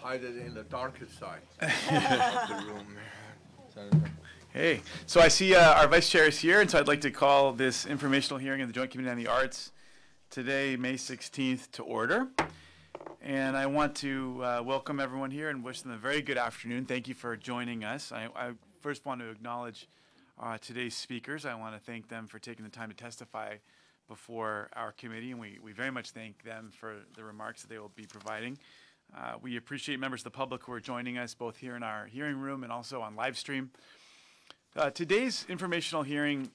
hide it in the darkest side of the room. Hey, so I see our vice chair is here, and so I'd like to call this informational hearing of the Joint Committee on the Arts today, May 16th, to order. And I want to welcome everyone here and wish them a very good afternoon. Thank you for joining us. I first want to acknowledge today's speakers. I want to thank them for taking the time to testify before our committee, and we very much thank them for the remarks that they will be providing. We appreciate members of the public who are joining us both here in our hearing room and also on live stream. Today's informational hearing,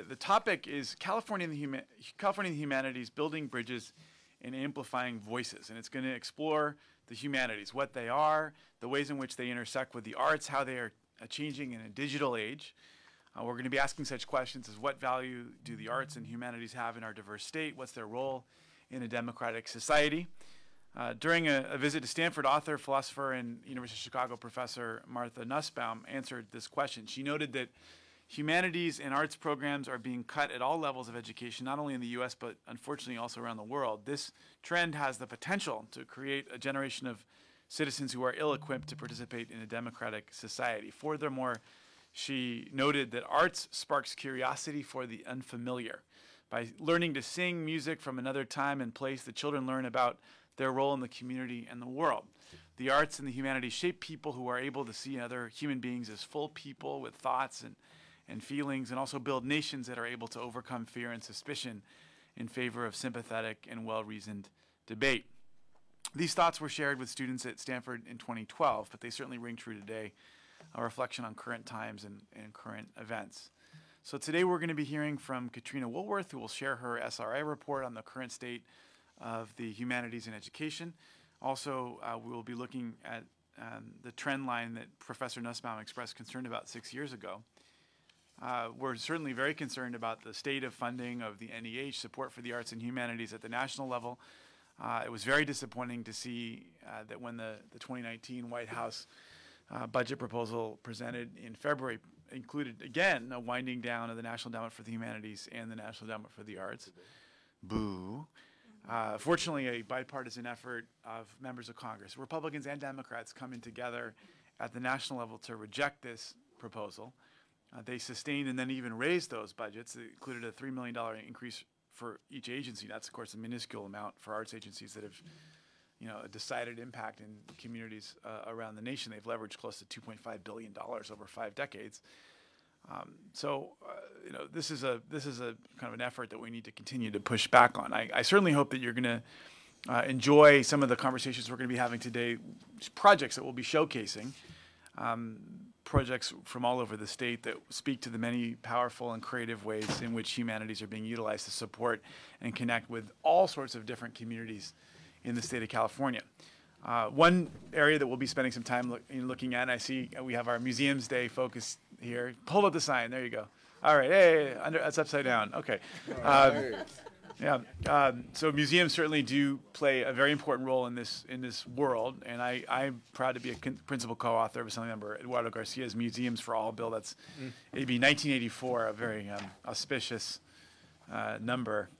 the topic is California Humanities, Building Bridges and Amplifying Voices. And it's going to explore the humanities, what they are, the ways in which they intersect with the arts, how they are changing in a digital age. We're going to be asking such questions as what value do the arts and humanities have in our diverse state? What's their role in a democratic society? During a visit to Stanford, author, philosopher, and University of Chicago professor Martha Nussbaum answered this question. She noted that humanities and arts programs are being cut at all levels of education, not only in the U.S., but unfortunately also around the world. This trend has the potential to create a generation of citizens who are ill-equipped to participate in a democratic society. Furthermore, she noted that arts sparks curiosity for the unfamiliar. By learning to sing music from another time and place, the children learn about their role in the community and the world. The arts and the humanities shape people who are able to see other human beings as full people with thoughts and feelings, and also build nations that are able to overcome fear and suspicion in favor of sympathetic and well-reasoned debate. These thoughts were shared with students at Stanford in 2012, but they certainly ring true today, a reflection on current times and current events. So today we're going to be hearing from Katrina Woolworth, who will share her SRI report on the current state of the humanities in education. Also, we will be looking at the trend line that Professor Nussbaum expressed concern about 6 years ago. We're certainly very concerned about the state of funding of the NEH, support for the arts and humanities at the national level. It was very disappointing to see that when the 2019 White House budget proposal presented in February included, again, a winding down of the National Endowment for the Humanities and the National Endowment for the Arts. Boo. Fortunately, a bipartisan effort of members of Congress, Republicans and Democrats, coming together at the national level to reject this proposal. They sustained and then even raised those budgets. It included a $3 million increase for each agency. That's, of course, a minuscule amount for arts agencies that have, a decided impact in communities around the nation. They've leveraged close to $2.5 billion over 5 decades. This is a kind of an effort that we need to continue to push back on. I certainly hope that you're going to enjoy some of the conversations we're going to be having today, projects that we'll be showcasing, projects from all over the state that speak to the many powerful and creative ways in which humanities are being utilized to support and connect with all sorts of different communities in the state of California. One area that we'll be spending some time looking at, and I see we have our Museums Day focus here. Hold up the sign. There you go. All right. Hey, that's upside down. Okay. So museums certainly do play a very important role in this world, and I'm proud to be a principal co-author of Assemblymember Eduardo Garcia's Museums for All bill. That's AB 1984, a very auspicious number.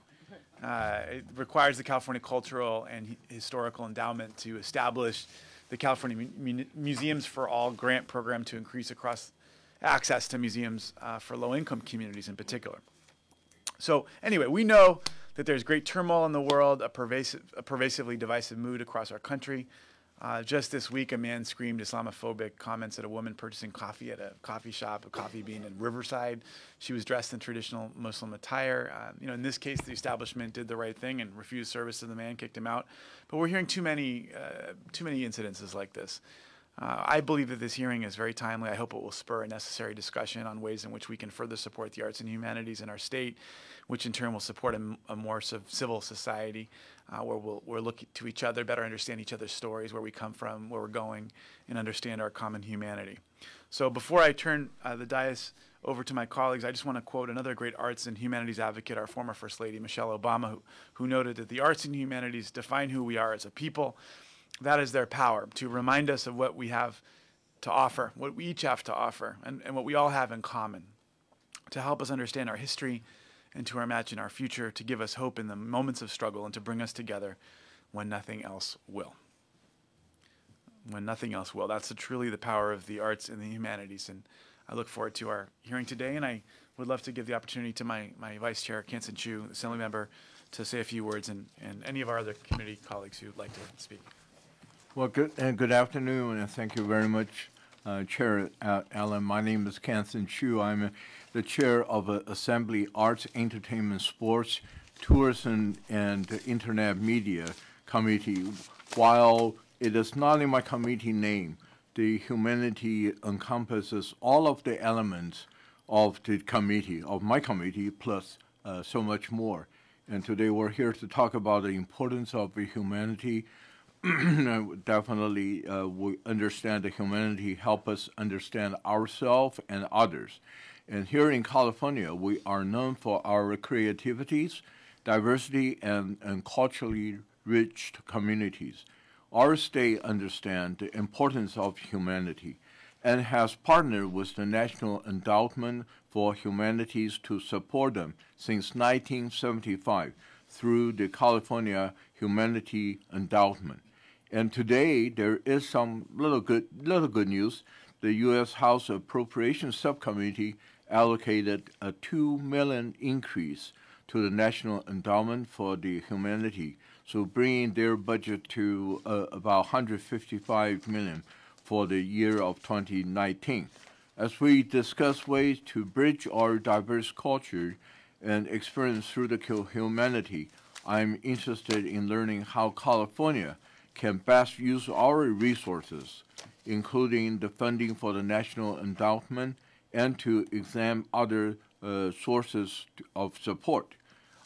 It requires the California Cultural and Historical Endowment to establish the California Museums for All grant program to increase access to museums for low-income communities in particular. So anyway, we know that there's great turmoil in the world, a pervasively divisive mood across our country. Just this week, a man screamed Islamophobic comments at a woman purchasing coffee at a coffee shop, a Coffee Bean in Riverside. She was dressed in traditional Muslim attire. In this case, the establishment did the right thing and refused service to the man, kicked him out. But we're hearing too many incidences like this. I believe that this hearing is very timely. I hope it will spur a necessary discussion on ways in which we can further support the arts and humanities in our state, which in turn will support a more civil society where we'll look to each other, better understand each other's stories, where we come from, where we're going, and understand our common humanity. So before I turn the dais over to my colleagues, I just want to quote another great arts and humanities advocate, our former First Lady, Michelle Obama, who noted that the arts and humanities define who we are as a people. That is their power, to remind us of what we have to offer, what we each have to offer, and what we all have in common, to help us understand our history and to imagine our future, to give us hope in the moments of struggle and to bring us together when nothing else will. when nothing else will. That's truly the power of the arts and the humanities, and I look forward to our hearing today, and I would love to give the opportunity to my Vice Chair, Kansen Chu, Assembly Member, to say a few words, and any of our other committee colleagues who would like to speak. Well, good afternoon, and thank you very much, Chair Allen. My name is Kansen Chu. I'm the chair of Assembly Arts, Entertainment, Sports, Tourism, and Internet Media Committee. While it is not in my committee name, the humanity encompasses all of the elements of the committee, of my committee, plus so much more. And today we're here to talk about the importance of the humanity. Definitely, we understand that humanity help us understand ourselves and others. And here in California, we are known for our creativities, diversity, and culturally rich communities. Our state understands the importance of humanity and has partnered with the National Endowment for Humanities to support them since 1975 through the California Humanities Endowment. And today there is some little good news. The U.S. House Appropriations Subcommittee allocated a $2 million increase to the National Endowment for the Humanity, so bringing their budget to about $155 million for the year of 2019. As we discuss ways to bridge our diverse culture and experience through the humanity, I'm interested in learning how California can best use our resources, including the funding for the National Endowment, and to examine other sources of support.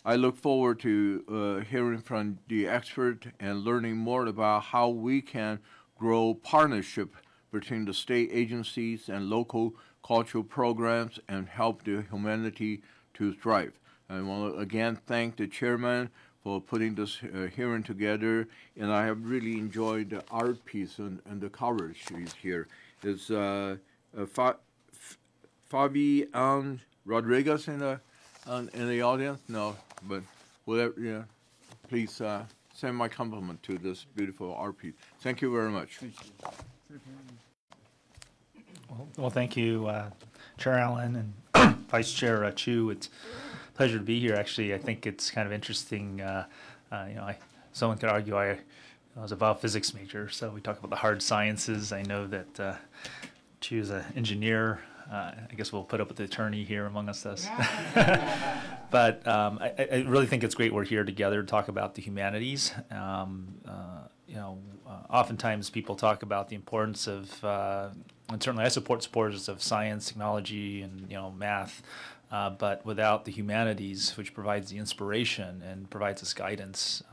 I look forward to hearing from the expert and learning more about how we can grow partnership between the state agencies and local cultural programs and help the humanity to thrive. I want to again thank the chairman for putting this hearing together, and I have really enjoyed the art piece and the coverage here. Is Fabi Rodriguez in the audience? No, but whatever. Yeah, please send my compliment to this beautiful art piece. Thank you very much. Thank you. Well, thank you, Chair Allen and Vice Chair Chu. It's a pleasure to be here. Actually, I think it's kind of interesting. Someone could argue I was a biophysics major, so we talk about the hard sciences. I know that Chu is an engineer. I guess we'll put up with the attorney here among us. But I really think it's great we're here together to talk about the humanities. Oftentimes people talk about the importance of, and certainly I support supporters of science, technology, and math. But without the humanities, which provides the inspiration and provides us guidance,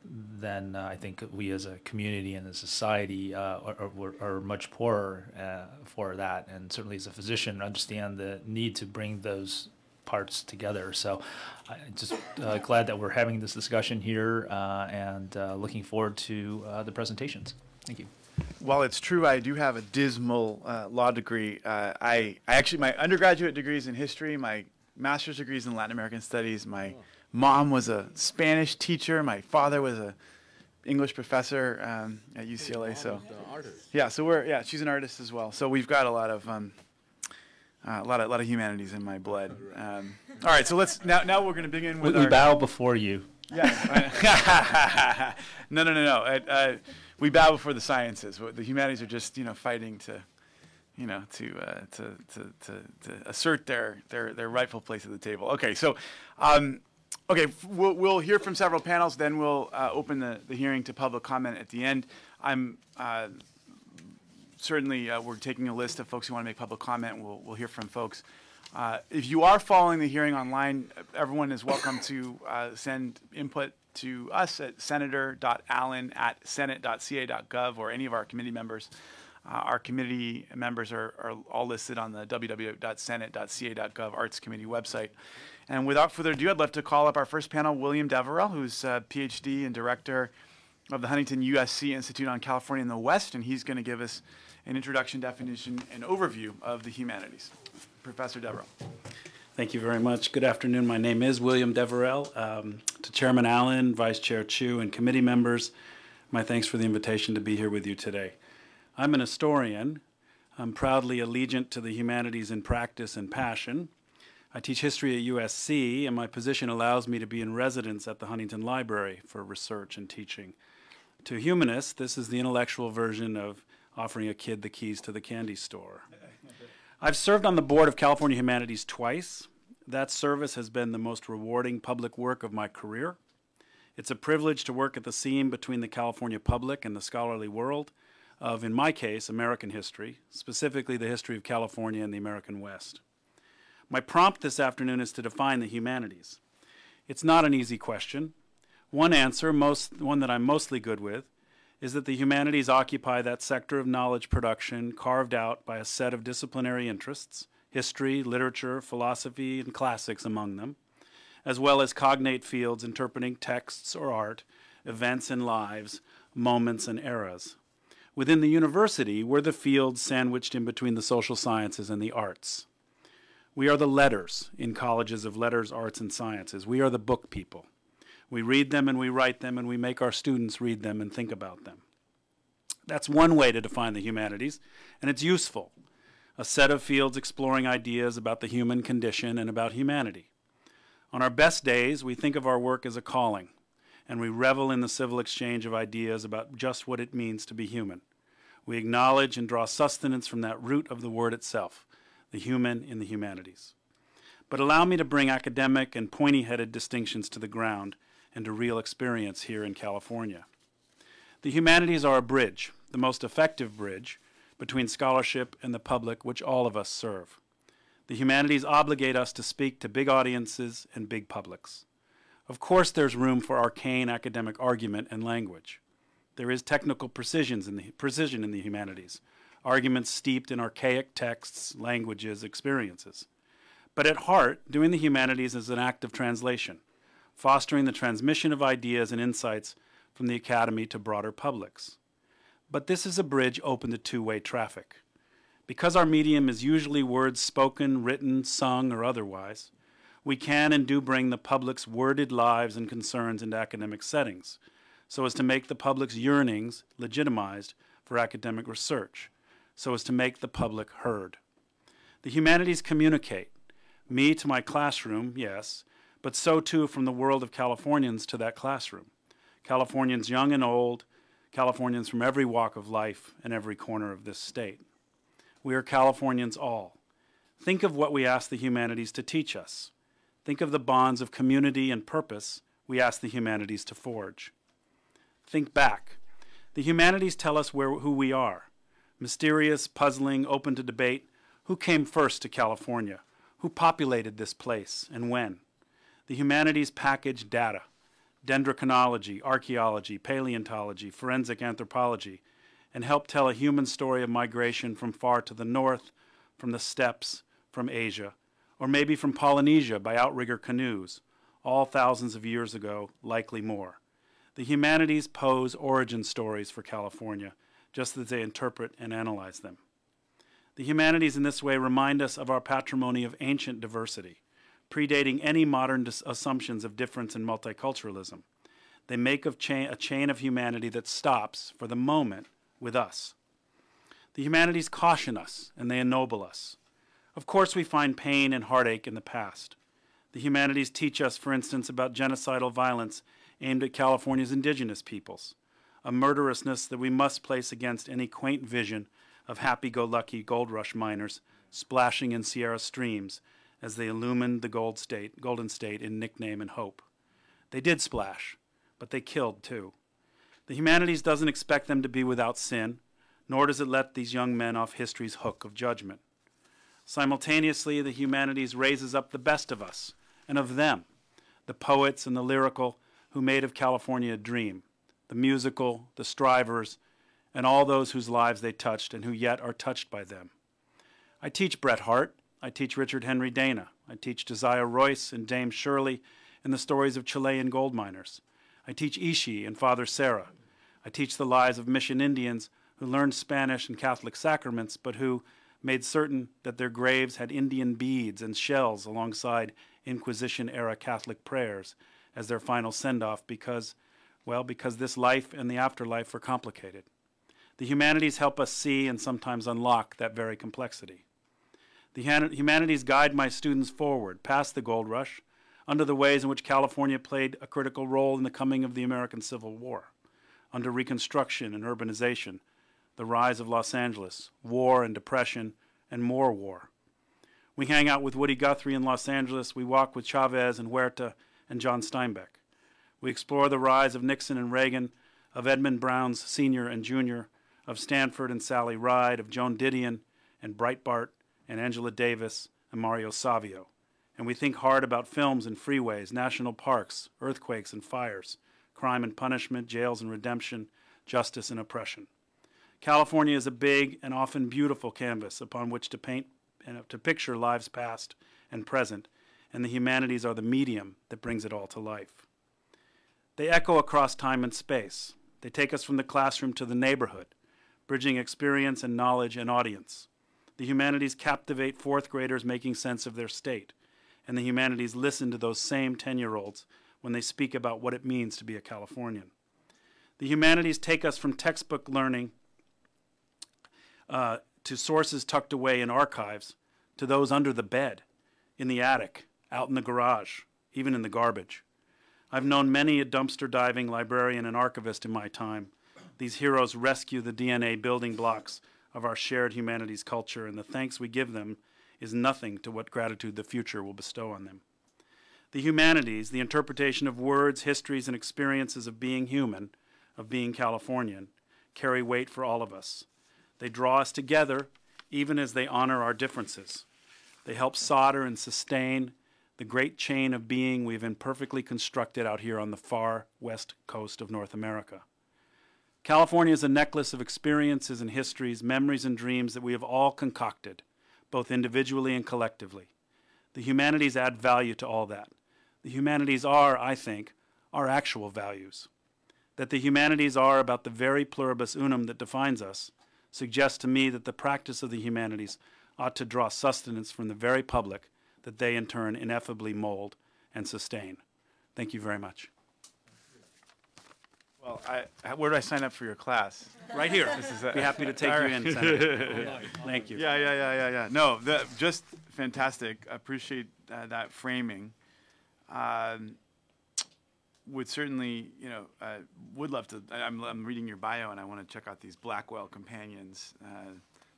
then I think we as a community and a society are much poorer for that. And certainly as a physician, understand the need to bring those parts together. So I'm just glad that we're having this discussion here and looking forward to the presentations. Thank you. While it's true I do have a dismal law degree, I actually, my undergraduate degree is in history, my master's degree is in Latin American studies, my mom was a Spanish teacher, my father was a English professor at UCLA. So yeah, so she's an artist as well. So we've got a lot of humanities in my blood. All right, so let's now we're going to begin with we bow before you. Yes. No. We bow before the sciences. The humanities are just, fighting to assert their rightful place at the table. Okay, so, we'll hear from several panels. Then we'll open the hearing to public comment at the end. I'm certainly we're taking a list of folks who want to make public comment. We'll hear from folks. If you are following the hearing online, everyone is welcome to send input to us at senator.allen@senate.ca.gov or any of our committee members. Our committee members are all listed on the www.senate.ca.gov Arts Committee website. And without further ado, I'd love to call up our first panel, William Deverell, who's a PhD and director of the Huntington USC Institute on California in the West, and he's going to give us an introduction, definition, and overview of the humanities. Professor Deverell. Thank you very much. Good afternoon. My name is William Deverell. To Chairman Allen, Vice Chair Chu, and committee members, My thanks for the invitation to be here with you today. I'm an historian. I'm proudly allegiant to the humanities in practice and passion. I teach history at USC, and my position allows me to be in residence at the Huntington Library for research and teaching. To humanists, this is the intellectual version of offering a kid the keys to the candy store. I've served on the board of California Humanities twice. That service has been the most rewarding public work of my career. It's a privilege to work at the seam between the California public and the scholarly world of, in my case, American history, specifically the history of California and the American West. My prompt this afternoon is to define the humanities. It's not an easy question. One answer, one that I'm mostly good with, is that the humanities occupy that sector of knowledge production carved out by a set of disciplinary interests, history, literature, philosophy, and classics among them, as well as cognate fields interpreting texts or art, events and lives, moments and eras. Within the university, we're the fields sandwiched in between the social sciences and the arts. We are the letters in colleges of letters, arts, and sciences. We are the book people. We read them and we write them and we make our students read them and think about them. That's one way to define the humanities, and it's useful. A set of fields exploring ideas about the human condition and about humanity. On our best days, we think of our work as a calling, and we revel in the civil exchange of ideas about just what it means to be human. We acknowledge and draw sustenance from that root of the word itself, the human in the humanities. But allow me to bring academic and pointy-headed distinctions to the ground and to real experience here in California. The humanities are a bridge, the most effective bridge, between scholarship and the public which all of us serve. The humanities obligate us to speak to big audiences and big publics. Of course, there's room for arcane academic argument and language. There is technical precision in the humanities, arguments steeped in archaic texts, languages, experiences. But at heart, doing the humanities is an act of translation, fostering the transmission of ideas and insights from the academy to broader publics. But this is a bridge open to two-way traffic. Because our medium is usually words spoken, written, sung, or otherwise, we can and do bring the public's worded lives and concerns into academic settings, so as to make the public's yearnings legitimized for academic research, so as to make the public heard. The humanities communicate, me to my classroom, yes, but so too from the world of Californians to that classroom. Californians young and old, Californians from every walk of life and every corner of this state. We are Californians all. Think of what we ask the humanities to teach us. Think of the bonds of community and purpose we ask the humanities to forge. Think back. The humanities tell us who we are. Mysterious, puzzling, open to debate. Who came first to California? Who populated this place and when? The humanities package data, dendrochronology, archaeology, paleontology, forensic anthropology, and help tell a human story of migration from far to the north, from the steppes, from Asia, or maybe from Polynesia by outrigger canoes, all thousands of years ago, likely more. The humanities pose origin stories for California, just as they interpret and analyze them. The humanities in this way remind us of our patrimony of ancient diversity, predating any modern assumptions of difference and multiculturalism. They make a chain of humanity that stops, for the moment, with us. The humanities caution us, and they ennoble us. Of course, we find pain and heartache in the past. The humanities teach us, for instance, about genocidal violence aimed at California's indigenous peoples, a murderousness that we must place against any quaint vision of happy-go-lucky gold rush miners splashing in Sierra streams as they illumined the Golden State in nickname and hope. They did splash, but they killed too. The humanities doesn't expect them to be without sin, nor does it let these young men off history's hook of judgment. Simultaneously, the humanities raises up the best of us and of them, the poets and the lyrical who made of California a dream, the musical, the strivers, and all those whose lives they touched and who yet are touched by them. I teach Bret Harte, I teach Richard Henry Dana, I teach Josiah Royce and Dame Shirley in the stories of Chilean gold miners. I teach Ishi and Father Sarah. I teach the lives of Mission Indians who learned Spanish and Catholic sacraments, but who made certain that their graves had Indian beads and shells alongside Inquisition-era Catholic prayers as their final send-off because Well, because this life and the afterlife are complicated. The humanities help us see and sometimes unlock that very complexity. The humanities guide my students forward, past the gold rush, under the ways in which California played a critical role in the coming of the American Civil War, under Reconstruction and urbanization, the rise of Los Angeles, war and depression, and more war. We hang out with Woody Guthrie in Los Angeles. We walk with Chavez and Huerta and John Steinbeck. We explore the rise of Nixon and Reagan, of Edmund Brown's Sr. and Jr., of Stanford and Sally Ride, of Joan Didion and Breitbart and Angela Davis and Mario Savio. And we think hard about films and freeways, national parks, earthquakes and fires, crime and punishment, jails and redemption, justice and oppression. California is a big and often beautiful canvas upon which to paint and to picture lives past and present, and the humanities are the medium that brings it all to life. They echo across time and space. They take us from the classroom to the neighborhood, bridging experience and knowledge and audience. The humanities captivate fourth graders making sense of their state, and the humanities listen to those same 10-year-olds when they speak about what it means to be a Californian. The humanities take us from textbook learning to sources tucked away in archives, to those under the bed, in the attic, out in the garage, even in the garbage. I've known many a dumpster diving librarian and archivist in my time. These heroes rescue the DNA building blocks of our shared humanities culture, and the thanks we give them is nothing to what gratitude the future will bestow on them. The humanities, the interpretation of words, histories, and experiences of being human, of being Californian, carry weight for all of us. They draw us together, even as they honor our differences. They help solder and sustain the great chain of being we've imperfectly constructed out here on the far west coast of North America. California is a necklace of experiences and histories, memories and dreams that we have all concocted, both individually and collectively. The humanities add value to all that. The humanities are, I think, our actual values. That the humanities are about the very pluribus unum that defines us suggests to me that the practice of the humanities ought to draw sustenance from the very public that they in turn ineffably mold and sustain. Thank you very much. Well, where do I sign up for your class? Right here. Be happy to take you in, Senator. Thank you. Yeah. No, just fantastic. I appreciate that framing. Would certainly, would love to. I'm reading your bio, and I want to check out these Blackwell companions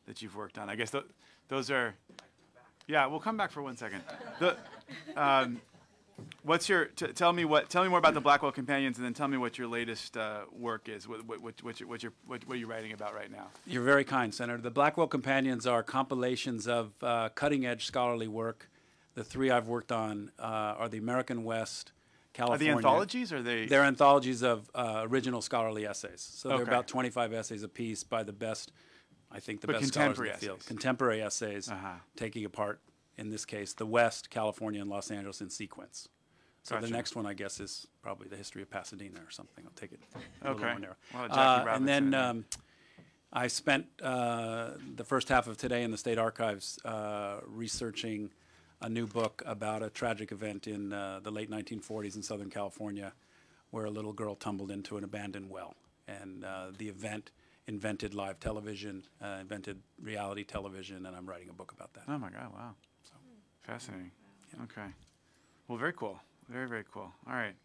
that you've worked on. I guess those are. Yeah, we'll come back for 1 second. What's your? Tell me more about the Blackwell companions, and then tell me what your latest work is. What you're writing about right now? You're very kind, Senator. The Blackwell companions are compilations of cutting-edge scholarly work. The three I've worked on are the American West, California. Are they anthologies, or are they? They're anthologies of original scholarly essays. So they're about 25 essays apiece by the best, I think, the best scholars in the field. Contemporary essays, taking apart, in this case, the West, California, and Los Angeles in sequence. So the next one, I guess, is probably the history of Pasadena or something. I'll take it a little more narrow. Well, and then I spent the first half of today in the State Archives researching a new book about a tragic event in the late 1940s in Southern California, where a little girl tumbled into an abandoned well. And the event invented live television, invented reality television, and I'm writing a book about that. Oh my God, wow. So fascinating. Yeah. Okay. Well, very cool. Very, very cool. All right.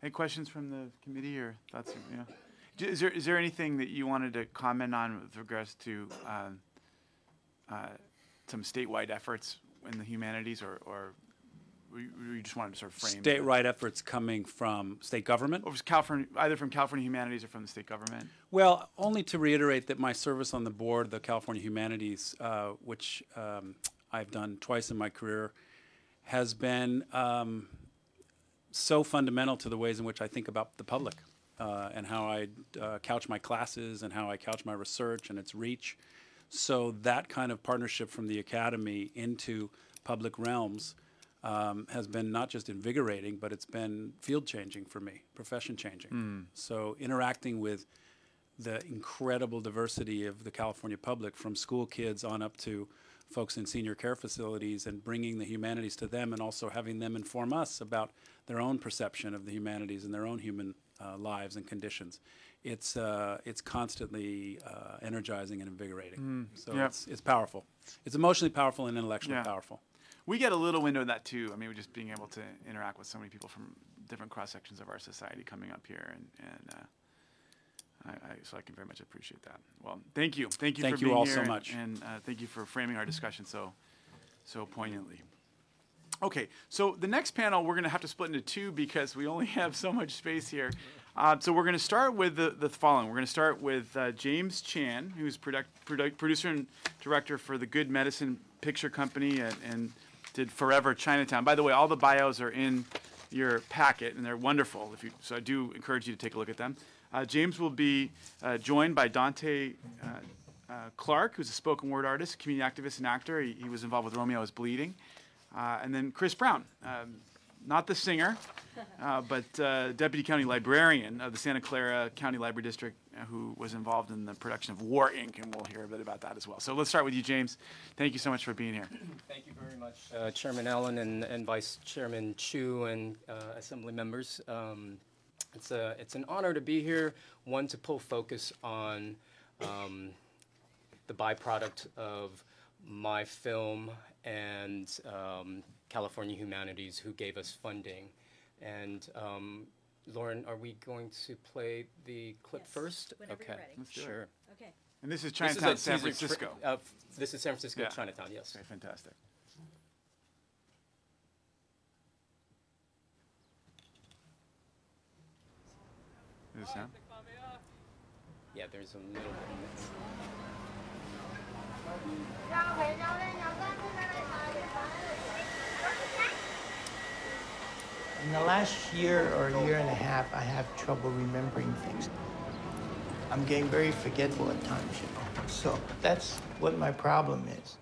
Any questions from the committee or thoughts? Is there anything that you wanted to comment on with regards to some statewide efforts in the humanities, or you just wanted to sort of frame statewide efforts coming from state government? Or California, either from California Humanities or from the state government? Well, only to reiterate that my service on the board of the California Humanities, which I've done twice in my career, has been so fundamental to the ways in which I think about the public and how I couch my classes and how I couch my research and its reach. So that kind of partnership from the academy into public realms has been not just invigorating, but it's been field-changing for me, profession-changing. So interacting with the incredible diversity of the California public, from school kids on up to folks in senior care facilities and bringing the humanities to them, and also having them inform us about their own perception of the humanities and their own human lives and conditions. It's constantly energizing and invigorating. So Yep. it's powerful. It's emotionally powerful and intellectually Yeah. powerful. We get a little window of that too. I mean, we're just being able to interact with so many people from different cross sections of our society coming up here, so I can very much appreciate that. Well, thank you for Thank you being all here, so much. and thank you for framing our discussion so poignantly. Okay, so the next panel we're going to have to split into two because we only have so much space here. So we're going to start with the following. We're going to start with James Chan, who's producer and director for the Good Medicine Picture Company and did Forever Chinatown. By the way, all the bios are in your packet, and they're wonderful. So I do encourage you to take a look at them. James will be joined by Donté Clark, who's a spoken word artist, community activist, and actor. He was involved with Romeo is Bleeding. And then Chris Brown, not the singer, but Deputy County Librarian of the Santa Clara County Library District, who was involved in the production of War, Inc., and we'll hear a bit about that as well. So let's start with you, James. Thank you so much for being here. Thank you very much, Chairman Allen and Vice Chairman Chu and Assembly members. It's an honor to be here, one, to pull focus on the byproduct of my film and California Humanities, who gave us funding. And Lauren, are we going to play the clip first? Whenever you're ready. Let's do it. Sure. Okay. And this is This is Chinatown, a San teaser Francisco. This is San Francisco, Yeah. Chinatown, yes. Okay, fantastic. Does it sound? Yeah, there's a little bit of mix. In the last year or year and a half, I have trouble remembering things. I'm getting very forgetful at times, you know. So that's what my problem is.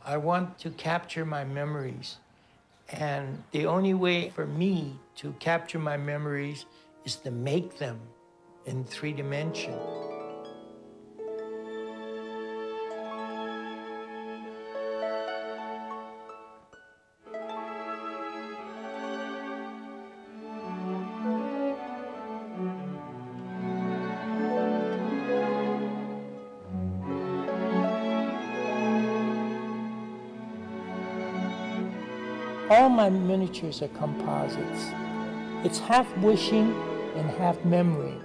I want to capture my memories. And the only way for me to capture my memories is to make them in 3 dimensions. All my miniatures are composites. It's half wishing and half memory.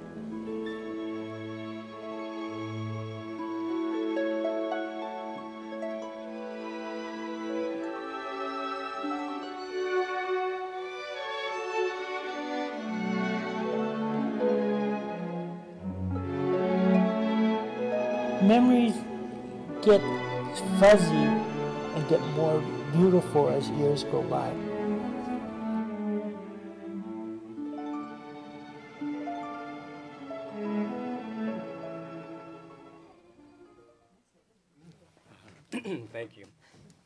Memories get fuzzy and get more beautiful as years go by. Thank you.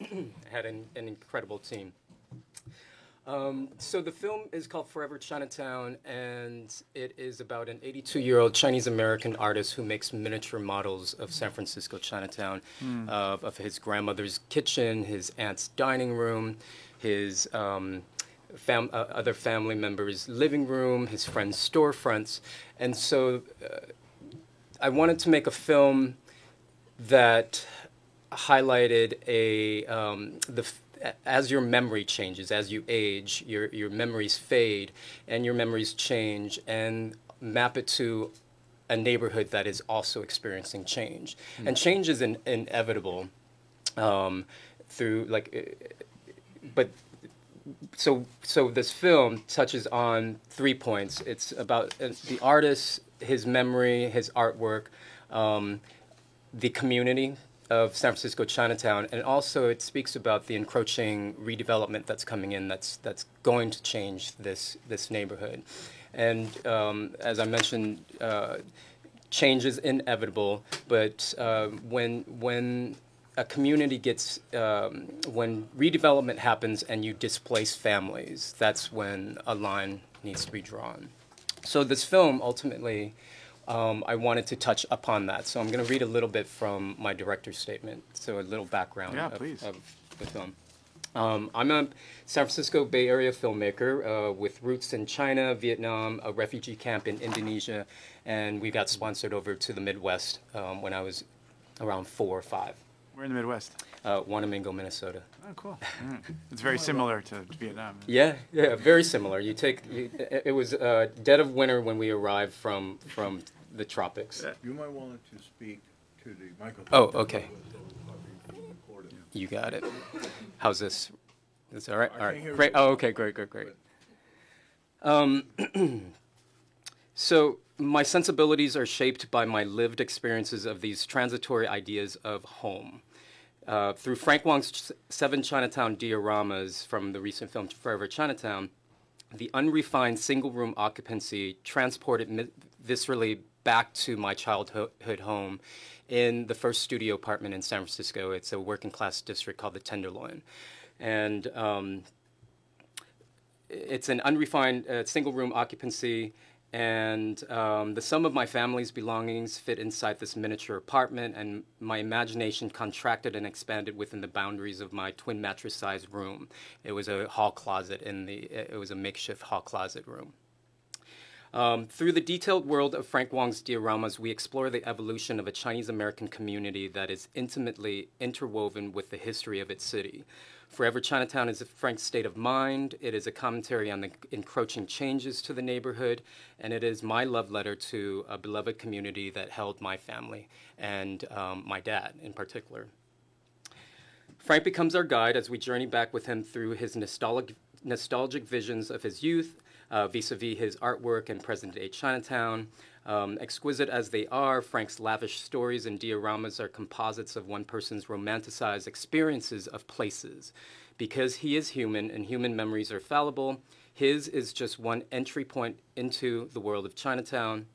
I had an incredible team. So the film is called Forever Chinatown, and it is about an 82-year-old Chinese-American artist who makes miniature models of San Francisco Chinatown, of his grandmother's kitchen, his aunt's dining room, his other family members' living room, his friends' storefronts. And so I wanted to make a film that highlighted as your memory changes, as you age, your memories fade and your memories change, and map it to a neighborhood that is also experiencing change. And change is inevitable so this film touches on 3 points. It's about the artist, his memory, his artwork, the community of San Francisco Chinatown, and also it speaks about the encroaching redevelopment that's coming in that's going to change this neighborhood. And as I mentioned, change is inevitable, but when a community gets, when redevelopment happens and you displace families, that's when a line needs to be drawn. So this film ultimately I wanted to touch upon that. So I'm going to read a little bit from my director's statement, so a little background of the film. I'm a San Francisco Bay Area filmmaker with roots in China, Vietnam, a refugee camp in Indonesia, and we got sponsored over to the Midwest when I was around 4 or 5. Where in the Midwest? Wanamingo, Minnesota. Oh, cool. It's very similar to Vietnam. Yeah, very similar. It was dead of winter when we arrived from the tropics. You might want to speak to the microphone. Oh, okay. You got it. How's this? Is all right? All right. Great. Oh, okay. Great. So my sensibilities are shaped by my lived experiences of these transitory ideas of home. Through Frank Wong's 7 Chinatown dioramas from the recent film Forever Chinatown, the unrefined single-room occupancy transported viscerally back to my childhood home in the first studio apartment in San Francisco. It's a working-class district called the Tenderloin. And it's an unrefined single-room occupancy, and the sum of my family's belongings fit inside this miniature apartment, and my imagination contracted and expanded within the boundaries of my twin mattress-sized room. It was a hall closet it was a makeshift hall closet room. Through the detailed world of Frank Wong's dioramas, we explore the evolution of a Chinese-American community that is intimately interwoven with the history of its city. Forever Chinatown is a frank state of mind. It is a commentary on the encroaching changes to the neighborhood, and it is my love letter to a beloved community that held my family and my dad in particular. Frank becomes our guide as we journey back with him through his nostalgic visions of his youth, vis-a-vis his artwork in present-day Chinatown. Exquisite as they are, Frank's lavish stories and dioramas are composites of one person's romanticized experiences of places. Because he is human and human memories are fallible, his is just one entry point into the world of Chinatown.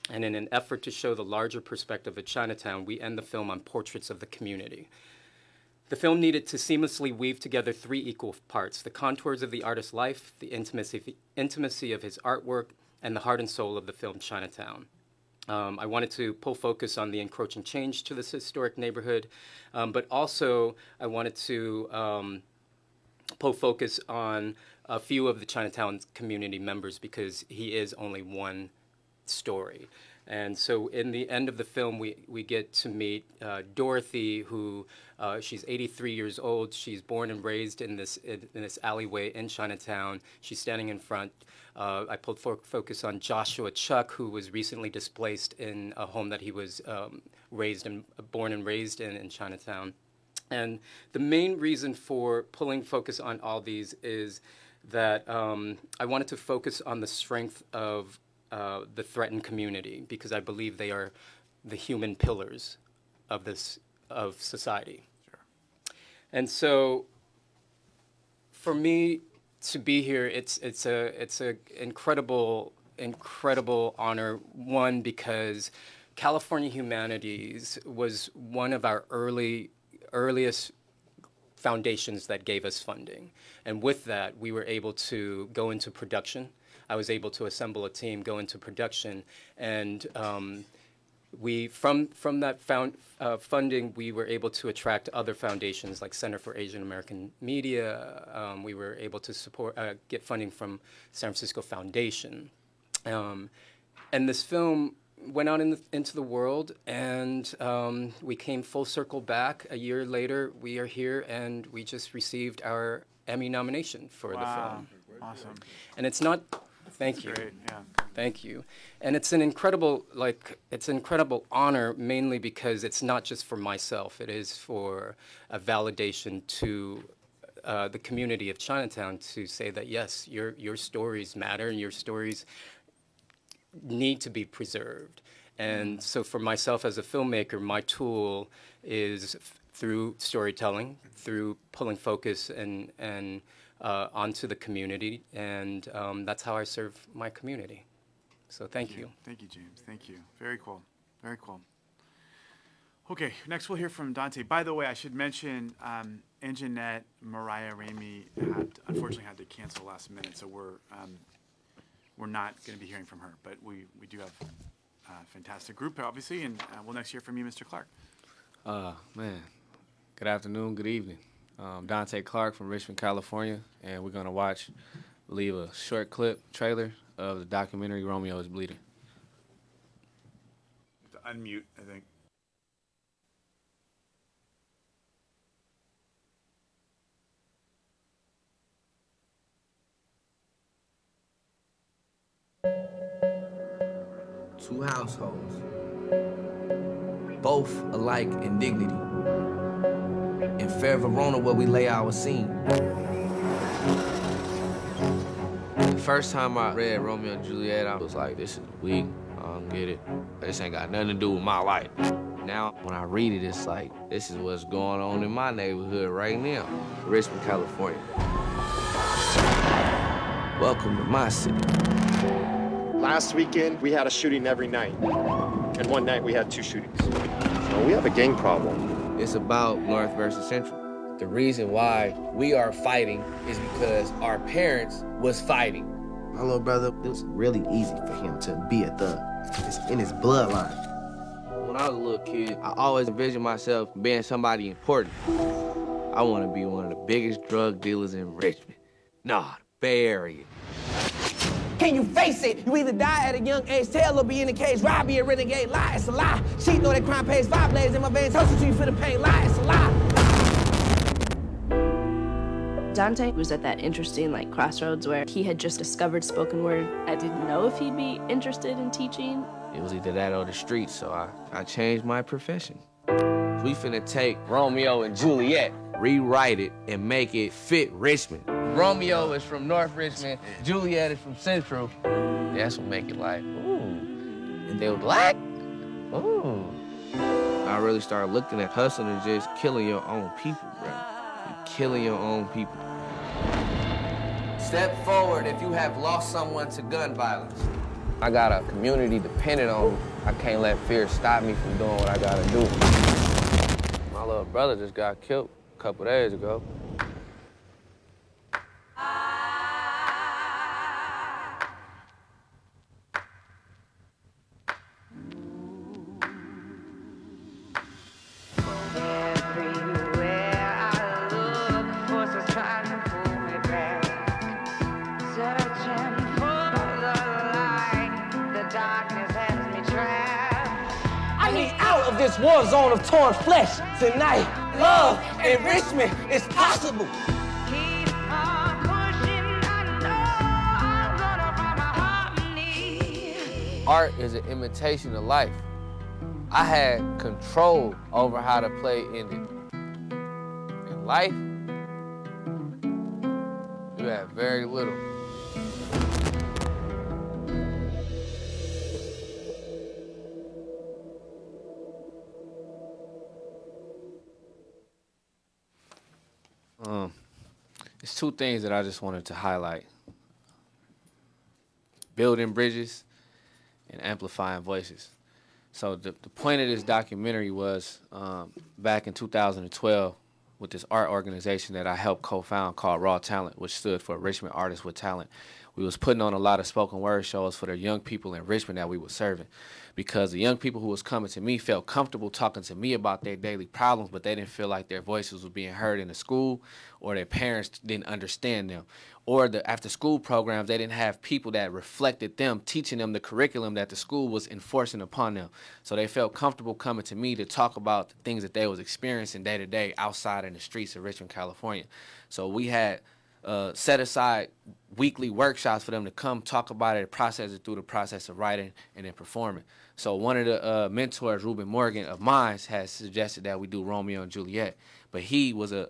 And in an effort to show the larger perspective of Chinatown, we end the film on portraits of the community. The film needed to seamlessly weave together 3 equal parts: the contours of the artist's life, the intimacy of his artwork, and the heart and soul of the film Chinatown. I wanted to pull focus on the encroaching change to this historic neighborhood, but also I wanted to pull focus on a few of the Chinatown community members because he is only one story. And so in the end of the film, we get to meet Dorothy, who she's 83 years old. She's born and raised in this alleyway in Chinatown. She's standing in front. I pulled focus on Joshua Chuck, who was recently displaced in a home that he was born and raised in Chinatown. And the main reason for pulling focus on all these is that I wanted to focus on the strength of the threatened community, because I believe they are the human pillars of society. Sure. And so, for me to be here, it's a incredible honor. One, because California Humanities was one of our earliest foundations that gave us funding, and with that, we were able to go into production. I was able to assemble a team, go into production, and from that funding, we were able to attract other foundations like Center for Asian American Media. We were able to get funding from San Francisco Foundation. And this film went out into the world, and we came full circle back. A year later, we are here, and we just received our Emmy nomination for the film. Awesome. And it's not... Thank you. Great, yeah. Thank you. And it's an incredible honor, mainly because it's not just for myself. It is for a validation to the community of Chinatown to say that, yes, your stories matter and your stories need to be preserved. And so for myself as a filmmaker, my tool is through storytelling, through pulling focus and onto the community, and that's how I serve my community. So thank you. Thank you, James. Thank you. Very cool. Very cool. Okay, next we'll hear from Donté. By the way, I should mention Anjanette Mariah Ramey unfortunately had to cancel last minute, so we're not going to be hearing from her, but we do have fantastic group, obviously, and we'll next hear from you, Mr. Clark. Man, good afternoon, good evening. Donté Clark from Richmond, California, and we're gonna leave a short clip trailer of the documentary Romeo is Bleeding. To unmute, I think. Two households, both alike in dignity. In fair Verona, where we lay our scene. The first time I read Romeo and Juliet, I was like, this is weak. I don't get it. This ain't got nothing to do with my life. Now, when I read it, it's like, this is what's going on in my neighborhood right now, Richmond, California. Welcome to my city. Last weekend, we had a shooting every night. And one night, we had 2 shootings. So we have a gang problem. It's about North versus Central. The reason why we are fighting is because our parents was fighting. My little brother, it was really easy for him to be a thug. It's in his bloodline. When I was a little kid, I always envisioned myself being somebody important. I want to be one of the biggest drug dealers in Richmond. Nah, the Bay Area. Can you face it? You either die at a young age, tell or be in the cage, rob, be a renegade, lie, it's a lie. Cheat, know that crime pays 5 blades in my veins, hustle till you feel the pain, lie, it's a lie. Donté was at that interesting crossroads where he had just discovered spoken word. I didn't know if he'd be interested in teaching. It was either that or the streets, so I changed my profession. We finna take Romeo and Juliet, rewrite it, and make it fit Richmond. Romeo is from North Richmond, Juliet is from Central. That's what make it like, ooh. And they were black? Ooh. I really started looking at hustling and just killing your own people, bro. You're killing your own people. Step forward if you have lost someone to gun violence. I got a community dependent on me. I can't let fear stop me from doing what I gotta do. My little brother just got killed a couple days ago. This war zone of torn flesh tonight. Love and Richmond is possible. Art is an imitation of life. I had control over how the play ended. In life, you had very little. There's 2 things that I just wanted to highlight. Building bridges and amplifying voices. So the point of this documentary was back in 2012 with this art organization that I helped co-found called Raw Talent, which stood for Richmond Artists with Talent. We was putting on a lot of spoken word shows for the young people in Richmond that we were serving, because the young people who was coming to me felt comfortable talking to me about their daily problems, but they didn't feel like their voices were being heard in the school, or their parents didn't understand them, or the after-school programs, they didn't have people that reflected them, teaching them the curriculum that the school was enforcing upon them. So they felt comfortable coming to me to talk about the things that they was experiencing day to day outside in the streets of Richmond, California. So we had set aside weekly workshops for them to come talk about it, process it through the process of writing and then performing. So one of the mentors, Ruben Morgan of mine, has suggested that we do Romeo and Juliet, but he was a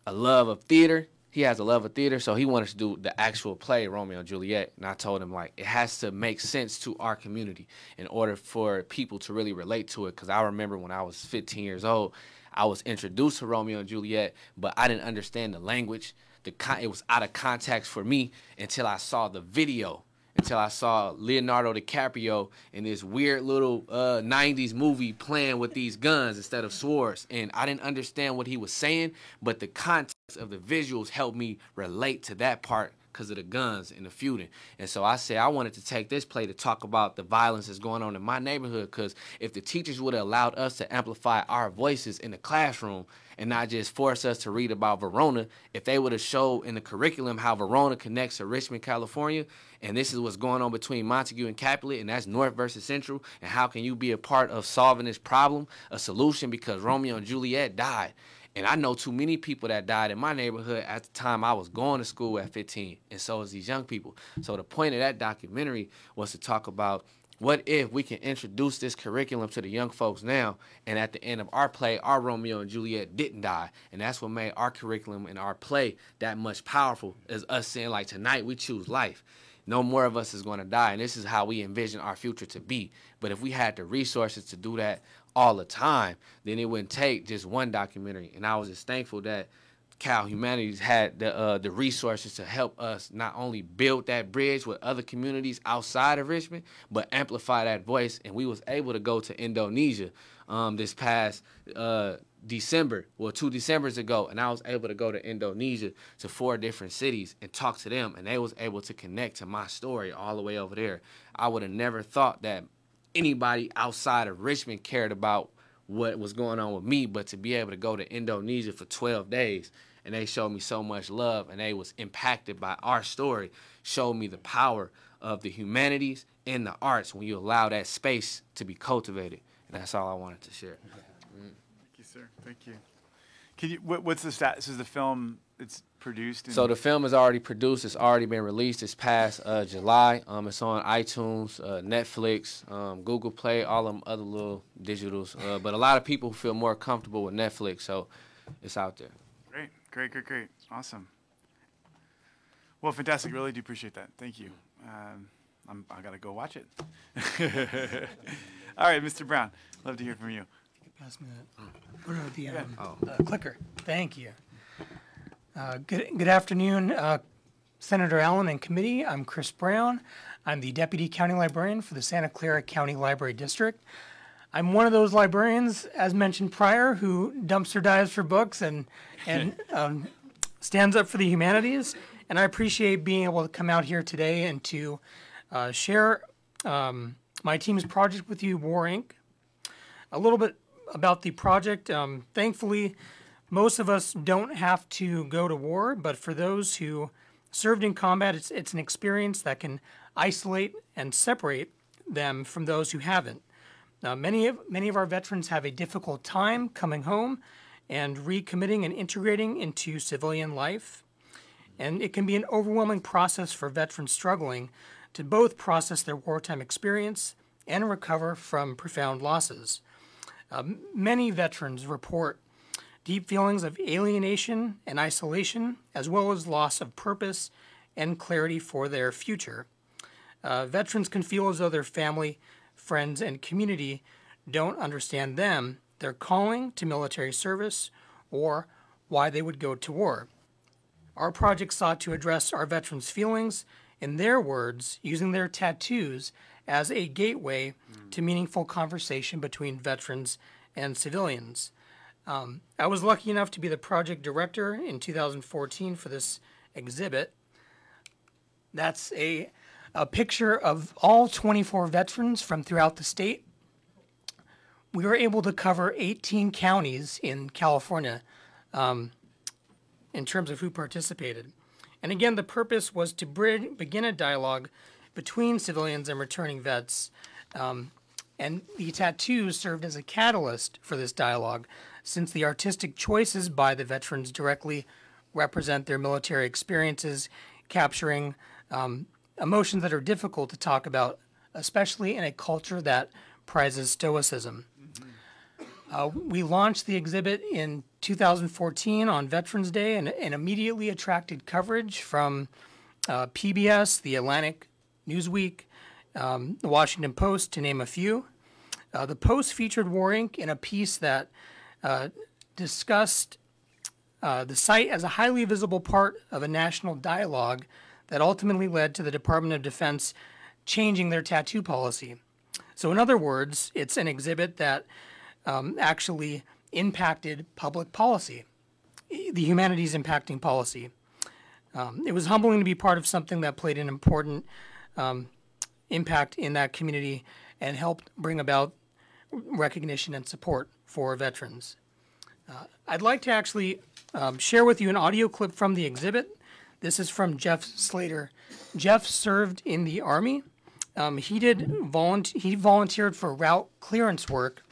love of theater. He has a love of theater, so he wanted to do the actual play, Romeo and Juliet. And I told him, it has to make sense to our community in order for people to really relate to it. Because I remember when I was 15 years old, I was introduced to Romeo and Juliet, but I didn't understand the language. It was out of context for me until I saw the video, until I saw Leonardo DiCaprio in this weird little 90s movie playing with these guns instead of swords. And I didn't understand what he was saying, but the context of the visuals helped me relate to that part, because of the guns and the feuding. And so I said I wanted to take this play to talk about the violence that's going on in my neighborhood, because if the teachers would have allowed us to amplify our voices in the classroom and not just force us to read about Verona, if they would have showed in the curriculum how Verona connects to Richmond, California, and this is what's going on between Montague and Capulet, and that's North versus Central, and how can you be a part of solving this problem, a solution, because Romeo and Juliet died. And I know too many people that died in my neighborhood at the time I was going to school at 15, and so is these young people. So the point of that documentary was to talk about what if we can introduce this curriculum to the young folks now, and at the end of our play, our Romeo and Juliet didn't die. And that's what made our curriculum and our play that much powerful, is us saying, like, tonight we choose life. No more of us is going to die, and this is how we envision our future to be. But if we had the resources to do that all the time, then it wouldn't take just one documentary. And I was just thankful that Cal Humanities had the resources to help us not only build that bridge with other communities outside of Richmond, but amplify that voice. And we was able to go to Indonesia this past December, well, 2 Decembers ago, and I was able to go to Indonesia to 4 different cities and talk to them, and they was able to connect to my story all the way over there. I would have never thought that anybody outside of Richmond cared about what was going on with me, but to be able to go to Indonesia for 12 days, and they showed me so much love, and they was impacted by our story, showed me the power of the humanities and the arts when you allow that space to be cultivated. And that's all I wanted to share. Thank you, sir. Thank you. Can you? What's the status? Is the film? It's produced. So the film is already produced. It's already been released this past July. It's on iTunes, Netflix, Google Play, all them other little digitals. But a lot of people feel more comfortable with Netflix, so it's out there. Great, great, great, great. Awesome. Well, fantastic. Really do appreciate that. Thank you. I gotta go watch it. All right, Mr. Brown. Love to hear from you. Pass me that. Clicker. Thank you. Good afternoon, Senator Allen and committee. I'm Chris Brown. I'm the Deputy County Librarian for the Santa Clara County Library District. I'm one of those librarians, as mentioned prior, who dumpster dives for books and stands up for the humanities. And I appreciate being able to come out here today and to share my team's project with you, War Inc. A little bit about the project. Thankfully, most of us don't have to go to war, but for those who served in combat, it's an experience that can isolate and separate them from those who haven't. Many of our veterans have a difficult time coming home and recommitting and integrating into civilian life. And it can be an overwhelming process for veterans struggling to both process their wartime experience and recover from profound losses. Many veterans report deep feelings of alienation and isolation, as well as loss of purpose and clarity for their future. Veterans can feel as though their family, friends, and community don't understand them, their calling to military service, or why they would go to war. Our project sought to address our veterans' feelings in their words, using their tattoos as a gateway to meaningful conversation between veterans and civilians. I was lucky enough to be the project director in 2014 for this exhibit. That's a picture of all 24 veterans from throughout the state. We were able to cover 18 counties in California in terms of who participated. And again, the purpose was to begin a dialogue between civilians and returning vets. And the tattoos served as a catalyst for this dialogue, since the artistic choices by the veterans directly represent their military experiences, capturing emotions that are difficult to talk about, especially in a culture that prizes stoicism. We launched the exhibit in 2014 on Veterans Day and immediately attracted coverage from PBS, the Atlantic, Newsweek, the Washington Post, to name a few. The Post featured War Inc. in a piece that discussed the site as a highly visible part of a national dialogue that ultimately led to the Department of Defense changing their tattoo policy. So in other words, it's an exhibit that actually impacted public policy, the humanities impacting policy. It was humbling to be part of something that played an important impact in that community and helped bring about recognition and support for veterans. I'd like to actually share with you an audio clip from the exhibit. This is from Jeff Slater. Jeff served in the Army. He volunteered for route clearance work,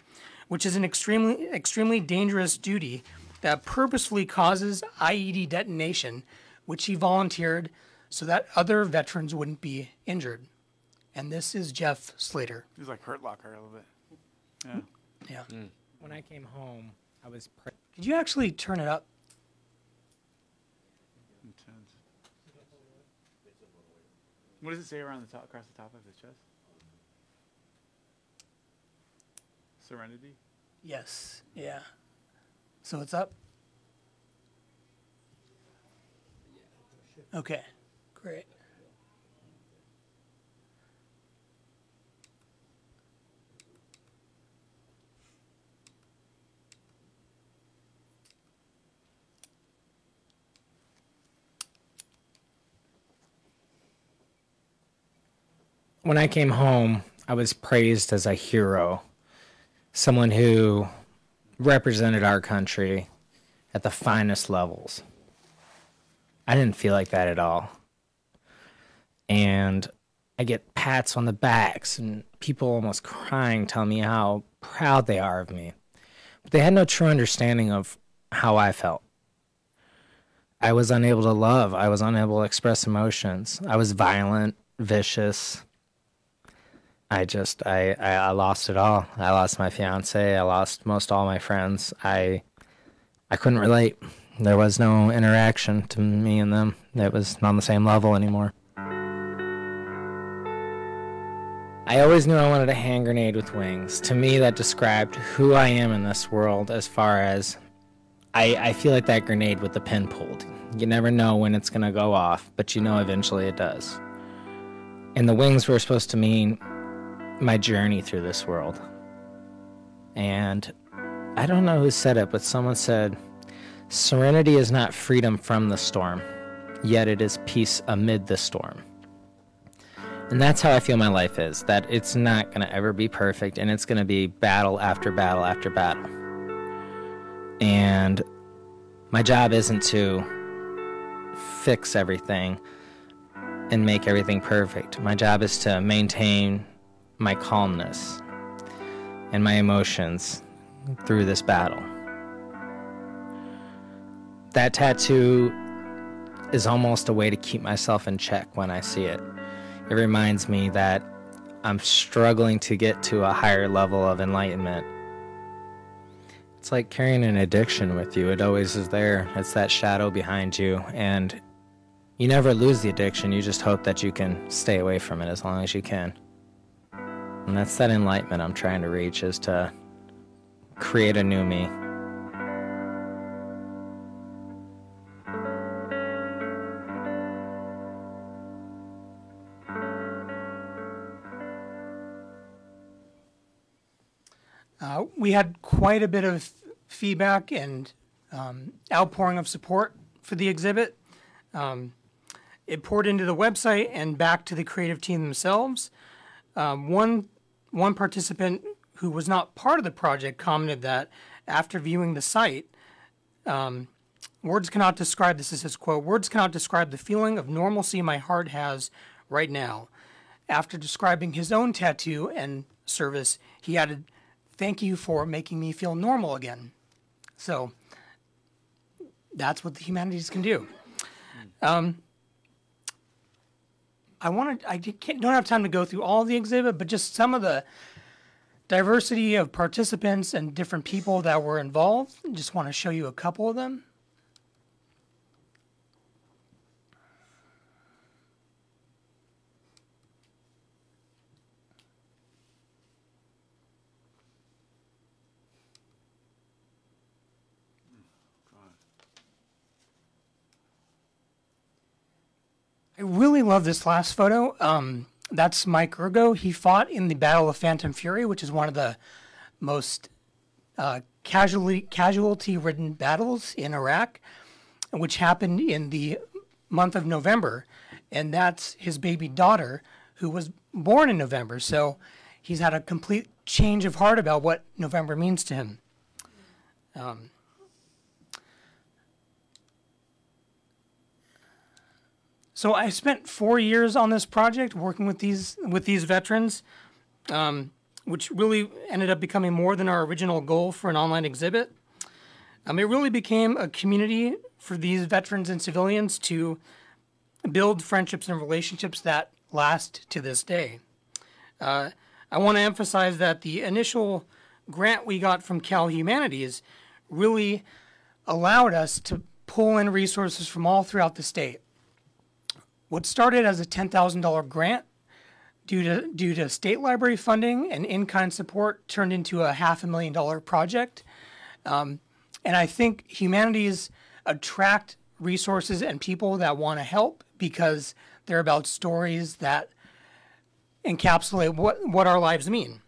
which is an extremely dangerous duty that purposefully causes IED detonation, which he volunteered so that other veterans wouldn't be injured. And this is Jeff Slater. He was like Hurt Locker a little bit. Yeah. Yeah. When I came home, I was. Could you actually turn it up? Intense. What does it say around the top, across the top of his chest? Serenity? Yes. Yeah. So it's up? Okay. Great. When I came home, I was praised as a hero, someone who represented our country at the finest levels. I didn't feel like that at all. And I get pats on the backs and people almost crying, telling me how proud they are of me. But they had no true understanding of how I felt. I was unable to love. I was unable to express emotions. I was violent, vicious. I lost it all. I lost my fiance. I lost most all my friends. I couldn't relate. There was no interaction to me and them. It was not on the same level anymore. I always knew I wanted a hand grenade with wings. To me, that described who I am in this world as far as I feel like that grenade with the pin pulled. You never know when it's going to go off, but you know eventually it does. And the wings were supposed to mean my journey through this world. And I don't know who said it, but someone said, serenity is not freedom from the storm, yet it is peace amid the storm. And that's how I feel my life is, that it's not going to ever be perfect, and it's going to be battle after battle after battle. And my job isn't to fix everything and make everything perfect. My job is to maintain my calmness and my emotions through this battle. That tattoo is almost a way to keep myself in check when I see it. It reminds me that I'm struggling to get to a higher level of enlightenment. It's like carrying an addiction with you. It always is there. It's that shadow behind you, and you never lose the addiction. You just hope that you can stay away from it as long as you can. And that's that enlightenment I'm trying to reach, is to create a new me. We had quite a bit of feedback and outpouring of support for the exhibit. It poured into the website and back to the creative team themselves. One participant who was not part of the project commented that after viewing the site, words cannot describe, this is his quote, words cannot describe the feeling of normalcy my heart has right now. After describing his own tattoo and service, he added, thank you for making me feel normal again. So that's what the humanities can do. I don't have time to go through all the exhibit, but just some of the diversity of participants and different people that were involved. Just want to show you a couple of them. I really love this last photo. That's Mike Ergo. He fought in the Battle of Phantom Fury, which is one of the most casualty-ridden battles in Iraq, which happened in the month of November, and that's his baby daughter who was born in November. So he's had a complete change of heart about what November means to him. So I spent 4 years on this project working with these veterans, which really ended up becoming more than our original goal for an online exhibit. It really became a community for these veterans and civilians to build friendships and relationships that last to this day. I want to emphasize that the initial grant we got from Cal Humanities really allowed us to pull in resources from all throughout the state. What started as a $10,000 grant due to state library funding and in-kind support turned into a $500,000 project. And I think humanities attract resources and people that want to help because they're about stories that encapsulate what our lives mean.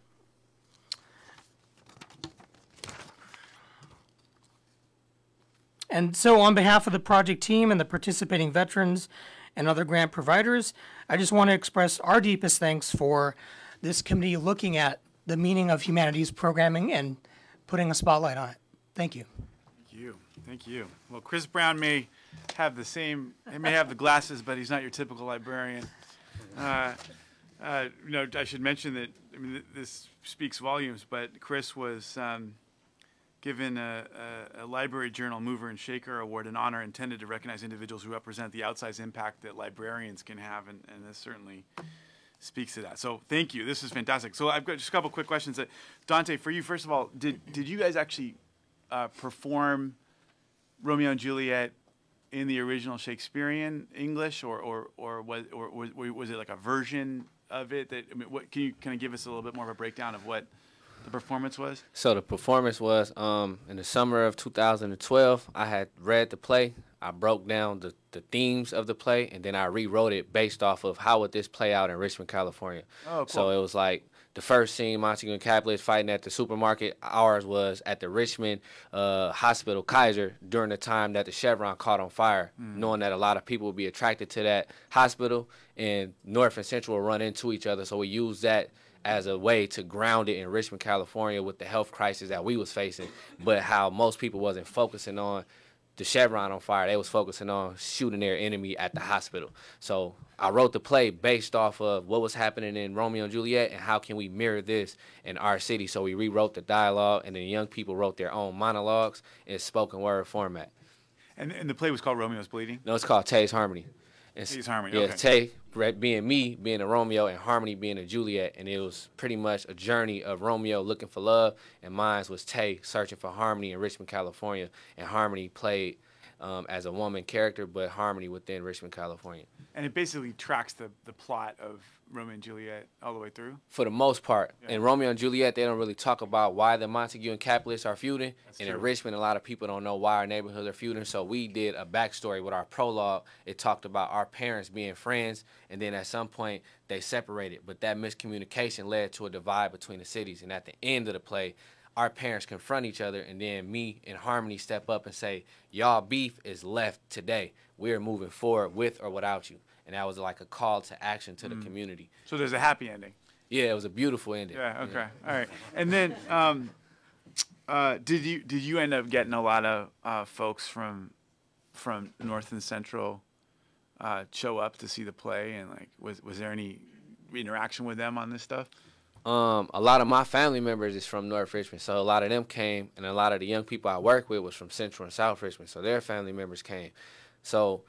And so on behalf of the project team and the participating veterans and other grant providers, I just want to express our deepest thanks for this committee looking at the meaning of humanities programming and putting a spotlight on it. Thank you. Thank you. Thank you. Well, Chris Brown may have the same, he may have the glasses, but he's not your typical librarian. You know, I should mention that, I mean, this speaks volumes, but Chris was given a Library Journal Mover and Shaker Award, an honor intended to recognize individuals who represent the outsized impact that librarians can have, and this certainly speaks to that. So thank you. This is fantastic. So I've got just a couple quick questions. Donté, for you, first of all, did you guys actually perform Romeo and Juliet in the original Shakespearean English, or was it like a version of it? That, I mean, what can you kind of give us a little bit more of a breakdown of what the performance was? So the performance was in the summer of 2012. I had read the play. I broke down the themes of the play, and then I rewrote it based off of how would this play out in Richmond, California. Oh, cool. So it was like the first scene, Montague and Capulet fighting at the supermarket. Ours was at the Richmond Hospital Kaiser during the time that the Chevron caught on fire, knowing that a lot of people would be attracted to that hospital, and North and Central will run into each other. So we used that as a way to ground it in Richmond, California with the health crisis that we was facing, but how most people wasn't focusing on the Chevron on fire. They was focusing on shooting their enemy at the hospital. So I wrote the play based off of what was happening in Romeo and Juliet and how can we mirror this in our city. So we rewrote the dialogue, and then young people wrote their own monologues in spoken word format. And the play was called Romeo's Bleeding? No, it's called Tay's Harmony. Tay's Harmony, yeah, okay. Tay being me, being a Romeo, and Harmony being a Juliet, and it was pretty much a journey of Romeo looking for love, and mine was Tay searching for harmony in Richmond, California, and Harmony played as a woman character, but Harmony within Richmond, California. And it basically tracks the plot of Romeo and Juliet all the way through? For the most part. Yeah. In Romeo and Juliet, they don't really talk about why the Montague and Capulets are feuding. That's and true. In Richmond, a lot of people don't know why our neighborhoods are feuding. So we did a backstory with our prologue. It talked about our parents being friends, and then at some point, they separated. But that miscommunication led to a divide between the cities. And at the end of the play, our parents confront each other, and then me and Harmony step up and say, y'all beef is left today. We're moving forward with or without you. And that was like a call to action to the community. So there's a happy ending? Yeah, it was a beautiful ending. Yeah, okay. Yeah. All right. And then did you end up getting a lot of folks from North and Central show up to see the play, and like was there any interaction with them on this stuff? A lot of my family members is from North Richmond, so a lot of them came, and a lot of the young people I work with was from Central and South Richmond, so their family members came. So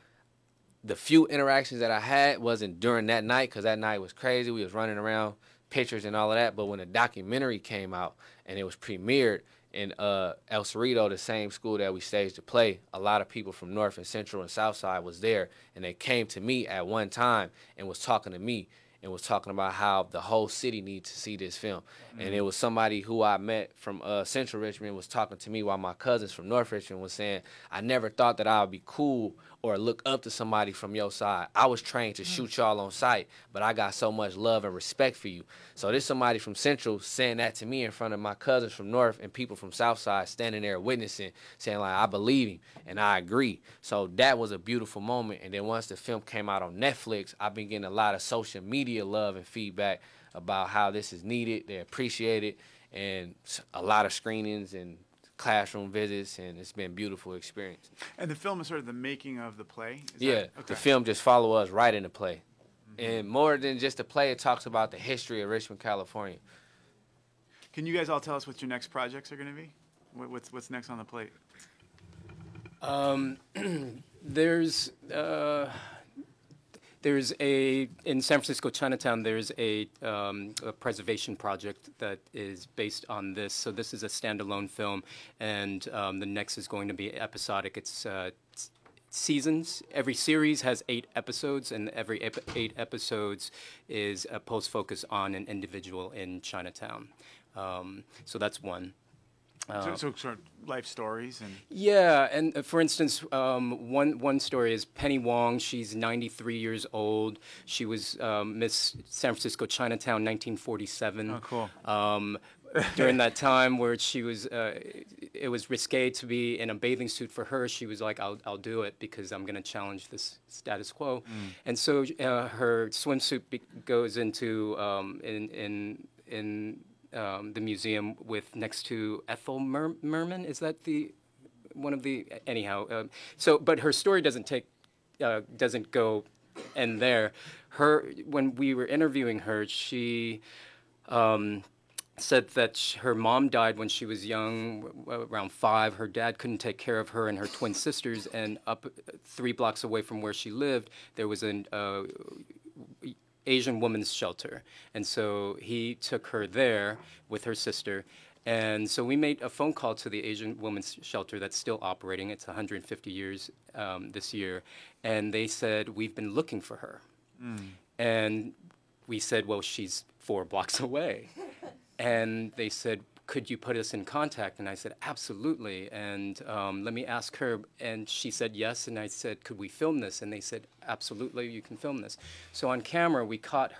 the few interactions that I had wasn't during that night, because that night was crazy. We was running around, pictures and all of that, but when the documentary came out and it was premiered in El Cerrito, the same school that we staged the play, a lot of people from North and Central and South Side was there, and they came to me at one time and was talking to me. and was talking about how the whole city needs to see this film. And it was somebody who I met from Central Richmond was talking to me while my cousins from North Richmond was saying, I never thought that I would be cool or look up to somebody from your side. I was trained to shoot y'all on sight, but I got so much love and respect for you. So there's somebody from Central saying that to me in front of my cousins from North and people from South Side standing there witnessing, saying like, I believe him and I agree. So that was a beautiful moment. And then once the film came out on Netflix, I've been getting a lot of social media love and feedback about how this is needed. They appreciate it, and a lot of screenings and classroom visits, and it's been a beautiful experience. And the film is sort of the making of the play? The film just follow us right in the play. And more than just the play, it talks about the history of Richmond, California. Can you guys all tell us what your next projects are going to be? What's next on the plate? There's in San Francisco, Chinatown, there's a preservation project that is based on this. So this is a standalone film, and the next is going to be episodic. It's seasons. Every series has 8 episodes, and every 8 episodes is a post-focus on an individual in Chinatown. So that's one. So sort of life stories and yeah, and for instance, one story is Penny Wong. She's 93 years old. She was Miss San Francisco Chinatown 1947. Oh, cool. During that time where she was, it was risque to be in a bathing suit for her. She was like, "I'll do it because I'm going to challenge this status quo." And so her swimsuit goes into the museum with next to Ethel Merman. Is that the one of the anyhow? But her story doesn't go end there. When we were interviewing her, she said that her mom died when she was young, around 5. Her dad couldn't take care of her and her twin sisters, and up 3 blocks away from where she lived, there was an Asian women's shelter. And so he took her there with her sister. And so we made a phone call to the Asian women's shelter that's still operating. It's 150 years this year. And they said, we've been looking for her. And we said, well, she's 4 blocks away. And they said, could you put us in contact? And I said, absolutely. And let me ask her. And she said yes. And I said, could we film this? And they said, absolutely, you can film this. So on camera, we caught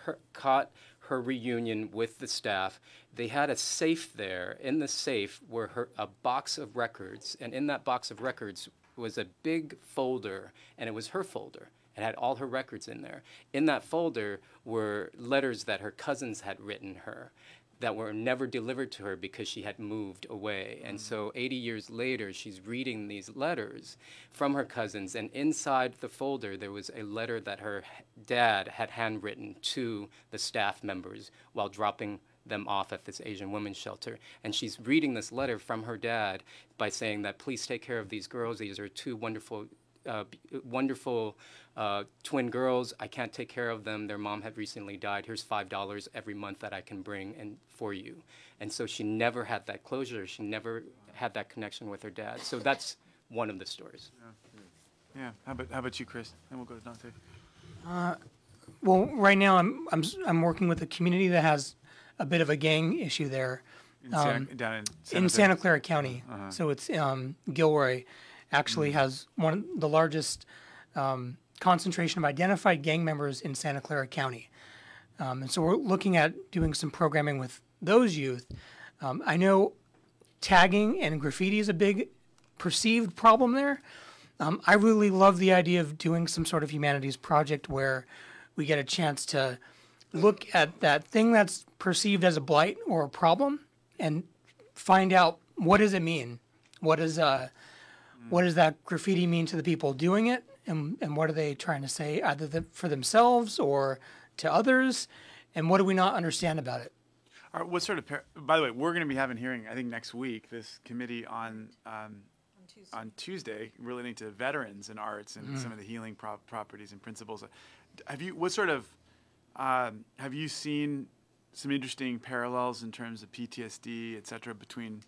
her reunion with the staff. They had a safe there. In the safe were a box of records. And in that box of records was a big folder. And it was her folder. It had all her records in there. In that folder were letters that her cousins had written her that were never delivered to her because she had moved away. And so 80 years later, she's reading these letters from her cousins, and inside the folder, there was a letter that her dad had handwritten to the staff members while dropping them off at this Asian women's shelter. And she's reading this letter from her dad by saying that, please take care of these girls. These are 2 wonderful twin girls. I can't take care of them. Their mom had recently died. Here's $5 every month that I can bring in for you. And so she never had that closure. She never had that connection with her dad. So that's one of the stories. Yeah. How about you, Chris? Then we'll go to Donté. Well, right now I'm working with a community that has a bit of a gang issue there. Down in Santa Clara County. So it's Gilroy. Actually has one of the largest concentration of identified gang members in Santa Clara County. And so we're looking at doing some programming with those youth. I know tagging and graffiti is a big perceived problem there. I really love the idea of doing some sort of humanities project where we get a chance to look at that thing that's perceived as a blight or a problem and find out, what does it mean? What does that graffiti mean to the people doing it? And what are they trying to say, either for themselves or to others? And what do we not understand about it? All right, what sort of, by the way, we're going to be having a hearing, I think next week, this committee on Tuesday relating to veterans and arts and some of the healing properties and principles. Have you seen some interesting parallels in terms of PTSD, et cetera, between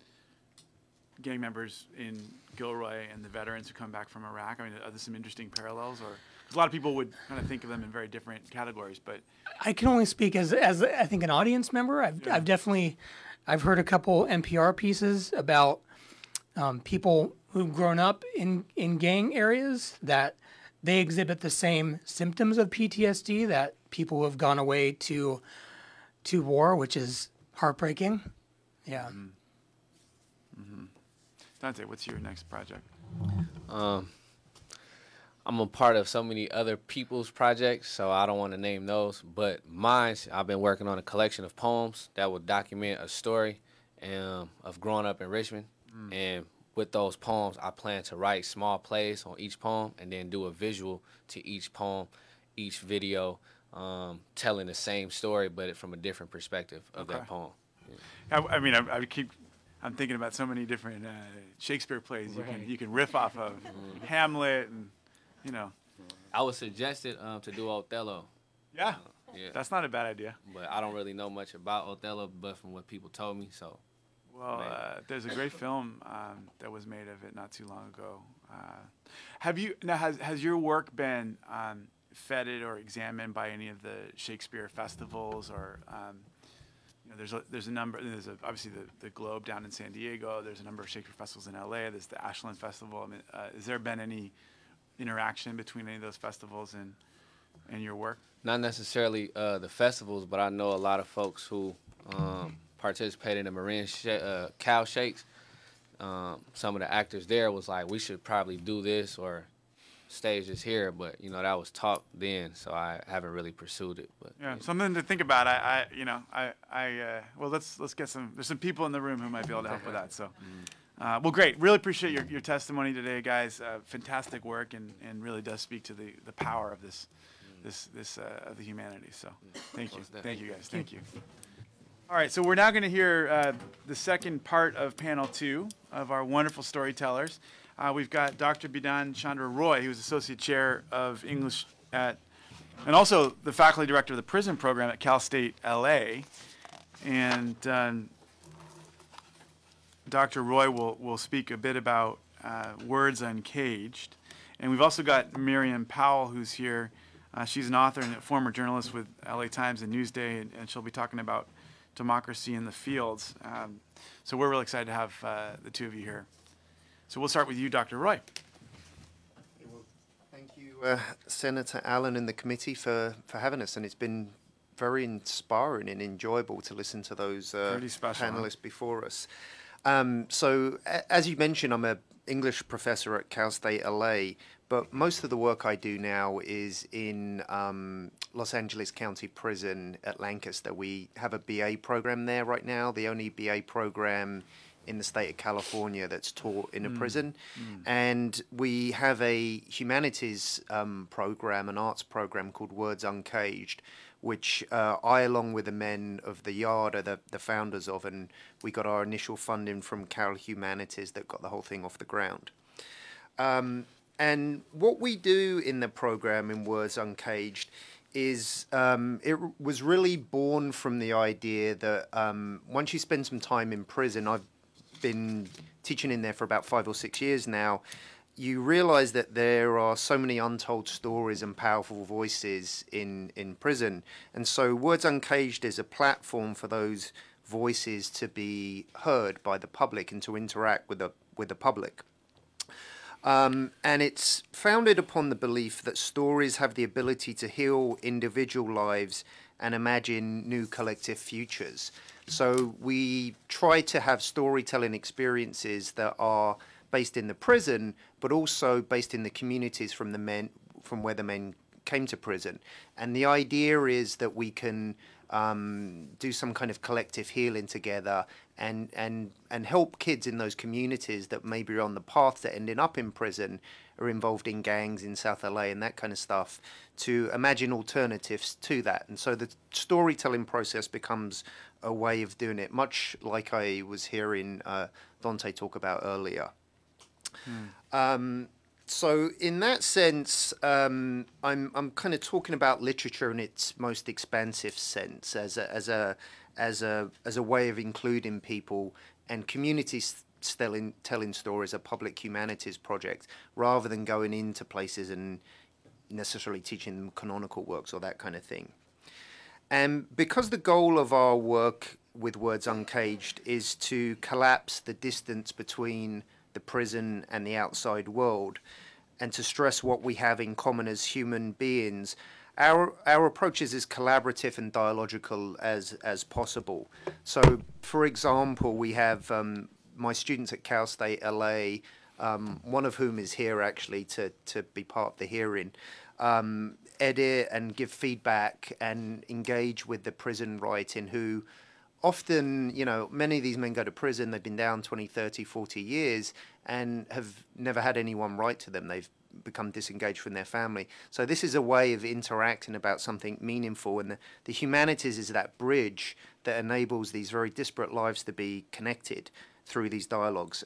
gang members in Gilroy and the veterans who come back from Iraq? I mean, are there some interesting parallels? Or 'cause a lot of people would kind of think of them in very different categories, but I can only speak as I think an audience member. I've definitely heard a couple NPR pieces about people who've grown up in gang areas that they exhibit the same symptoms of PTSD that people who have gone away to war, which is heartbreaking. Yeah. Donté, what's your next project? I'm a part of so many other people's projects, so I don't want to name those. But mine, I've been working on a collection of poems that will document a story of growing up in Richmond. And with those poems, I plan to write small plays on each poem and then do a visual to each poem, each video, telling the same story, but from a different perspective of that poem. Yeah. I mean, I'm thinking about so many different Shakespeare plays you can riff off of. Hamlet and, you know. I was suggested to do Othello. Yeah. Yeah. That's not a bad idea. But I don't really know much about Othello, but from what people told me, so. Well, there's a great film that was made of it not too long ago. Has your work been feted or examined by any of the Shakespeare festivals, or there's a number. There's obviously the Globe down in San Diego. There's a number of Shakespeare festivals in LA. There's the Ashland Festival. I mean, has there been any interaction between any of those festivals and your work? Not necessarily the festivals, but I know a lot of folks who participated in the Marin Cow Shakes. Some of the actors there was like, we should probably do this or stage this here, but that was talk then, so I haven't really pursued it. But yeah, something to think about. Well, let's get some. There's some people in the room who might be able to help with that. So, well, great. Really appreciate your testimony today, guys. Fantastic work, and really does speak to the power of this of the humanities. So, thank you, guys. Thank you. All right, so we're now going to hear the second part of panel 2 of our wonderful storytellers. We've got Dr. Bidhan Chandra Roy, who's Associate Chair of English and also the Faculty Director of the Prison Program at Cal State LA. And Dr. Roy will speak a bit about Words Uncaged. And we've also got Miriam Powell, who's here. She's an author and a former journalist with LA Times and Newsday, and she'll be talking about democracy in the fields. So we're really excited to have the two of you here. So we'll start with you, Dr. Roy. Well, thank you, Senator Allen and the committee for having us, and it's been very inspiring and enjoyable to listen to those panelists before us. So as you mentioned, I'm an English professor at Cal State LA, but most of the work I do now is in Los Angeles County Prison at Lancaster. We have a BA program there right now, the only BA program in the state of California that's taught in a prison. And we have a humanities program, an arts program called Words Uncaged, which I, along with the men of the Yard, are the founders of, and we got our initial funding from California Humanities that got the whole thing off the ground. And what we do in the program in Words Uncaged is it was really born from the idea that once you spend some time in prison, I've been teaching in there for about 5 or 6 years now, you realize that there are so many untold stories and powerful voices in prison. And so Words Uncaged is a platform for those voices to be heard by the public and to interact with the public. And it's founded upon the belief that stories have the ability to heal individual lives and imagine new collective futures. So we try to have storytelling experiences that are based in the prison, but also based in the communities from where the men came to prison. And the idea is that we can do some kind of collective healing together and help kids in those communities that maybe are on the path to ending up in prison or involved in gangs in South LA and that kind of stuff, to imagine alternatives to that. And so the storytelling process becomes a way of doing it, much like I was hearing Donté talk about earlier. So in that sense, I'm kind of talking about literature in its most expansive sense, as a way of including people and communities telling stories, a public humanities project, rather than going into places and necessarily teaching them canonical works or that kind of thing. And because the goal of our work with Words Uncaged is to collapse the distance between the prison and the outside world, and to stress what we have in common as human beings, our approach is as collaborative and dialogical as possible. So, for example, we have my students at Cal State LA, one of whom is here actually to be part of the hearing, edit and give feedback and engage with the prison writing, who often, you know, many of these men go to prison, they've been down 20, 30, 40 years and have never had anyone write to them. They've become disengaged from their family. So this is a way of interacting about something meaningful, and the humanities is that bridge that enables these very disparate lives to be connected through these dialogues.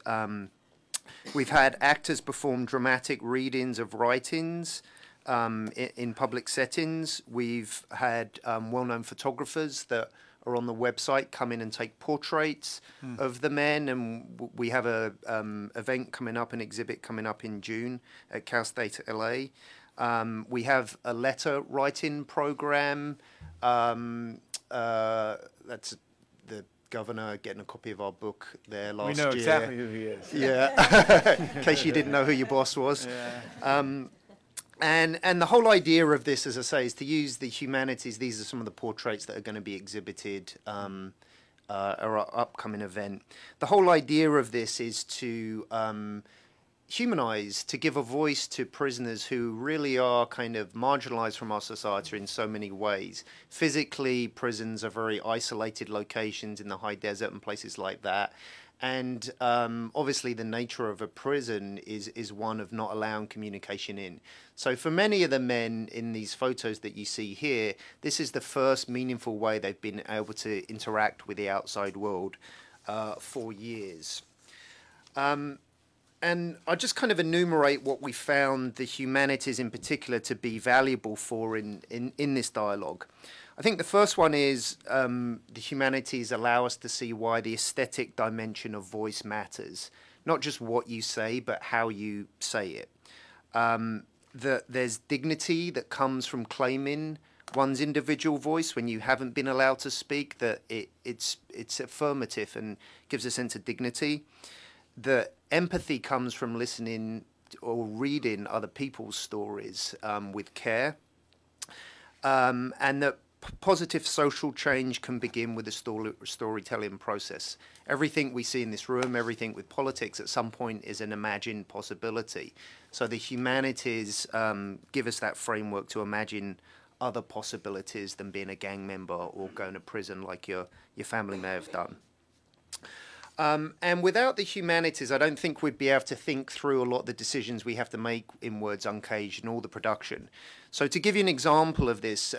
We've had actors perform dramatic readings of writings in public settings. We've had well-known photographers that are on the website come in and take portraits of the men, and we have a event coming up, an exhibit coming up in June at Cal State LA. We have a letter writing program. That's the governor getting a copy of our book there last year. We know exactly who he is. Yeah, in case you didn't know who your boss was. Yeah. And the whole idea of this, as I say, is to use the humanities. These are some of the portraits that are going to be exhibited at our upcoming event. The whole idea of this is to humanize, to give a voice to prisoners who really are kind of marginalized from our society in so many ways. Physically, prisons are very isolated locations in the high desert and places like that. And obviously the nature of a prison is one of not allowing communication in. So for many of the men in these photos that you see here, this is the first meaningful way they've been able to interact with the outside world for years. And I'll just kind of enumerate what we found the humanities in particular to be valuable for in this dialogue. I think the first one is the humanities allow us to see why the aesthetic dimension of voice matters. Not just what you say, but how you say it. That there's dignity that comes from claiming one's individual voice when you haven't been allowed to speak, that it's affirmative and gives a sense of dignity. That empathy comes from listening or reading other people's stories with care. And that positive social change can begin with a storytelling process. Everything we see in this room, everything with politics at some point is an imagined possibility. So the humanities give us that framework to imagine other possibilities than being a gang member or going to prison like your family may have done. And without the humanities, I don't think we'd be able to think through a lot of the decisions we have to make in Words Uncaged and all the production. So to give you an example of this,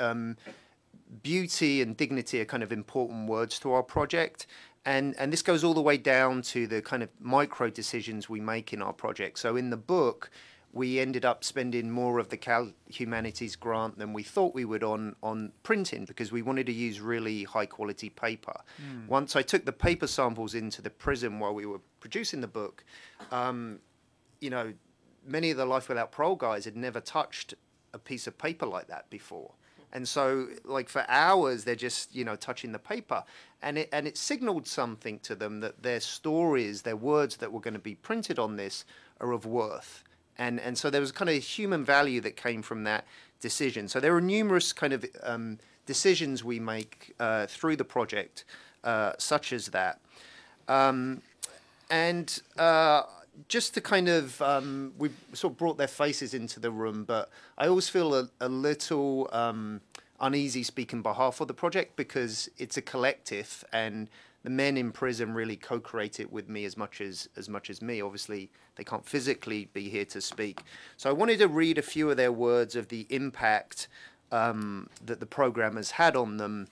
beauty and dignity are kind of important words to our project. And this goes all the way down to the kind of micro decisions we make in our project. So in the book, we ended up spending more of the Cal Humanities grant than we thought we would on printing, because we wanted to use really high quality paper. Once I took the paper samples into the prison while we were producing the book, you know, many of the Life Without Parole guys had never touched a piece of paper like that before. And so, like, for hours, they're just, you know, touching the paper. And it signaled something to them that their stories, their words that were going to be printed on this are of worth. And so there was kind of human value that came from that decision. So there are numerous kind of decisions we make through the project, such as that. Just to kind of, we sort of brought their faces into the room, but I always feel a little uneasy speaking on behalf of the project, because it's a collective, and the men in prison really co-create it with me as much as me. Obviously, they can't physically be here to speak. So I wanted to read a few of their words of the impact that the program has had on them.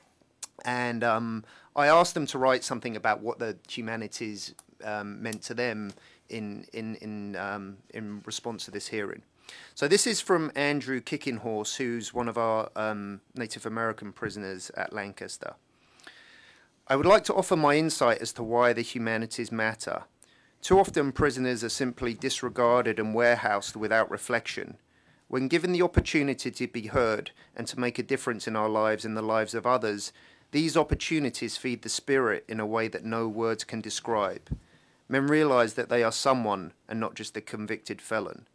And I asked them to write something about what the humanities meant to them in response to this hearing. So this is from Andrew Kickinghorse, who's one of our Native American prisoners at Lancaster. I would like to offer my insight as to why the humanities matter. Too often prisoners are simply disregarded and warehoused without reflection. When given the opportunity to be heard and to make a difference in our lives and the lives of others, these opportunities feed the spirit in a way that no words can describe. Men realize that they are someone and not just a convicted felon.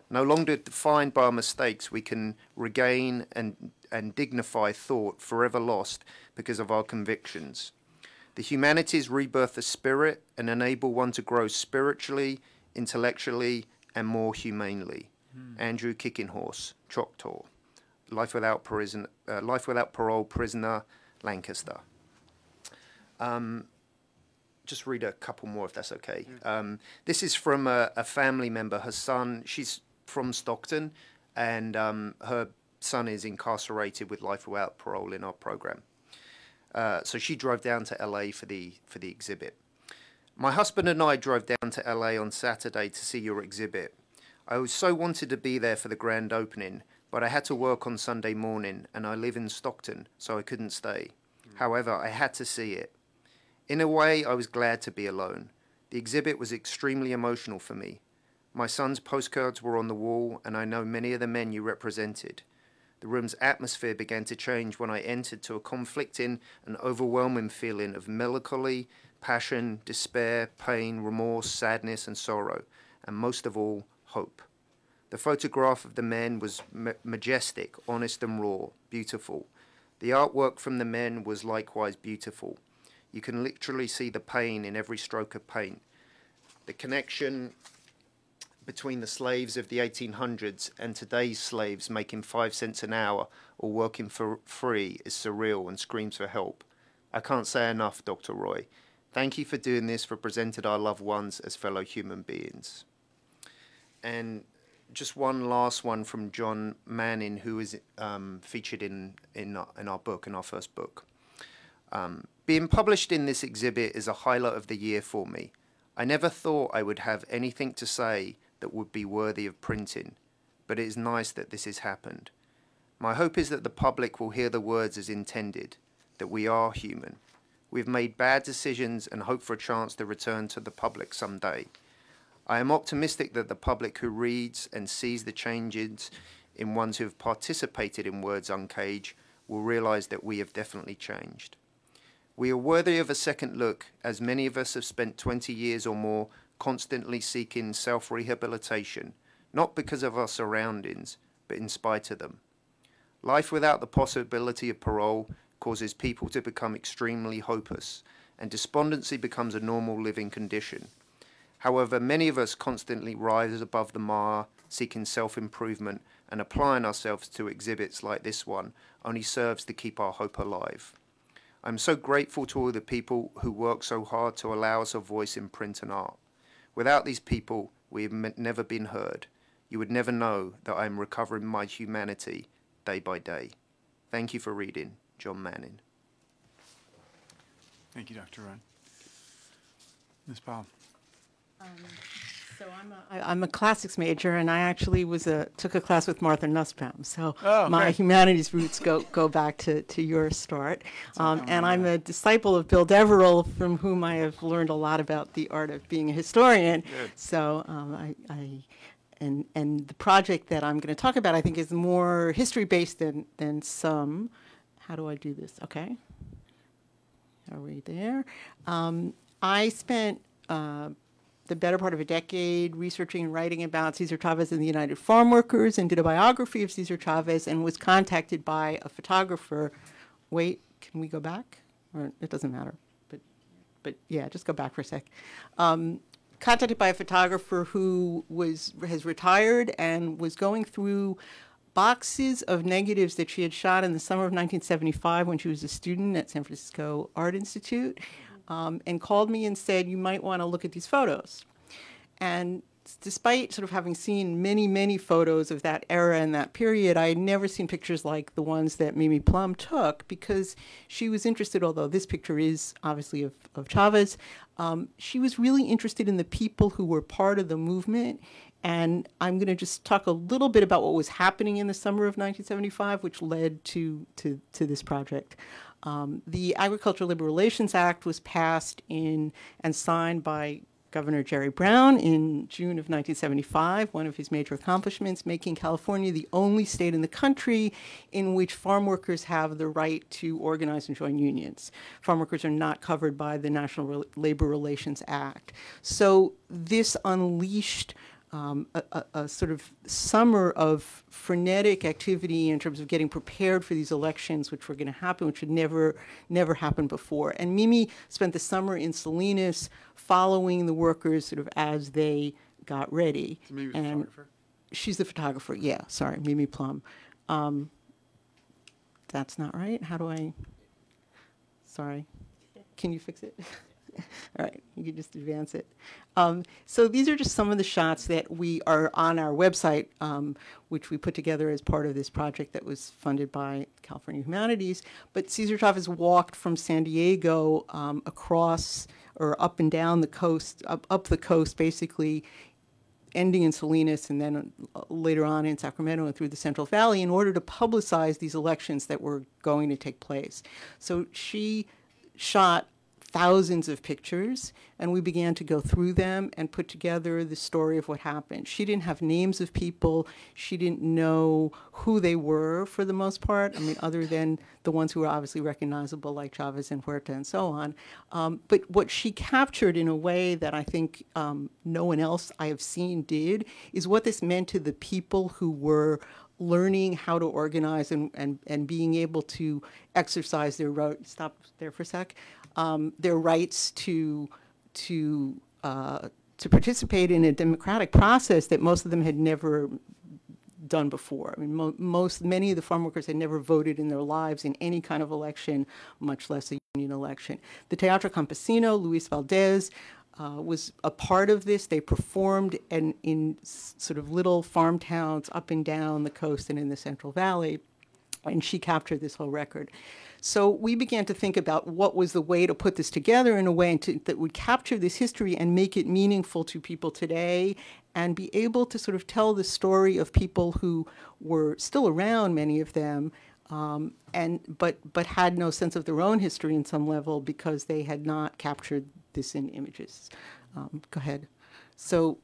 No longer defined by our mistakes, we can regain and dignify thought forever lost because of our convictions. The humanities rebirth the spirit and enable one to grow spiritually, intellectually, and more humanely. Andrew Kickinghorse, Choctaw. Life Without Parole Prisoner, Lancaster. Just read a couple more if that's okay. This is from a family member. Her son, she's from Stockton, and her son is incarcerated with life without parole in our program. So she drove down to LA for the exhibit. My husband and I drove down to LA on Saturday to see your exhibit. I was so wanted to be there for the grand opening, but I had to work on Sunday morning, and I live in Stockton, so I couldn't stay. However, I had to see it. In a way, I was glad to be alone. The exhibit was extremely emotional for me. My son's postcards were on the wall, and I know many of the men you represented. The room's atmosphere began to change when I entered to a conflicting and overwhelming feeling of melancholy, passion, despair, pain, remorse, sadness, and sorrow, and most of all, hope. The photograph of the men was majestic, honest and raw, beautiful. The artwork from the men was likewise beautiful. You can literally see the pain in every stroke of paint. The connection between the slaves of the 1800s and today's slaves making 5 cents an hour or working for free is surreal and screams for help. I can't say enough, Dr. Roy. Thank you for doing this, for presenting our loved ones as fellow human beings. And just one last one from John Manning, who is featured in our book, in our first book. Being published in this exhibit is a highlight of the year for me. I never thought I would have anything to say that would be worthy of printing, but it is nice that this has happened. My hope is that the public will hear the words as intended, that we are human. We've made bad decisions and hope for a chance to return to the public someday. I am optimistic that the public who reads and sees the changes in ones who have participated in Words Uncaged will realize that we have definitely changed. We are worthy of a second look, as many of us have spent 20 years or more constantly seeking self-rehabilitation, not because of our surroundings, but in spite of them. Life without the possibility of parole causes people to become extremely hopeless, and despondency becomes a normal living condition. However, many of us constantly rise above the mire, seeking self-improvement, and applying ourselves to exhibits like this one only serves to keep our hope alive. I'm so grateful to all the people who work so hard to allow us a voice in print and art. Without these people, we have never been heard. You would never know that I am recovering my humanity day by day. Thank you for reading. John Manning. Thank you, Dr. Ryan. Ms. Bob. So I'm a classics major, and I actually took a class with Martha Nussbaum. So my humanities roots go back to your start. And I'm a disciple of Bill Deverell, from whom I have learned a lot about the art of being a historian. Good. So and the project that I'm going to talk about, I think, is more history-based than some. How do I do this? Okay. Are we there? I spent the better part of a decade researching and writing about Cesar Chavez and the United Farm Workers, and did a biography of Cesar Chavez, and was contacted by a photographer. Wait, can we go back? Or it doesn't matter. But yeah, just go back for a sec. Contacted by a photographer who has retired and was going through boxes of negatives that she had shot in the summer of 1975 when she was a student at San Francisco Art Institute. And called me and said, you might want to look at these photos. And despite sort of having seen many, many photos of that era and that period, I had never seen pictures like the ones that Mimi Plum took, because she was interested, although this picture is obviously of Chavez, she was really interested in the people who were part of the movement. And I'm going to just talk a little bit about what was happening in the summer of 1975, which led to this project. The Agricultural Labor Relations Act was passed and signed by Governor Jerry Brown in June of 1975, one of his major accomplishments, making California the only state in the country in which farm workers have the right to organize and join unions. Farm workers are not covered by the National Labor Relations Act. So this unleashed a sort of summer of frenetic activity in terms of getting prepared for these elections, which were going to happen, which had never happened before. And Mimi spent the summer in Salinas following the workers sort of as they got ready. So Mimi's and photographer? She's the photographer, yeah, sorry, Mimi Plum. That's not right. How do I, sorry, can you fix it? All right, you can just advance it. So these are just some of the shots that we are on our website, which we put together as part of this project that was funded by California Humanities. But Cesar Chavez walked from San Diego across or up and down the coast, up the coast, basically, ending in Salinas and then later on in Sacramento and through the Central Valley in order to publicize these elections that were going to take place. So she shot thousands of pictures, and we began to go through them and put together the story of what happened. She didn't have names of people. She didn't know who they were for the most part, I mean, other than the ones who were obviously recognizable, like Chavez and Huerta and so on. But what she captured in a way that I think no one else I have seen did is what this meant to the people who were learning how to organize and being able to exercise their right, stop there for a sec, their rights to participate in a democratic process that most of them had never done before. I mean, many of the farm workers had never voted in their lives in any kind of election, much less a union election. The Teatro Campesino, Luis Valdez, was a part of this. They performed in sort of little farm towns up and down the coast and in the Central Valley, and she captured this whole record. So we began to think about what was the way to put this together in a way that would capture this history and make it meaningful to people today and be able to sort of tell the story of people who were still around, many of them, but had no sense of their own history in some level because they had not captured this in images. Go ahead. So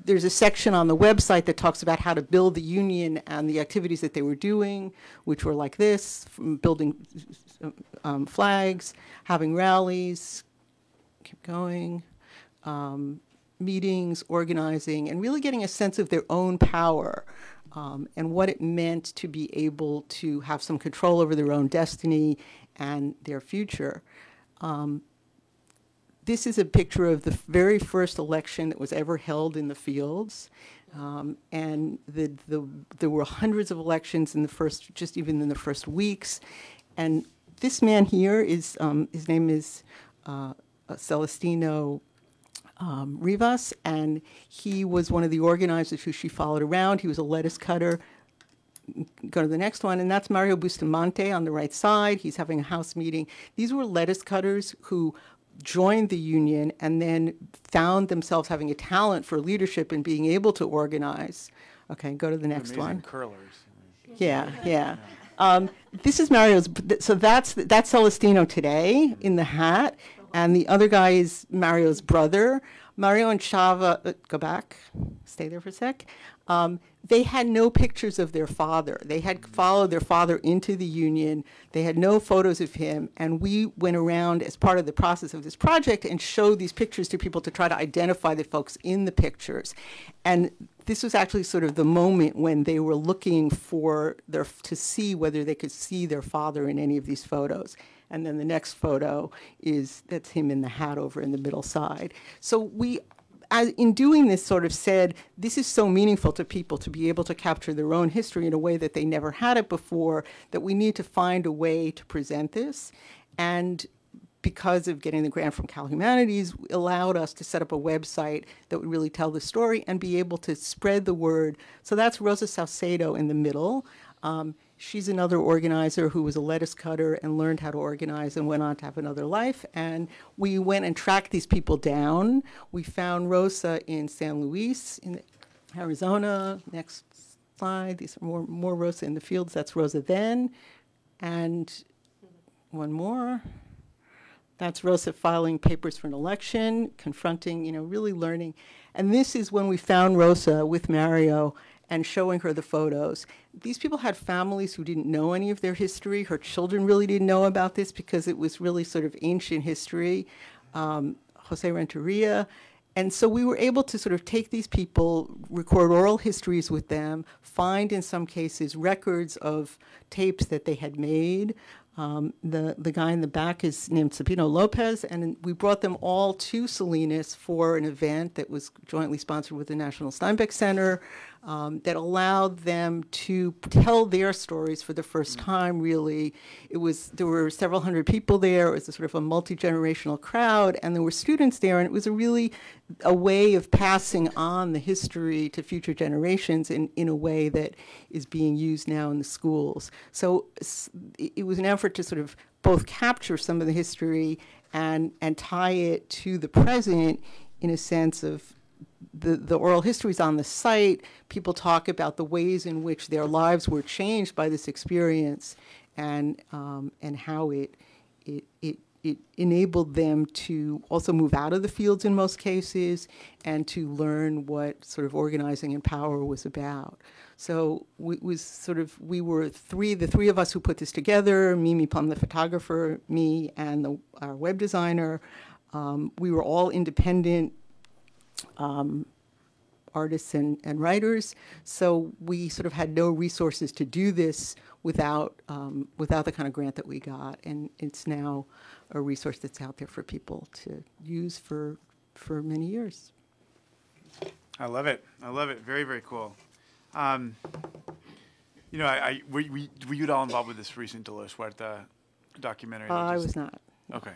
there's a section on the website that talks about how to build the union and the activities that they were doing, which were like this, from building flags, having rallies, keep going, meetings, organizing, and really getting a sense of their own power and what it meant to be able to have some control over their own destiny and their future. This is a picture of the very first election that was ever held in the fields. And there were hundreds of elections in the first, just even in the first weeks. And this man here is, his name is Celestino Rivas, and he was one of the organizers who she followed around. He was a lettuce cutter. Go to the next one, and that's Mario Bustamante on the right side. He's having a house meeting. These were lettuce cutters who joined the union and then found themselves having a talent for leadership and being able to organize. Okay, go to the next one. Curlers. Yeah, yeah. This is Mario's, so that's Celestino today in the hat, and the other guy is Mario's brother. Mario and Chava, go back, stay there for a sec. They had no pictures of their father. They had followed their father into the union. They had no photos of him. And we went around as part of the process of this project and showed these pictures to people to try to identify the folks in the pictures. And this was actually sort of the moment when they were looking for to see whether they could see their father in any of these photos. And then the next photo that's him in the hat over in the middle side. So we, in doing this, sort of said, this is so meaningful to people to be able to capture their own history in a way that they never had it before, that we need to find a way to present this. And because of getting the grant from Cal Humanities, allowed us to set up a website that would really tell the story and be able to spread the word. So that's Rosa Salcedo in the middle. She's another organizer who was a lettuce cutter and learned how to organize and went on to have another life. And we went and tracked these people down. We found Rosa in San Luis, in Arizona. Next slide. These are more Rosa in the fields. That's Rosa then. And one more. That's Rosa filing papers for an election, confronting, really learning. And this is when we found Rosa with Mario and showing her the photos. These people had families who didn't know any of their history. Her children really didn't know about this because it was really sort of ancient history. Jose Renteria. And so we were able to sort of take these people, record oral histories with them, find in some cases records of tapes that they had made. The guy in the back is named Sabino Lopez, and we brought them all to Salinas for an event that was jointly sponsored with the National Steinbeck Center that allowed them to tell their stories for the first time, really. There were several hundred people there. It was a sort of a multi-generational crowd, and there were students there, and it was a way of passing on the history to future generations in a way that is being used now in the schools. So it was an effort to sort of both capture some of the history and tie it to the present in a sense of the oral histories on the site. People talk about the ways in which their lives were changed by this experience and how it enabled them to also move out of the fields in most cases and to learn what sort of organizing and power was about. So we were the three of us who put this together, Mimi Plum, the photographer, me, and our web designer. We were all independent artists and writers, so we sort of had no resources to do this without the kind of grant that we got, and it's now a resource that's out there for people to use for many years. I love it. I love it. Very, very cool. Were you at all involved with this recent Dolores Huerta documentary? I was not. Okay.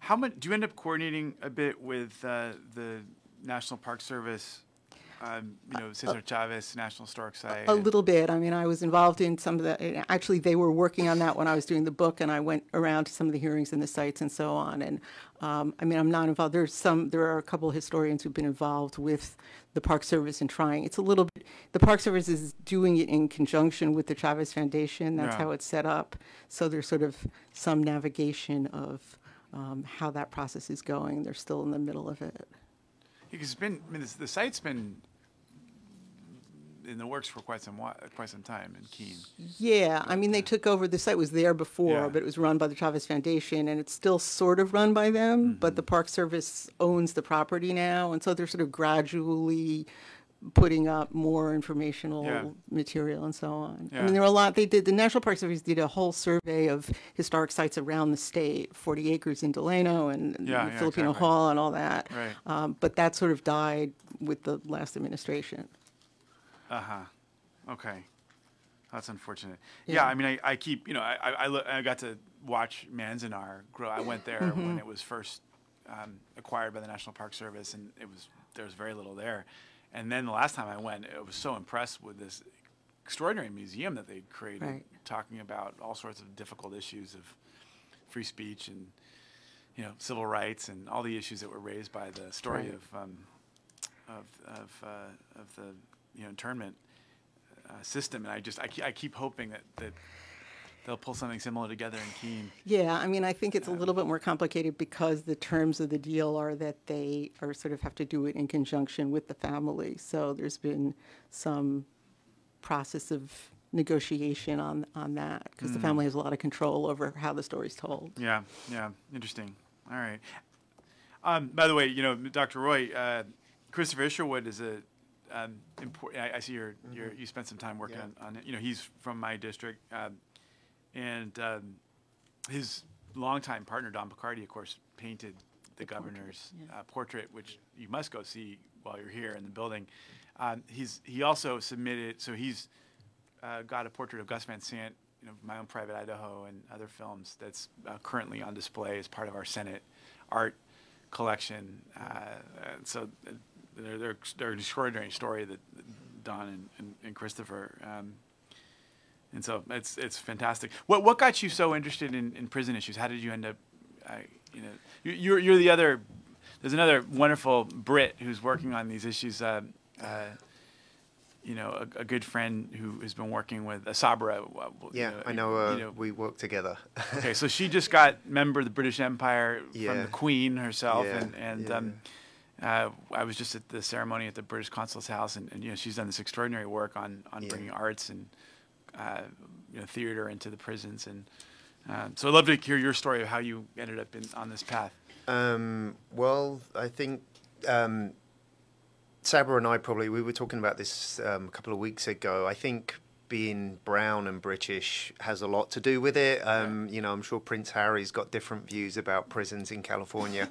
How much do you end up coordinating a bit with the National Park Service? Cesar Chavez National Historic Site. A little bit. I mean, I was involved in some of the. Actually, they were working on that when I was doing the book, and I went around to some of the hearings in the sites and so on. And I'm not involved. There are a couple of historians who've been involved with the Park Service in trying. It's a little bit. The Park Service is doing it in conjunction with the Chavez Foundation. That's how it's set up. So there's sort of some navigation of how that process is going. They're still in the middle of it. Because the site's been in the works for quite some time in Keene. Yeah, I mean, they took over. The site was there before, but it was run by the Chavez Foundation, and it's still sort of run by them. But the Park Service owns the property now, and so they're sort of gradually putting up more informational material and so on. I mean, there were a lot. The National Park Service did a whole survey of historic sites around the state, 40 acres in Delano and Filipino Hall and all that. Right. But that sort of died with the last administration. Okay. That's unfortunate. Yeah, I mean, I keep, I got to watch Manzanar grow. I went there when it was first acquired by the National Park Service, and there was very little there. And then the last time I went, I was so impressed with this extraordinary museum that they'd created, talking about all sorts of difficult issues of free speech and, civil rights and all the issues that were raised by the story of the internment system. And I keep hoping that they'll pull something similar together in Keene. Yeah, I mean, I think it's a little bit more complicated because the terms of the deal are that they are sort of have to do it in conjunction with the family. So there's been some process of negotiation on that because the family has a lot of control over how the story's told. Yeah, interesting. All right. By the way, Dr. Roy, Christopher Isherwood is a important. I see you spent some time working on it. He's from my district. And his longtime partner, Don Picardi, of course, painted the governor's portrait, which you must go see while you're here in the building. He also submitted, so he's got a portrait of Gus Van Sant, My Own Private Idaho, and other films that's currently on display as part of our Senate art collection. So they're an extraordinary story that Don and Christopher. And so it's fantastic. What got you so interested in prison issues? How did you end up? You're the other. There's another wonderful Brit who's working on these issues. a good friend who has been working with Sabra. Yeah, I know. We work together. Okay, so she just got member of the British Empire from Yeah. the Queen herself, Yeah, and I was just at the ceremony at the British Consulate's house, and she's done this extraordinary work on bringing arts and theater into the prisons, and so I'd love to hear your story of how you ended up on this path. Well, I think Sabra and I we were talking about this a couple of weeks ago. I think being brown and British has a lot to do with it. I'm sure Prince Harry's got different views about prisons in California.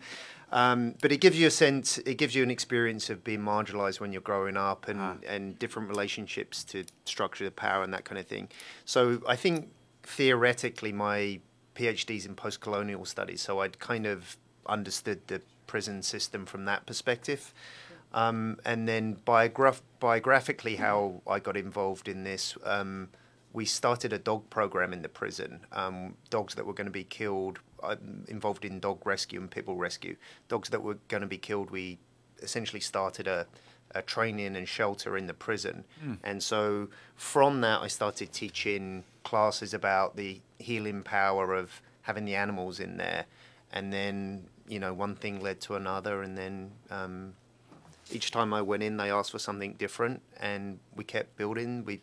But it gives you a sense, it gives you an experience of being marginalized when you're growing up and different relationships to structure of power and that kind of thing. So I think theoretically my PhD's in post-colonial studies, so I'd kind of understood the prison system from that perspective. And then biographically how I got involved in this, we started a dog program in the prison, dogs that were going to be killed. I'm involved in dog rescue and pit bull rescue. Dogs that were going to be killed, we essentially started a training and shelter in the prison. And so from that, I started teaching classes about the healing power of having the animals in there. And then, one thing led to another. And then each time I went in, they asked for something different. And we kept building.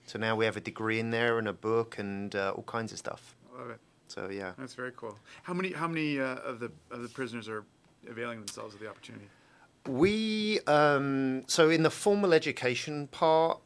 So now we have a degree in there and a book and all kinds of stuff. I love it. So yeah, that's very cool. How many of the prisoners are availing themselves of the opportunity? We so in the formal education part,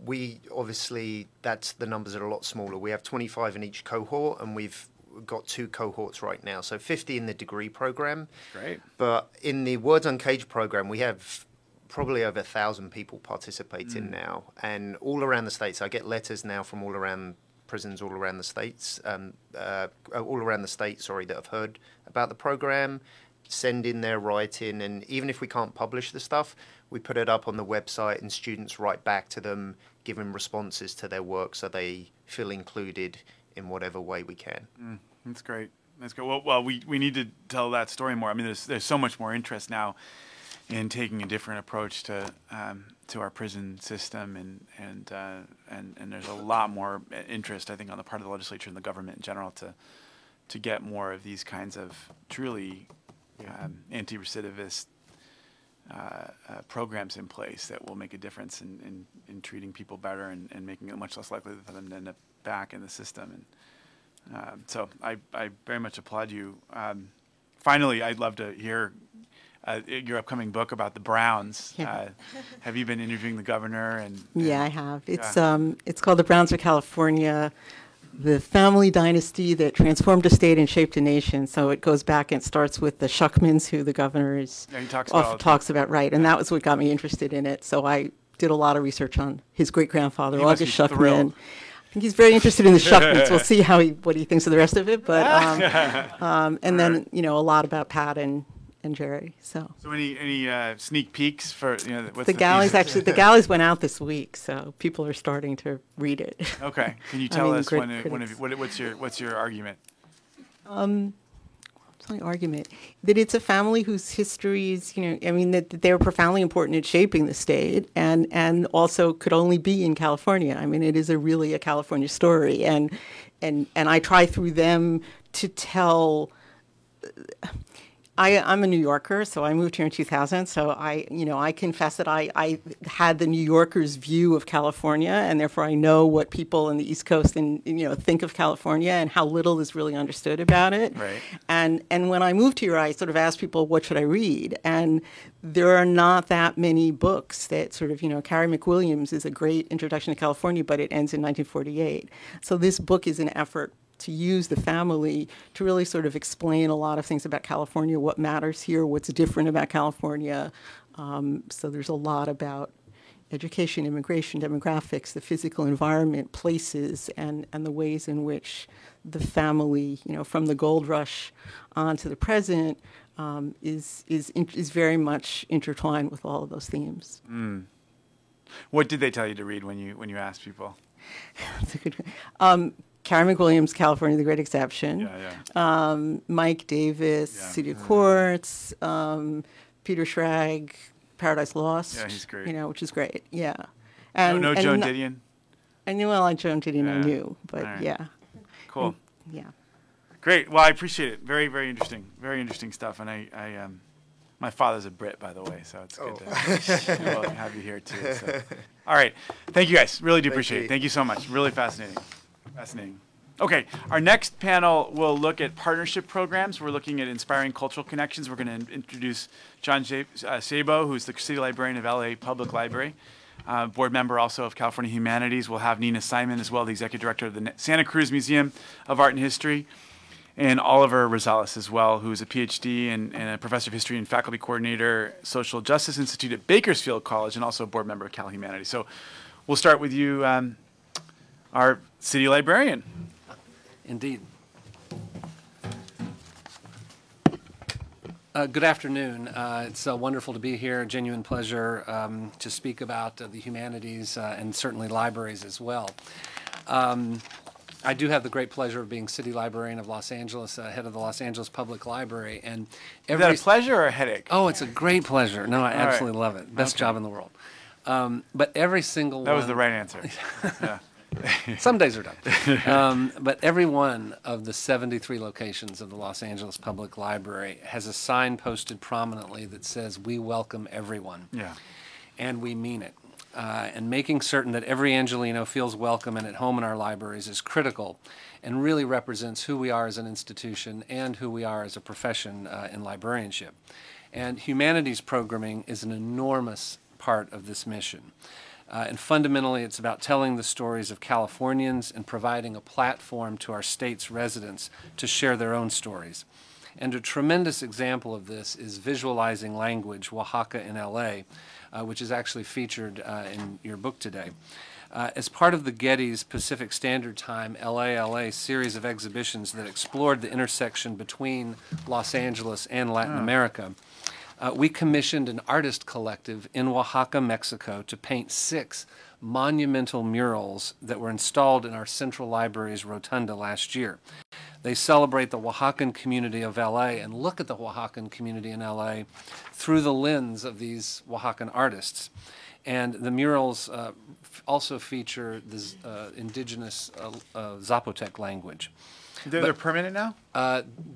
we obviously the numbers are a lot smaller. We have 25 in each cohort, and we've got 2 cohorts right now, so 50 in the degree program. Great. But in the Words Uncaged program, we have probably over 1,000 people participating now, and all around the States. I get letters now from all around prisons all around the States, that have heard about the program, send in their writing, and even if we can't publish the stuff, we put it up on the website and students write back to them, giving responses to their work so they feel included in whatever way we can. That's great. That's good. Well, we need to tell that story more. I mean, there's so much more interest now in taking a different approach to our prison system, and there's a lot more interest, I think, on the part of the legislature and the government in general to get more of these kinds of truly anti-recidivist programs in place that will make a difference in treating people better and making it much less likely for them to end up back in the system. And so I very much applaud you. Finally, I'd love to hear your upcoming book about the Browns. Have you been interviewing the governor? Yeah, I have. It's called The Browns of California, the family dynasty that transformed a state and shaped a nation. So it goes back and starts with the Schuckmans, who the governor talks about, right. And that was what got me interested in it. So I did a lot of research on his great-grandfather, August Schuckman. I think he's very interested in the Schuckmans. We'll see what he thinks of the rest of it. But and then a lot about Pat and Jerry. So any sneak peeks for what's the galleys? Actually, the galleys went out this week, so people are starting to read it. Okay, can you tell us what's your argument? What's my argument? That it's a family whose histories, that they're profoundly important in shaping the state, and also could only be in California. I mean, it is really a California story, and I try through them to tell. I'm a New Yorker, so I moved here in 2000. So I confess that I had the New Yorker's view of California, and therefore I know what people in the East Coast think of California and how little is really understood about it. Right. And when I moved here, I sort of asked people, what should I read? And there are not that many books that Carrie McWilliams is a great introduction to California, but it ends in 1948. So this book is an effort to use the family to really sort of explain a lot of things about California, what matters here, what's different about California. So there's a lot about education, immigration, demographics, the physical environment, places, and the ways in which the family, from the gold rush on to the present, is very much intertwined with all of those themes. What did they tell you to read when you asked people? That's a good one. Carrie McWilliams, California, The Great Exception. Mike Davis, City of Courts. Peter Schrag, Paradise Lost. Yeah, he's great. Which is great. Yeah, And, no and Joan no- Didion? I knew, well, Joan Didion I knew, but All right. yeah. Cool. Yeah. Great. Well, I appreciate it. Very, very interesting. Very interesting stuff. And my father's a Brit, by the way, so it's good to have you here too. So. All right. Thank you guys. Really do appreciate it. Thank you so much. Really fascinating. Fascinating. Okay. Our next panel will look at partnership programs. We're looking at inspiring cultural connections. We're going to introduce John Sabo, who's the city librarian of LA Public Library. Board member also of California Humanities. We'll have Nina Simon as well, the executive director of the Santa Cruz Museum of Art and History, and Oliver Rosales as well, who is a PhD and a professor of history and faculty coordinator, Social Justice Institute at Bakersfield College, and also a board member of Cal Humanities. So we'll start with you, our city librarian. Indeed. Good afternoon. It's wonderful to be here. A genuine pleasure to speak about the humanities and certainly libraries as well. I do have the great pleasure of being city librarian of Los Angeles, head of the Los Angeles Public Library. And Is that a pleasure or a headache? Oh, it's a great pleasure. No, I All right. absolutely love it. Best job in the world. But every single That was the right answer. Yeah. Some days are done. But every one of the 73 locations of the Los Angeles Public Library has a sign posted prominently that says, "We welcome everyone." Yeah. And we mean it. And making certain that every Angelino feels welcome and at home in our libraries is critical and really represents who we are as an institution and who we are as a profession in librarianship. And humanities programming is an enormous part of this mission. And fundamentally, it's about telling the stories of Californians and providing a platform to our state's residents to share their own stories. And a tremendous example of this is Visualizing Language, Oaxaca in LA, which is actually featured in your book today. As part of the Getty's Pacific Standard Time LA series of exhibitions that explored the intersection between Los Angeles and Latin America, we commissioned an artist collective in Oaxaca, Mexico, to paint 6 monumental murals that were installed in our Central Library's rotunda last year. They celebrate the Oaxacan community of LA and look at the Oaxacan community in LA through the lens of these Oaxacan artists. And the murals also feature the indigenous Zapotec language. They're permanent now?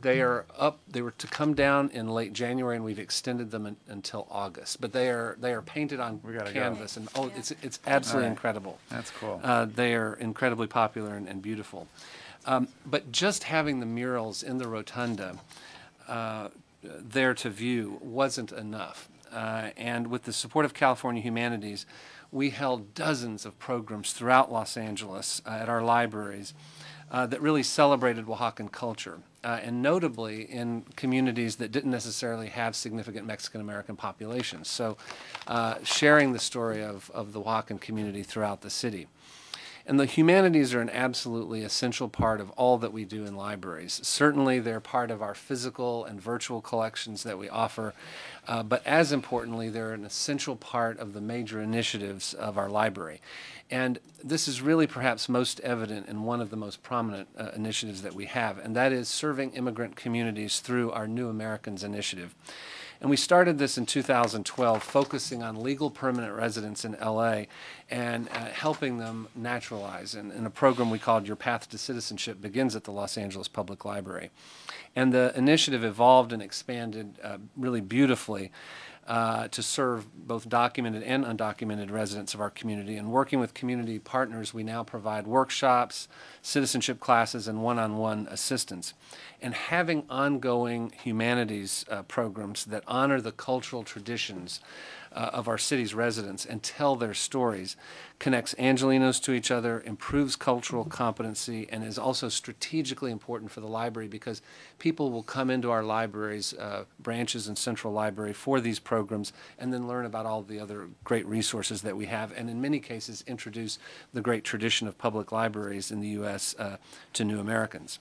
They are up. They were to come down in late January, and we've extended them until August. But they are painted on canvas, and it's absolutely incredible. That's cool. They are incredibly popular and beautiful. But just having the murals in the rotunda there to view wasn't enough. And with the support of California Humanities, we held dozens of programs throughout Los Angeles at our libraries that really celebrated Oaxacan culture, and notably in communities that didn't necessarily have significant Mexican-American populations. So sharing the story of the Oaxacan community throughout the city. And the humanities are an absolutely essential part of all that we do in libraries. Certainly they're part of our physical and virtual collections that we offer, but as importantly, they're an essential part of the major initiatives of our library. And this is really perhaps most evident in one of the most prominent initiatives that we have, and that is serving immigrant communities through our New Americans initiative. And we started this in 2012, focusing on legal permanent residents in LA and helping them naturalize in a program we called Your Path to Citizenship Begins at the Los Angeles Public Library. And the initiative evolved and expanded really beautifully to serve both documented and undocumented residents of our community. And working with community partners, we now provide workshops, citizenship classes, and one-on-one assistance. And having ongoing humanities programs that honor the cultural traditions of our city's residents and tell their stories connects Angelinos to each other, improves cultural competency, and is also strategically important for the library because people will come into our libraries, branches and Central Library for these programs and then learn about all the other great resources that we have, and in many cases introduce the great tradition of public libraries in the U.S. To new Americans.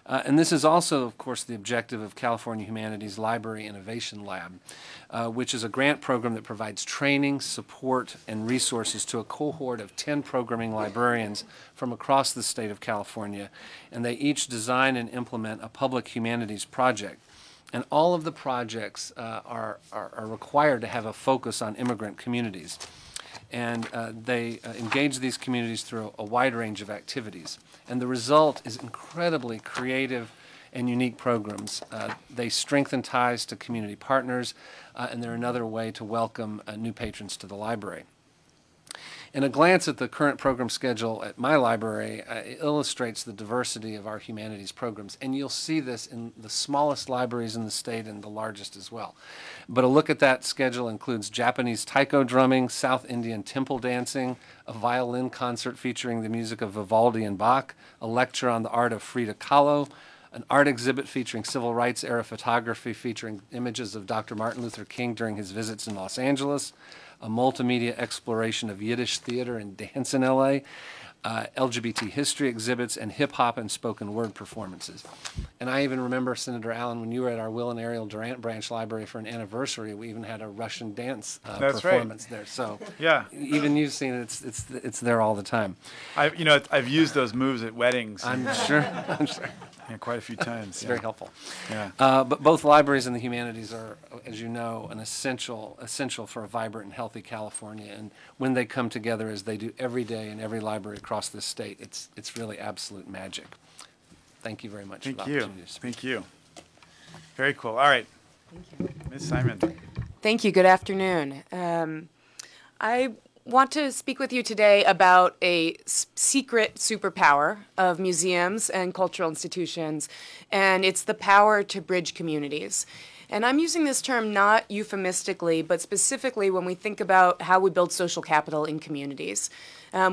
And this is also, of course, the objective of California Humanities Library Innovation Lab, which is a grant program that provides training, support, and resources to a cohort of 10 programming librarians from across the state of California. And they each design and implement a public humanities project. And all of the projects are required to have a focus on immigrant communities. And they engage these communities through a wide range of activities. And the result is incredibly creative and unique programs. They strengthen ties to community partners, and they're another way to welcome new patrons to the library. And a glance at the current program schedule at my library illustrates the diversity of our humanities programs. And you'll see this in the smallest libraries in the state and the largest as well. But a look at that schedule includes Japanese taiko drumming, South Indian temple dancing, a violin concert featuring the music of Vivaldi and Bach, a lecture on the art of Frida Kahlo, an art exhibit featuring civil rights era photography featuring images of Dr. Martin Luther King during his visits in Los Angeles, a multimedia exploration of Yiddish theater and dance in LA, LGBT history exhibits, and hip-hop and spoken word performances. And I even remember, Senator Allen, when you were at our Will and Ariel Durant Branch Library for an anniversary, we even had a Russian dance performance there. So yeah, even you've seen it, it's there all the time. I've used those moves at weddings. I'm sure. I'm sure. Yeah, quite a few times. It's very helpful. Yeah. But both libraries and the humanities are, as you know, an essential for a vibrant and healthy California. And when they come together, as they do every day in every library across this state, it's really absolute magic. Thank you very much. Thank you. Thank you. Very cool. All right. Thank you. Ms. Simon. Thank you. Good afternoon. I want to speak with you today about a secret superpower of museums and cultural institutions, and it's the power to bridge communities. And I'm using this term not euphemistically, but specifically when we think about how we build social capital in communities.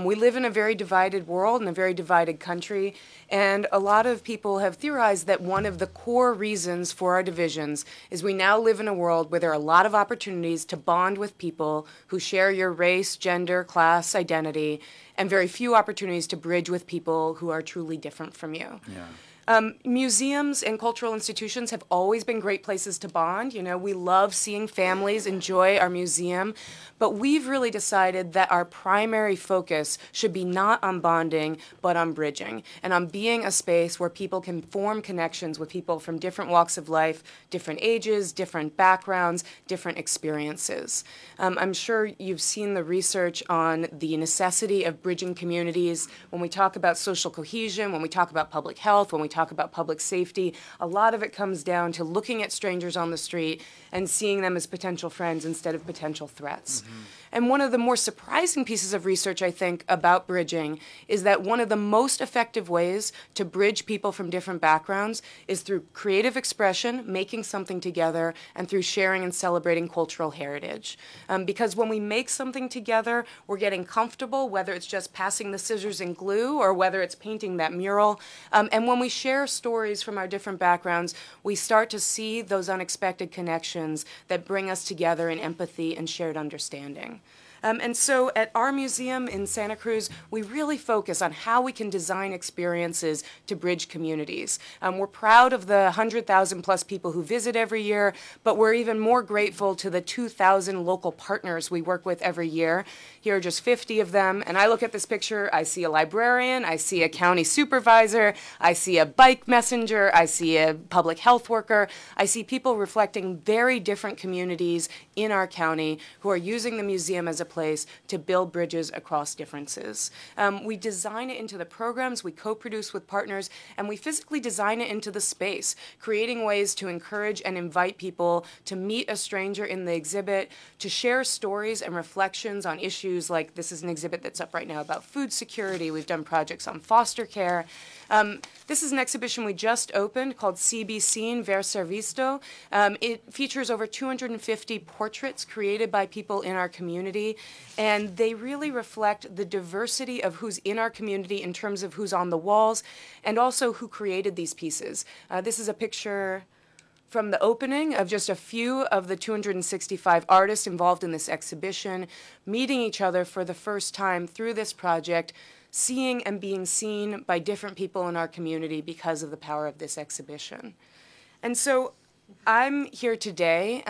We live in a very divided world and a very divided country, and a lot of people have theorized that one of the core reasons for our divisions is we now live in a world where there are a lot of opportunities to bond with people who share your race, gender, class, identity, and very few opportunities to bridge with people who are truly different from you. Yeah. Museums and cultural institutions have always been great places to bond. We love seeing families enjoy our museum, but we've really decided that our primary focus should be not on bonding, but on bridging, and on being a space where people can form connections with people from different walks of life, different ages, different backgrounds, different experiences. I'm sure you've seen the research on the necessity of bridging communities. When we talk about social cohesion, when we talk about public health, when we talk about public safety, a lot of it comes down to looking at strangers on the street and seeing them as potential friends instead of potential threats. Mm-hmm. And one of the more surprising pieces of research, I think, about bridging is that one of the most effective ways to bridge people from different backgrounds is through creative expression, making something together, and through sharing and celebrating cultural heritage. Because when we make something together, we're getting comfortable, whether it's just passing the scissors and glue or whether it's painting that mural. And when we share stories from our different backgrounds, we start to see those unexpected connections that bring us together in empathy and shared understanding. And so at our museum in Santa Cruz, we really focus on how we can design experiences to bridge communities. We're proud of the 100,000 plus people who visit every year, but we're even more grateful to the 2,000 local partners we work with every year. Here are just 50 of them, and I look at this picture, I see a librarian, I see a county supervisor, I see a bike messenger, I see a public health worker, I see people reflecting very different communities in our county who are using the museum as a place to build bridges across differences. We design it into the programs, we co-produce with partners, and we physically design it into the space, creating ways to encourage and invite people to meet a stranger in the exhibit, to share stories and reflections on issues like this is an exhibit that's up right now about food security. We've done projects on foster care. This is an exhibition we just opened called CB Scene Ver Servisto. It features over 250 portraits created by people in our community, and they really reflect the diversity of who's in our community in terms of who's on the walls and also who created these pieces. This is a picture from the opening of just a few of the 265 artists involved in this exhibition, meeting each other for the first time through this project, seeing and being seen by different people in our community because of the power of this exhibition. And so I'm here today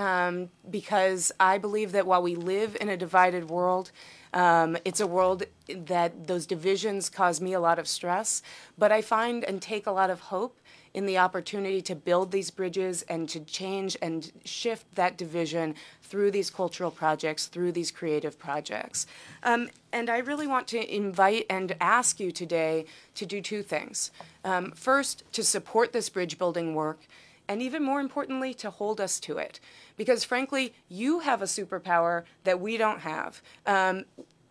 because I believe that while we live in a divided world, It's a world that those divisions cause me a lot of stress, but I find and take a lot of hope in the opportunity to build these bridges and to change and shift that division through these cultural projects, through these creative projects. And I really want to invite and ask you today to do two things. First, to support this bridge building work, and even more importantly, to hold us to it. Because frankly, you have a superpower that we don't have.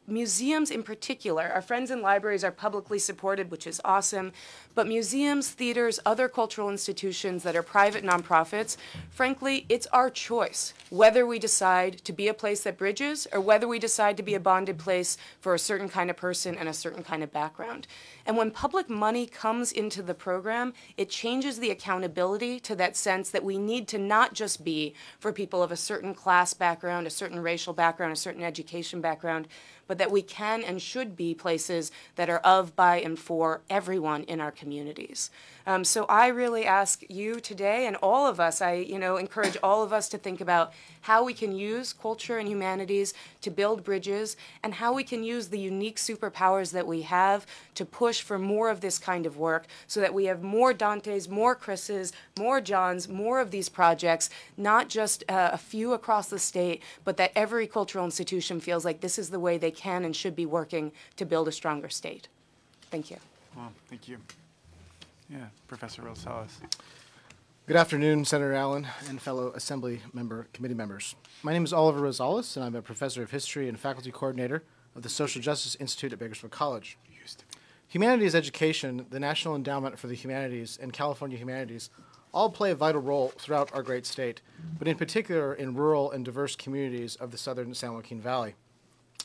Museums in particular, our friends in libraries are publicly supported, which is awesome, but museums, theaters, other cultural institutions that are private nonprofits, frankly, it's our choice whether we decide to be a place that bridges or whether we decide to be a bonded place for a certain kind of person and a certain kind of background. And when public money comes into the program, it changes the accountability to that sense that we need to not just be for people of a certain class background, a certain racial background, a certain education background, but that we can and should be places that are of, by, and for everyone in our communities. So I really ask you today and all of us, I encourage all of us to think about how we can use culture and humanities to build bridges and how we can use the unique superpowers that we have to push for more of this kind of work so that we have more Dontés, more Chris's, more Johns, more of these projects, not just a few across the state, but that every cultural institution feels like this is the way they can and should be working to build a stronger state. Thank you. Well, thank you. Yeah, Professor Rosales. Good afternoon, Senator Allen and fellow Assemblymember committee members. My name is Oliver Rosales, and I'm a professor of history and faculty coordinator of the Social Justice Institute at Bakersfield College. Humanities education, the National Endowment for the Humanities, and California Humanities all play a vital role throughout our great state, but in particular in rural and diverse communities of the southern San Joaquin Valley.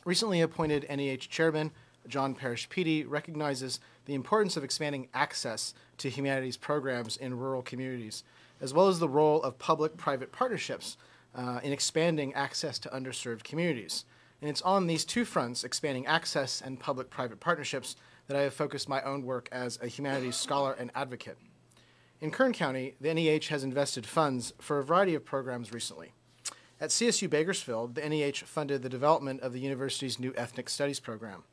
Recently appointed NEH chairman John Parrish Peedy recognizes the importance of expanding access to humanities programs in rural communities, as well as the role of public-private partnerships in expanding access to underserved communities. And it's on these two fronts, expanding access and public-private partnerships, that I have focused my own work as a humanities scholar and advocate. In Kern County, the NEH has invested funds for a variety of programs recently. At CSU Bakersfield, the NEH funded the development of the university's new ethnic studies program.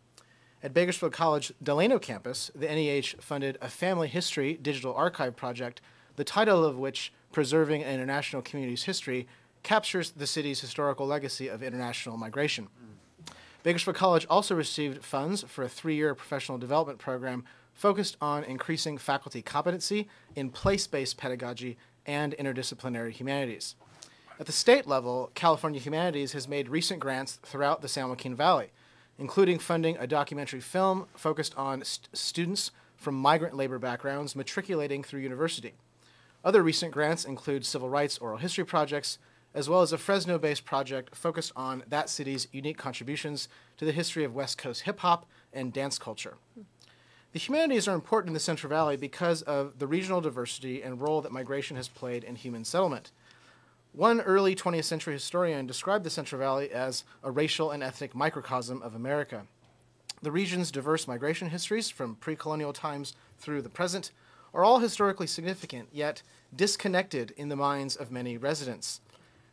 At Bakersfield College Delano campus, the NEH funded a family history digital archive project, the title of which, Preserving an International Community's History, captures the city's historical legacy of international migration. Bakersfield College also received funds for a 3-year professional development program focused on increasing faculty competency in place-based pedagogy and interdisciplinary humanities. At the state level, California Humanities has made recent grants throughout the San Joaquin Valley, including funding a documentary film focused on students from migrant labor backgrounds matriculating through university. Other recent grants include civil rights oral history projects, as well as a Fresno-based project focused on that city's unique contributions to the history of West Coast hip-hop and dance culture. The humanities are important in the Central Valley because of the regional diversity and role that migration has played in human settlement. One early 20th century historian described the Central Valley as a racial and ethnic microcosm of America. The region's diverse migration histories from pre-colonial times through the present are all historically significant, yet disconnected in the minds of many residents.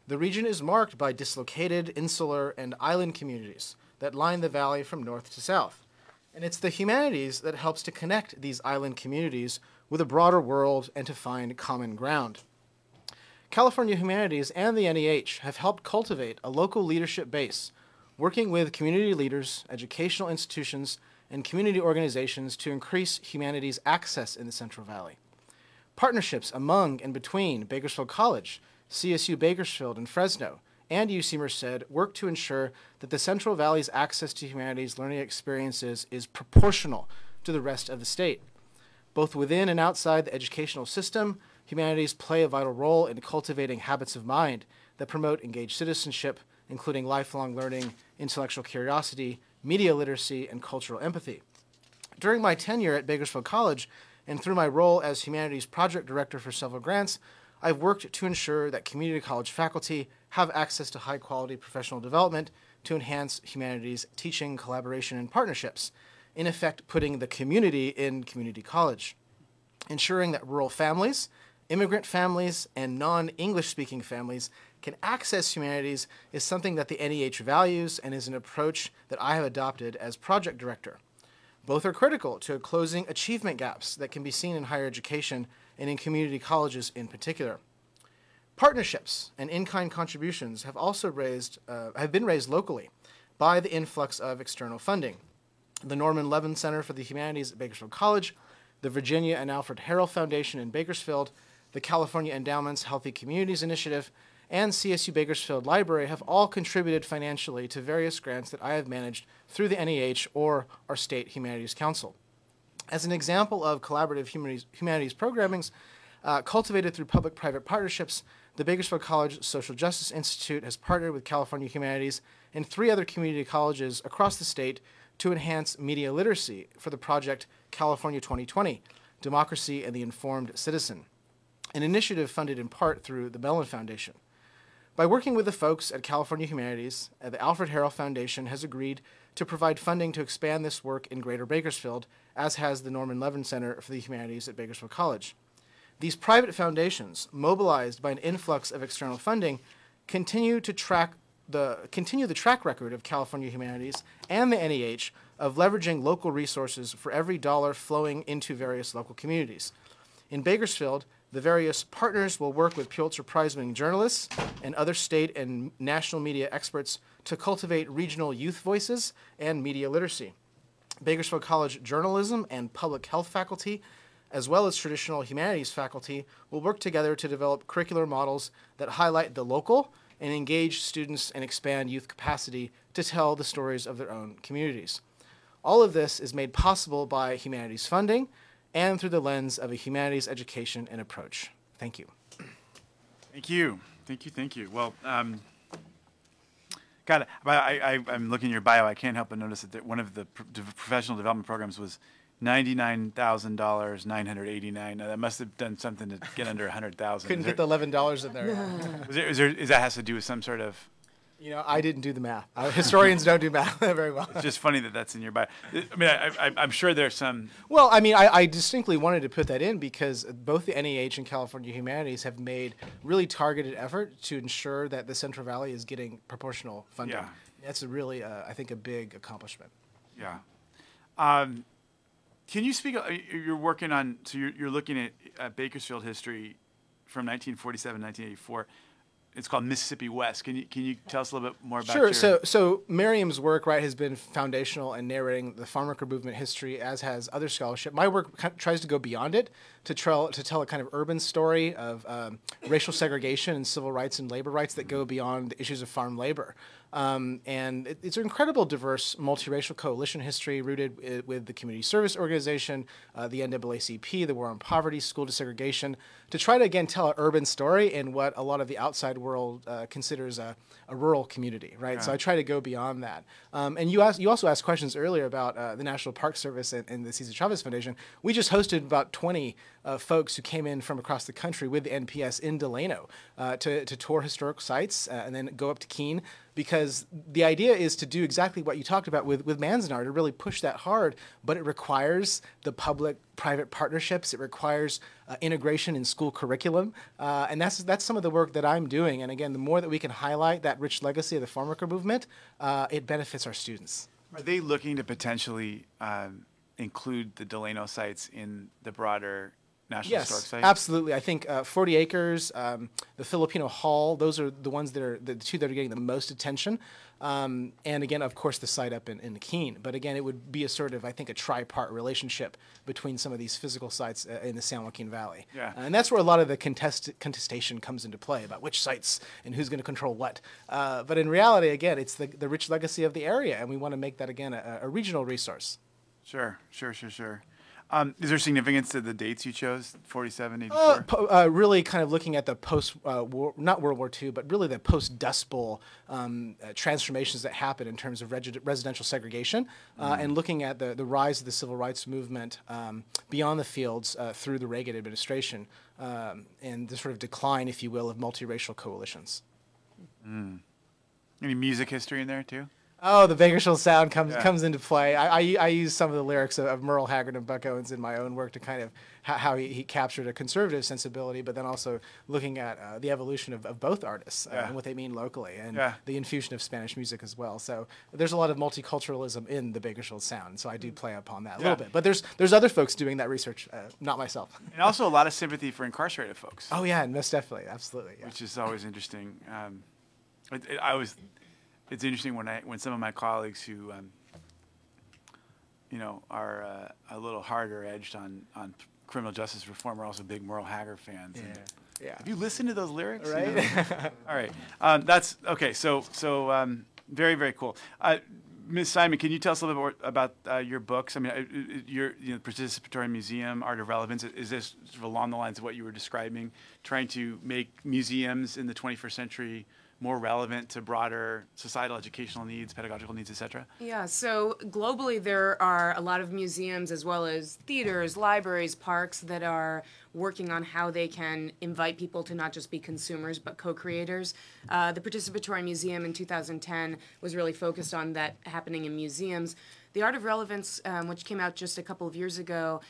The region is marked by dislocated, insular, and island communities that line the valley from north to south. And it's the humanities that helps to connect these island communities with a broader world and to find common ground. California Humanities and the NEH have helped cultivate a local leadership base, working with community leaders, educational institutions, and community organizations to increase humanities access in the Central Valley. Partnerships among and between Bakersfield College, CSU Bakersfield and Fresno, and UC Merced work to ensure that the Central Valley's access to humanities learning experiences is proportional to the rest of the state. Both within and outside the educational system, humanities play a vital role in cultivating habits of mind that promote engaged citizenship, including lifelong learning, intellectual curiosity, media literacy, and cultural empathy. During my tenure at Bakersfield College, and through my role as humanities project director for several grants, I've worked to ensure that community college faculty have access to high-quality professional development to enhance humanities teaching, collaboration, and partnerships, in effect putting the community in community college, ensuring that rural families, immigrant families, and non-English speaking families can access humanities is something that the NEH values and is an approach that I have adopted as project director. Both are critical to closing achievement gaps that can be seen in higher education and in community colleges in particular. Partnerships and in-kind contributions have also been raised locally by the influx of external funding. The Norman Levin Center for the Humanities at Bakersfield College, the Virginia and Alfred Harrell Foundation in Bakersfield, the California Endowment's Healthy Communities Initiative, and CSU Bakersfield Library have all contributed financially to various grants that I have managed through the NEH or our State Humanities Council. As an example of collaborative humanities programmings cultivated through public-private partnerships, the Bakersfield College Social Justice Institute has partnered with California Humanities and 3 other community colleges across the state to enhance media literacy for the project California 2020, Democracy and the Informed Citizen, an initiative funded in part through the Mellon Foundation. By working with the folks at California Humanities, the Alfred Harrell Foundation has agreed to provide funding to expand this work in Greater Bakersfield, as has the Norman Levin Center for the Humanities at Bakersfield College. These private foundations, mobilized by an influx of external funding, continue the track record of California Humanities and the NEH of leveraging local resources for every dollar flowing into various local communities. In Bakersfield, the various partners will work with Pulitzer Prize-winning journalists and other state and national media experts to cultivate regional youth voices and media literacy. Bakersfield College journalism and public health faculty, as well as traditional humanities faculty, will work together to develop curricular models that highlight the local and engage students and expand youth capacity to tell the stories of their own communities. All of this is made possible by humanities funding and through the lens of a humanities education and approach. Thank you. Thank you. Thank you. Thank you. Well, I'm looking at your bio. I can't help but notice that one of the professional development programs was $99,000, 989. Now, that must have done something to get under 100,000. Couldn't get the $11 in there. Is that has to do with some sort of? You know, I didn't do the math. Historians don't do math very well. It's just funny that that's in your bio. I mean, I'm sure there's some. Well, I mean, I distinctly wanted to put that in because both the NEH and California Humanities have made really targeted effort to ensure that the Central Valley is getting proportional funding. Yeah. That's a really, I think, a big accomplishment. Yeah. Can you speak? You're working on. So you're looking at Bakersfield history from 1947, 1984. It's called Mississippi West. Can you tell us a little bit more about? Sure. So Miriam's work, right, has been foundational in narrating the farm worker movement history, as has other scholarship. My work tries to go beyond it to tell a kind of urban story of racial segregation and civil rights and labor rights that go beyond the issues of farm labor. And it's an incredible, diverse, multiracial coalition history rooted with the Community Service Organization, the NAACP, the War on Poverty, School Desegregation, to try to, again, tell an urban story in what a lot of the outside world considers a rural community, right? Yeah. So I try to go beyond that. And you also asked questions earlier about the National Park Service and the Cesar Chavez Foundation. We just hosted about 20 folks who came in from across the country with the NPS in Delano to tour historic sites and then go up to Keene, because the idea is to do exactly what you talked about with Manzanar, to really push that hard, but it requires the public-private partnerships. It requires integration in school curriculum, and that's some of the work that I'm doing. And again, the more that we can highlight that rich legacy of the farm worker movement, it benefits our students. Are they looking to potentially include the Delano sites in the broader National Historic Site? Yes, absolutely. I think 40 Acres, the Filipino Hall, those are the ones that are the two that are getting the most attention. And again, of course, the site up in Keene. But again, it would be a sort of, I think, a tripart relationship between some of these physical sites in the San Joaquin Valley. Yeah. And that's where a lot of the contestation comes into play about which sites and who's going to control what. But in reality, again, it's the rich legacy of the area, and we want to make that, again, a regional resource. Sure. Is there significance to the dates you chose, 47, 84? Really kind of looking at the not World War II, but really the post-Dust Bowl transformations that happened in terms of residential segregation, and looking at the rise of the civil rights movement beyond the fields through the Reagan administration, and the sort of decline, if you will, of multiracial coalitions. Any music history in there, too? Oh, the Bakersfield sound comes into play. I use some of the lyrics of Merle Haggard and Buck Owens in my own work to kind of how he captured a conservative sensibility, but then also looking at the evolution of both artists and what they mean locally, and the infusion of Spanish music as well. So there's a lot of multiculturalism in the Bakersfield sound. So I do play upon that a little bit. But there's other folks doing that research, not myself. And also a lot of sympathy for incarcerated folks. Oh yeah, most definitely, absolutely. Yeah. Which is always interesting. It's interesting when some of my colleagues who, are a little harder edged on criminal justice reform are also big Merle Haggard fans. Yeah. Have you listened to those lyrics? Right. All right. That's okay. So very, very cool. Ms. Simon, can you tell us a little bit more about your books? I mean, your Participatory Museum, Art of Relevance, is this sort of along the lines of what you were describing, trying to make museums in the 21st century more relevant to broader societal educational needs, pedagogical needs, et cetera? Yeah, so globally there are a lot of museums as well as theaters, libraries, parks that are working on how they can invite people to not just be consumers but co-creators. The Participatory Museum in 2010 was really focused on that happening in museums. The Art of Relevance, which came out just a couple of years ago,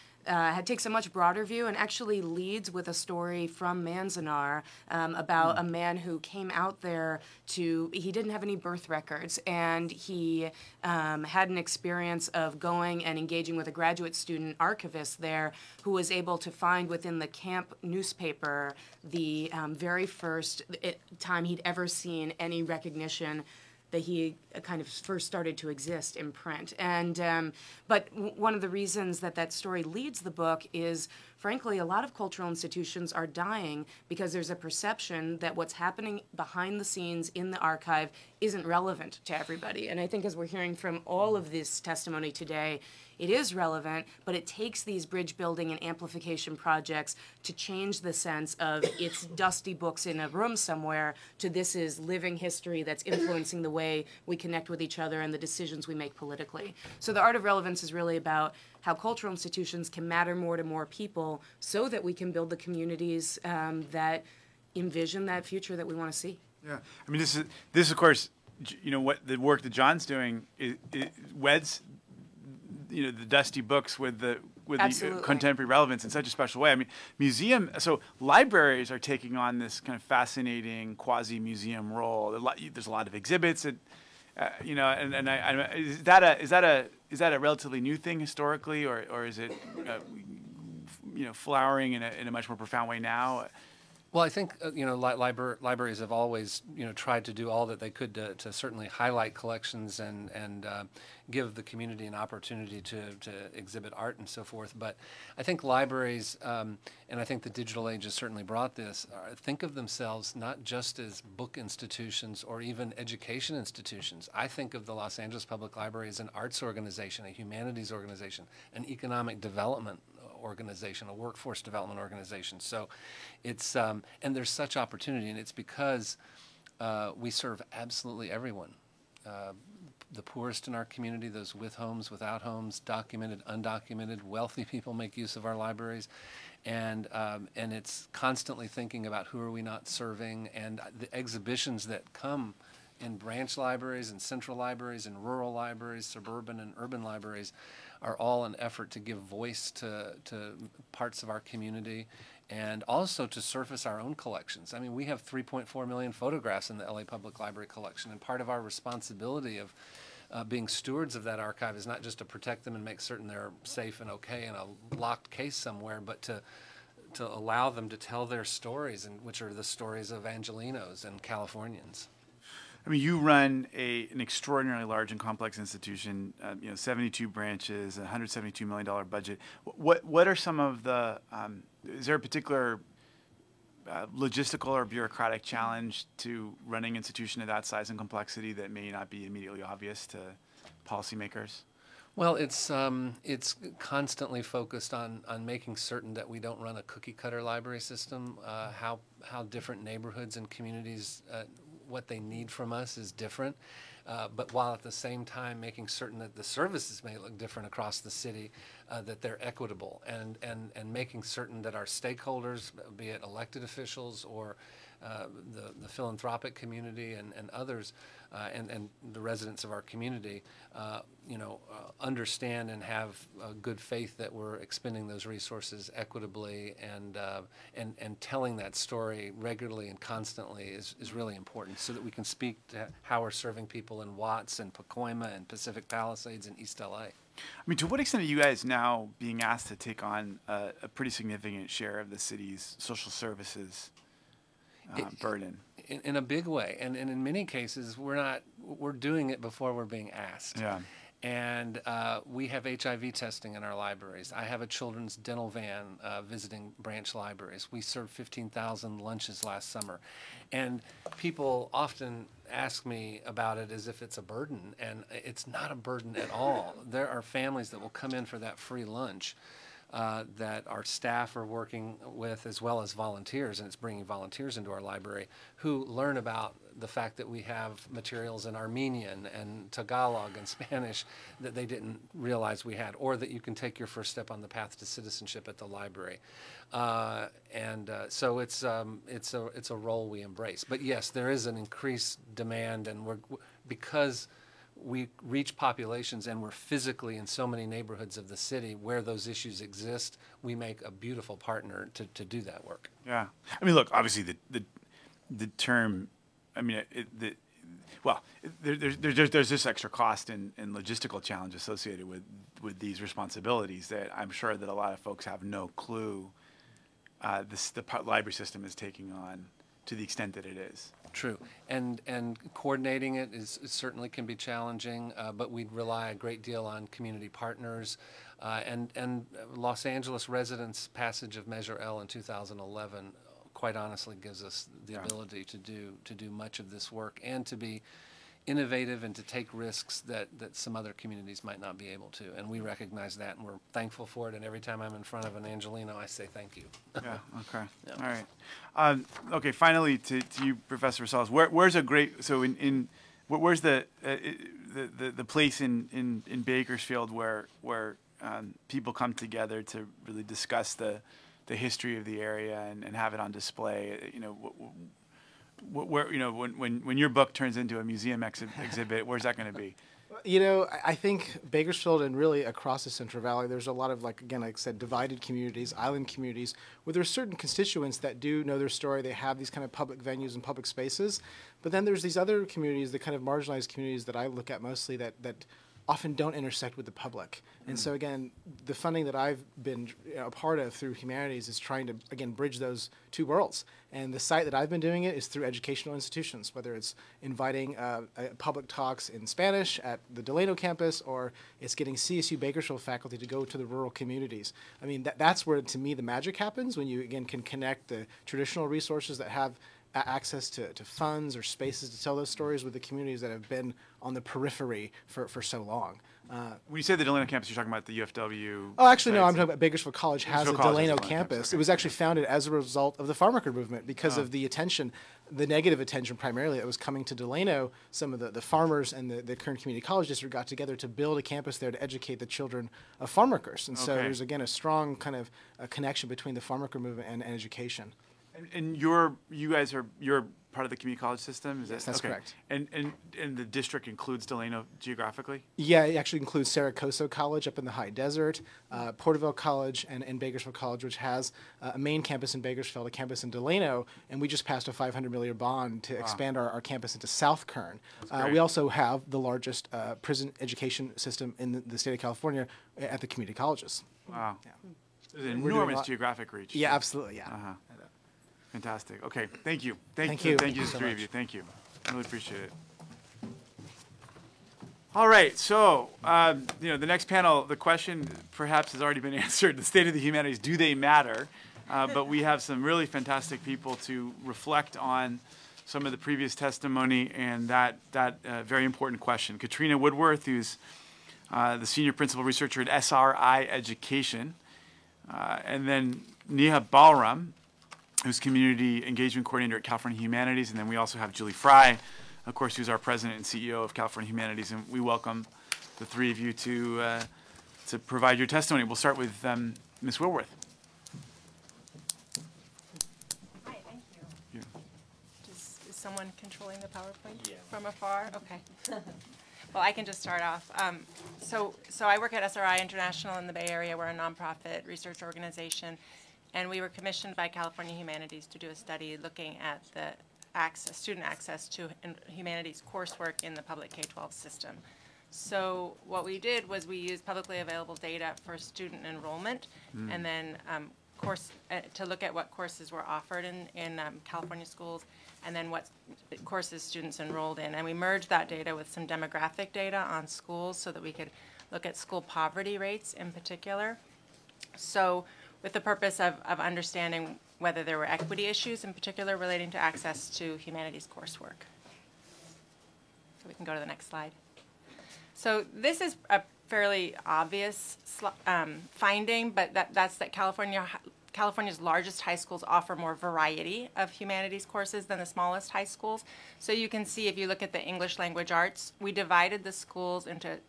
takes a much broader view and actually leads with a story from Manzanar about a man who came out there he didn't have any birth records, and he had an experience of going and engaging with a graduate student archivist there who was able to find within the camp newspaper the very first time he'd ever seen any recognition that he kind of first started to exist in print. And but one of the reasons that story leads the book is, frankly, a lot of cultural institutions are dying because there's a perception that what's happening behind the scenes in the archive isn't relevant to everybody. And I think as we're hearing from all of this testimony today, it is relevant, but it takes these bridge building and amplification projects to change the sense of it's dusty books in a room somewhere to this is living history that's influencing the way we connect with each other and the decisions we make politically. So the Art of Relevance is really about how cultural institutions can matter more to more people so that we can build the communities that envision that future that we want to see. Yeah, I mean, this of course, what the work that John's doing it weds the dusty books with the contemporary relevance in such a special way. I mean, libraries are taking on this kind of fascinating quasi-museum role. There's a lot of exhibits, is that a relatively new thing historically, or is it flowering in a much more profound way now? Well, I think libraries have always tried to do all that they could to certainly highlight collections and give the community an opportunity to exhibit art and so forth. But I think libraries, and I think the digital age has certainly brought this, think of themselves not just as book institutions or even education institutions. I think of the Los Angeles Public Library as an arts organization, a humanities organization, an economic development organization, a workforce development organization. So it's, and there's such opportunity, and it's because we serve absolutely everyone. The poorest in our community, those with homes, without homes, documented, undocumented, wealthy people make use of our libraries. And it's constantly thinking about who are we not serving, and the exhibitions that come in branch libraries and central libraries and rural libraries, suburban and urban libraries are all an effort to give voice to parts of our community and also to surface our own collections. I mean, we have 3.4 million photographs in the LA Public Library collection, and part of our responsibility of being stewards of that archive is not just to protect them and make certain they're safe and okay in a locked case somewhere, but to allow them to tell their stories, and which are the stories of Angelenos and Californians. I mean, you run an extraordinarily large and complex institution. 72 branches, $172 million budget. What are some of the? Is there a particular logistical or bureaucratic challenge to running an institution of that size and complexity that may not be immediately obvious to policymakers? Well, it's constantly focused on making certain that we don't run a cookie cutter library system. How different neighborhoods and communities. What they need from us is different, but while at the same time making certain that the services may look different across the city, that they're equitable, and making certain that our stakeholders, be it elected officials or the philanthropic community and others, and the residents of our community, understand and have good faith that we're expending those resources equitably, and telling that story regularly and constantly is really important, so that we can speak to how we're serving people in Watts and Pacoima and Pacific Palisades and East LA. I mean, to what extent are you guys now being asked to take on a pretty significant share of the city's social services burden? In a big way, and in many cases, we're doing it before we're being asked. Yeah. And we have HIV testing in our libraries. I have a children's dental van visiting branch libraries. We served 15,000 lunches last summer. And people often ask me about it as if it's a burden, and it's not a burden at all. There are families that will come in for that free lunch that our staff are working with, as well as volunteers, and it's bringing volunteers into our library, who learn about the fact that we have materials in Armenian and Tagalog and Spanish that they didn't realize we had, or that you can take your first step on the path to citizenship at the library. So it's a role we embrace. But yes, there is an increased demand, and because we reach populations and we're physically in so many neighborhoods of the city where those issues exist, we make a beautiful partner to do that work. Yeah. I mean, look, obviously the term, I mean, there's this extra cost and logistical challenge associated with these responsibilities that I'm sure that a lot of folks have no clue the library system is taking on, to the extent that it is. True, and coordinating it certainly can be challenging, but we rely a great deal on community partners, and Los Angeles residents' passage of Measure L in 2011, quite honestly, gives us the ability to do much of this work and to be innovative and to take risks that some other communities might not be able to. And we recognize that, and we're thankful for it. And every time I'm in front of an Angelino, I say thank you. Yeah, okay. Yeah. All right. Okay, finally to you, Professor Rosales. Where's a great, so where's the place in Bakersfield where people come together to really discuss the history of the area and have it on display? When your book turns into a museum exhibit, where's that going to be? I think Bakersfield and really across the Central Valley, there's a lot of, like I said, divided communities, island communities, where there's certain constituents that do know their story. They have these kind of public venues and public spaces. But then there's these other communities, the kind of marginalized communities that I look at mostly that often don't intersect with the public. And so again, the funding that I've been a part of through Humanities is trying to, again, bridge those two worlds. And the site that I've been doing it is through educational institutions, whether it's inviting public talks in Spanish at the Delano campus, or it's getting CSU Bakersfield faculty to go to the rural communities. I mean, that's where, to me, the magic happens, when you, again, can connect the traditional resources that have access to funds or spaces to tell those stories with the communities that have been on the periphery for so long. When you say the Delano campus, you're talking about the UFW? Oh, actually, no, I'm talking about Bakersfield College has a Delano campus. Okay. It was actually founded as a result of the farm worker movement because of the attention, the negative attention primarily that was coming to Delano. Some of the farmers and the current community college district got together to build a campus there to educate the children of farm workers. And so there's, again, a strong kind of a connection between the farm worker movement and education. And you're part of the community college system? Yes, that's correct. And the district includes Delano geographically? Yeah, it actually includes Saracoso College up in the high desert, Porterville College, and Bakersfield College, which has a main campus in Bakersfield, a campus in Delano, and we just passed a $500 million bond to expand our campus into South Kern. We also have the largest prison education system in the state of California at the community colleges. Wow. Yeah. There's an enormous geographic reach. Yeah, absolutely, yeah. Fantastic. Okay, thank you. Thank you. Thank you, the three of you. Thank you. I really appreciate it. All right, so the next panel, the question perhaps has already been answered. The state of the humanities, do they matter? But we have some really fantastic people to reflect on some of the previous testimony and that very important question. Katrina Woodworth, who's the senior principal researcher at SRI Education, and then Neha Balram, who's community engagement coordinator at California Humanities, and then we also have Julie Fry, of course, who's our president and CEO of California Humanities, and we welcome the three of you to provide your testimony. We'll start with Ms. Woodworth. Hi, thank you. someone controlling the PowerPoint from afar? Okay. Well, I can just start off. So I work at SRI International in the Bay Area. We're a nonprofit research organization, and we were commissioned by California Humanities to do a study looking at the student access to humanities coursework in the public K-12 system. So what we did was we used publicly available data for student enrollment, and then to look at what courses were offered in California schools, and then what courses students enrolled in. And we merged that data with some demographic data on schools so that we could look at school poverty rates in particular. So with the purpose of understanding whether there were equity issues in particular relating to access to humanities coursework. So we can go to the next slide. So this is a fairly obvious finding, but that's that California's largest high schools offer more variety of humanities courses than the smallest high schools. So you can see if you look at the English language arts, we divided the schools into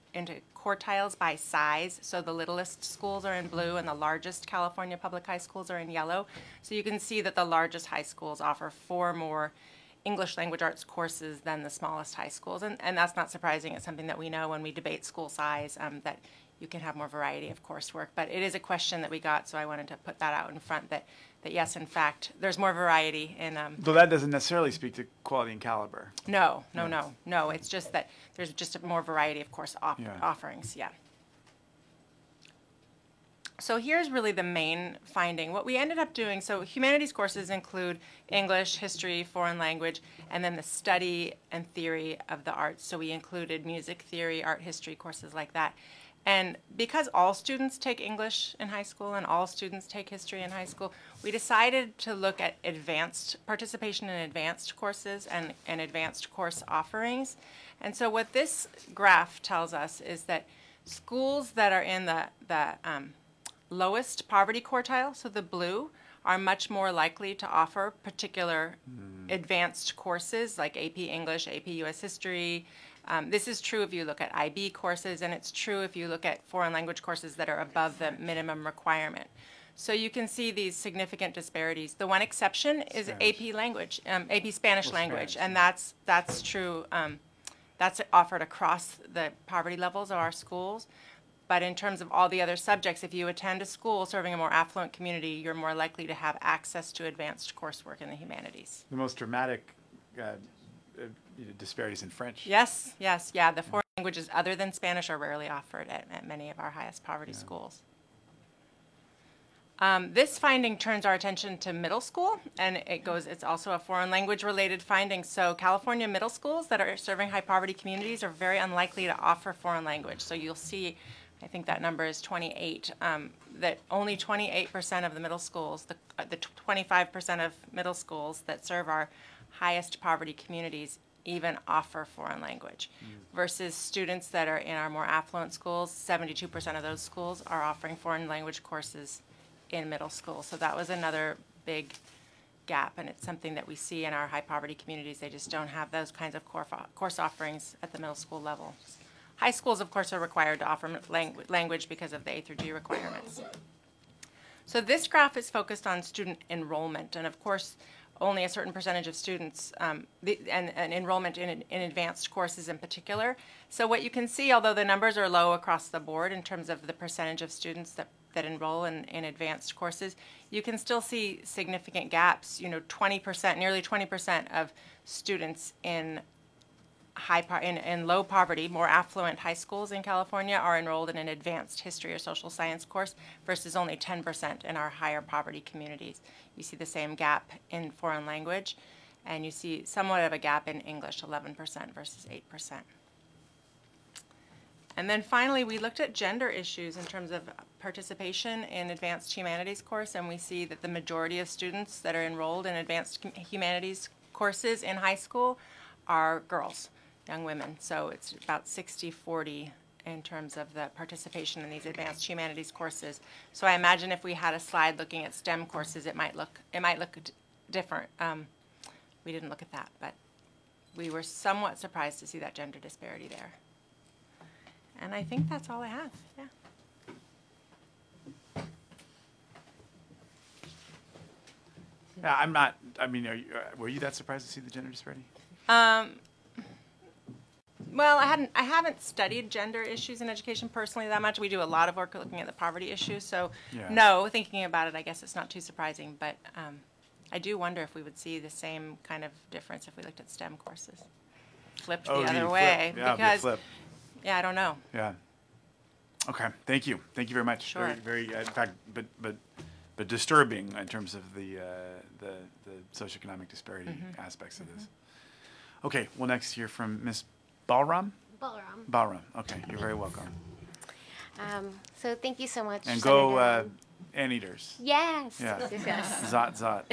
quartiles by size. So the littlest schools are in blue and the largest California public high schools are in yellow. So you can see that the largest high schools offer 4 more English language arts courses than the smallest high schools. And that's not surprising. It's something that we know when we debate school size, that you can have more variety of coursework. But it is a question that we got, so I wanted to put that out in front, that yes, in fact, there's more variety in... Though that doesn't necessarily speak to quality and caliber. No. It's just that there's just a more variety of course offerings, yeah. So here's really the main finding. What we ended up doing, so humanities courses include English, history, foreign language, and then the study and theory of the arts. So we included music theory, art history, courses like that. And because all students take English in high school and all students take history in high school, we decided to look at advanced participation in advanced courses and advanced course offerings. And so what this graph tells us is that schools that are in the lowest poverty quartile, so the blue, are much more likely to offer particular advanced courses like AP English, AP US History. This is true if you look at IB courses, and it's true if you look at foreign language courses that are above the minimum requirement. So you can see these significant disparities. The one exception is AP language, AP Spanish language, and that's true. That's offered across the poverty levels of our schools. But in terms of all the other subjects, if you attend a school serving a more affluent community, you're more likely to have access to advanced coursework in the humanities. The most dramatic disparities in French. Yes. The foreign languages other than Spanish are rarely offered at many of our highest poverty schools. This finding turns our attention to middle school, and it's also a foreign language related finding. So California middle schools that are serving high poverty communities are very unlikely to offer foreign language. So you'll see, I think that number is 28, that only 28% of the middle schools, the 25% of middle schools that serve our highest poverty communities even offer foreign language, versus students that are in our more affluent schools, 72% of those schools are offering foreign language courses in middle school. So that was another big gap, and it's something that we see in our high poverty communities. They just don't have those kinds of course offerings at the middle school level. High schools, of course, are required to offer language because of the A through G requirements. So this graph is focused on student enrollment, and of course, only a certain percentage of students, and enrollment in advanced courses in particular. So what you can see, although the numbers are low across the board in terms of the percentage of students that enroll in advanced courses, you can still see significant gaps. 20%, nearly 20% of students in low poverty, more affluent high schools in California are enrolled in an advanced history or social science course versus only 10% in our higher poverty communities. You see the same gap in foreign language, and you see somewhat of a gap in English, 11% versus 8%. And then finally, we looked at gender issues in terms of participation in advanced humanities course, and we see that the majority of students that are enrolled in advanced humanities courses in high school are girls, young women. So it's about 60-40 in terms of the participation in these advanced humanities courses. So I imagine if we had a slide looking at STEM courses, it might look different. We didn't look at that, but we were somewhat surprised to see that gender disparity there. And I think that's all I have. Yeah. Yeah, I'm not. I mean, were you that surprised to see the gender disparity? Well, I haven't studied gender issues in education personally that much. We do a lot of work looking at the poverty issues. So, no, thinking about it, I guess it's not too surprising. But I do wonder if we would see the same kind of difference if we looked at STEM courses, flipped the other way. Yeah, because, flip. Yeah, I don't know. Yeah. Okay. Thank you. Thank you very much. Sure. Very. In fact, but disturbing in terms of the socioeconomic disparity aspects of this. Okay. We'll next hear from Ms. Balram? Balram. Okay, you're very welcome. So thank you so much. And go Anteaters. Yes. Yeah. Yes. Zot.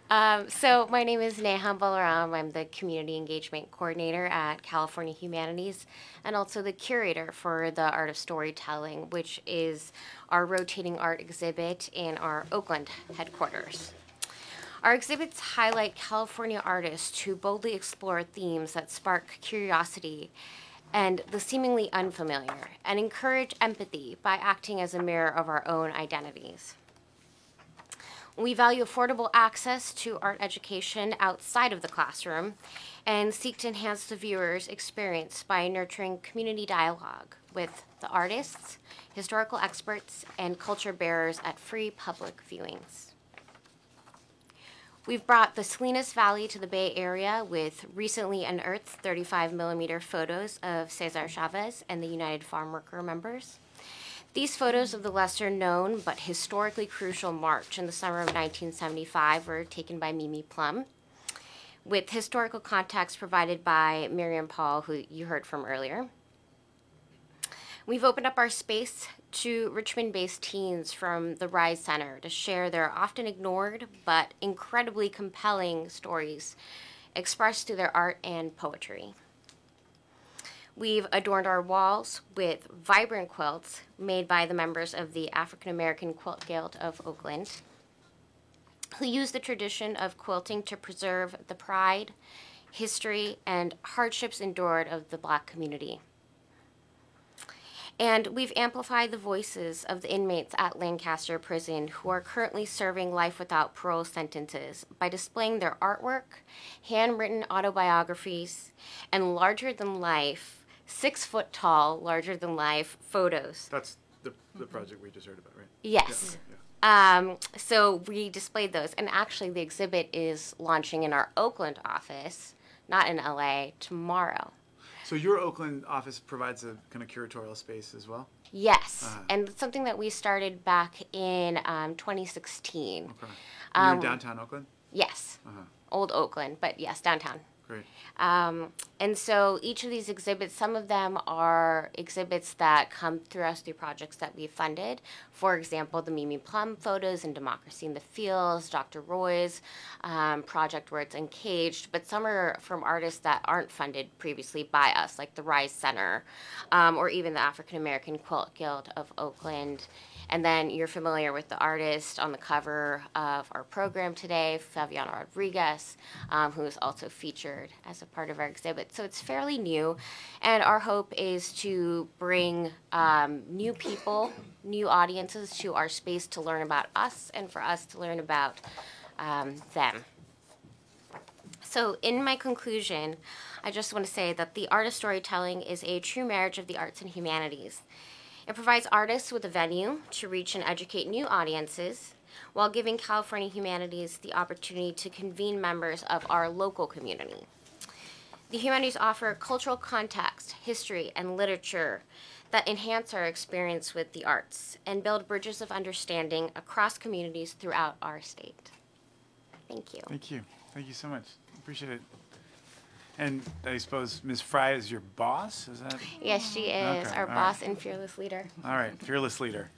Yeah. So my name is Neha Balram. I'm the Community Engagement Coordinator at California Humanities and also the curator for the Art of Storytelling, which is our rotating art exhibit in our Oakland headquarters. Our exhibits highlight California artists who boldly explore themes that spark curiosity and the seemingly unfamiliar, and encourage empathy by acting as a mirror of our own identities. We value affordable access to art education outside of the classroom and seek to enhance the viewer's experience by nurturing community dialogue with the artists, historical experts, and culture bearers at free public viewings. We've brought the Salinas Valley to the Bay Area with recently unearthed 35mm photos of Cesar Chavez and the United Farm Worker members. These photos of the lesser known but historically crucial march in the summer of 1975 were taken by Mimi Plum, with historical context provided by Miriam Paul, who you heard from earlier. We've opened up our space to Richmond-based teens from the Rise Center to share their often ignored but incredibly compelling stories expressed through their art and poetry. We've adorned our walls with vibrant quilts made by the members of the African American Quilt Guild of Oakland, who use the tradition of quilting to preserve the pride, history, and hardships endured of the Black community. And we've amplified the voices of the inmates at Lancaster Prison who are currently serving life without parole sentences by displaying their artwork, handwritten autobiographies, and larger-than-life, 6-foot-tall, larger-than-life photos. That's the project we just heard about, right? Yes. So we displayed those. And actually, the exhibit is launching in our Oakland office, not in LA, tomorrow. So your Oakland office provides a kind of curatorial space as well? Yes, and it's something that we started back in 2016. Okay. You're in downtown Oakland? Yes, old Oakland, but yes, downtown. Great. And so each of these exhibits, some of them are exhibits that come through us through projects that we've funded. For example, the Mimi Plum photos in Democracy in the Fields, Dr. Roy's project where it's encaged, but some are from artists that aren't funded previously by us, like the Rise Center, or even the African American Quilt Guild of Oakland. And then you're familiar with the artist on the cover of our program today, Fabiana Rodriguez, who is also featured as a part of our exhibit. So it's fairly new, and our hope is to bring new people, new audiences to our space to learn about us and for us to learn about them. So in my conclusion, I just want to say that the art of storytelling is a true marriage of the arts and humanities. It provides artists with a venue to reach and educate new audiences while giving California Humanities the opportunity to convene members of our local community. The humanities offer cultural context, history, and literature that enhance our experience with the arts and build bridges of understanding across communities throughout our state. Thank you. Thank you. Thank you so much. Appreciate it. And I suppose Ms. Fry is your boss? Is that? Yes, she is our boss and fearless leader. All right, fearless leader.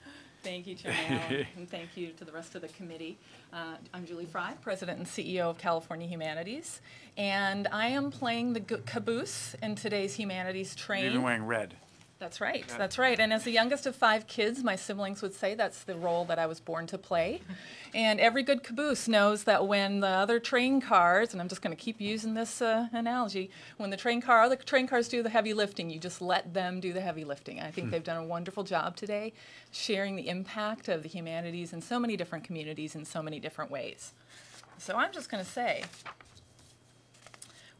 Thank you, Chairman Allen, and thank you to the rest of the committee. I'm Julie Fry, President and CEO of California Humanities, and I am playing the caboose in today's Humanities train. You've been wearing red. That's right. That's right. And as the youngest of 5 kids, my siblings would say that's the role that I was born to play. And every good caboose knows that when the other train cars, and I'm just going to keep using this analogy, when the train cars do the heavy lifting, you just let them do the heavy lifting. I think they've done a wonderful job today sharing the impact of the humanities in so many different communities in so many different ways. So I'm just going to say,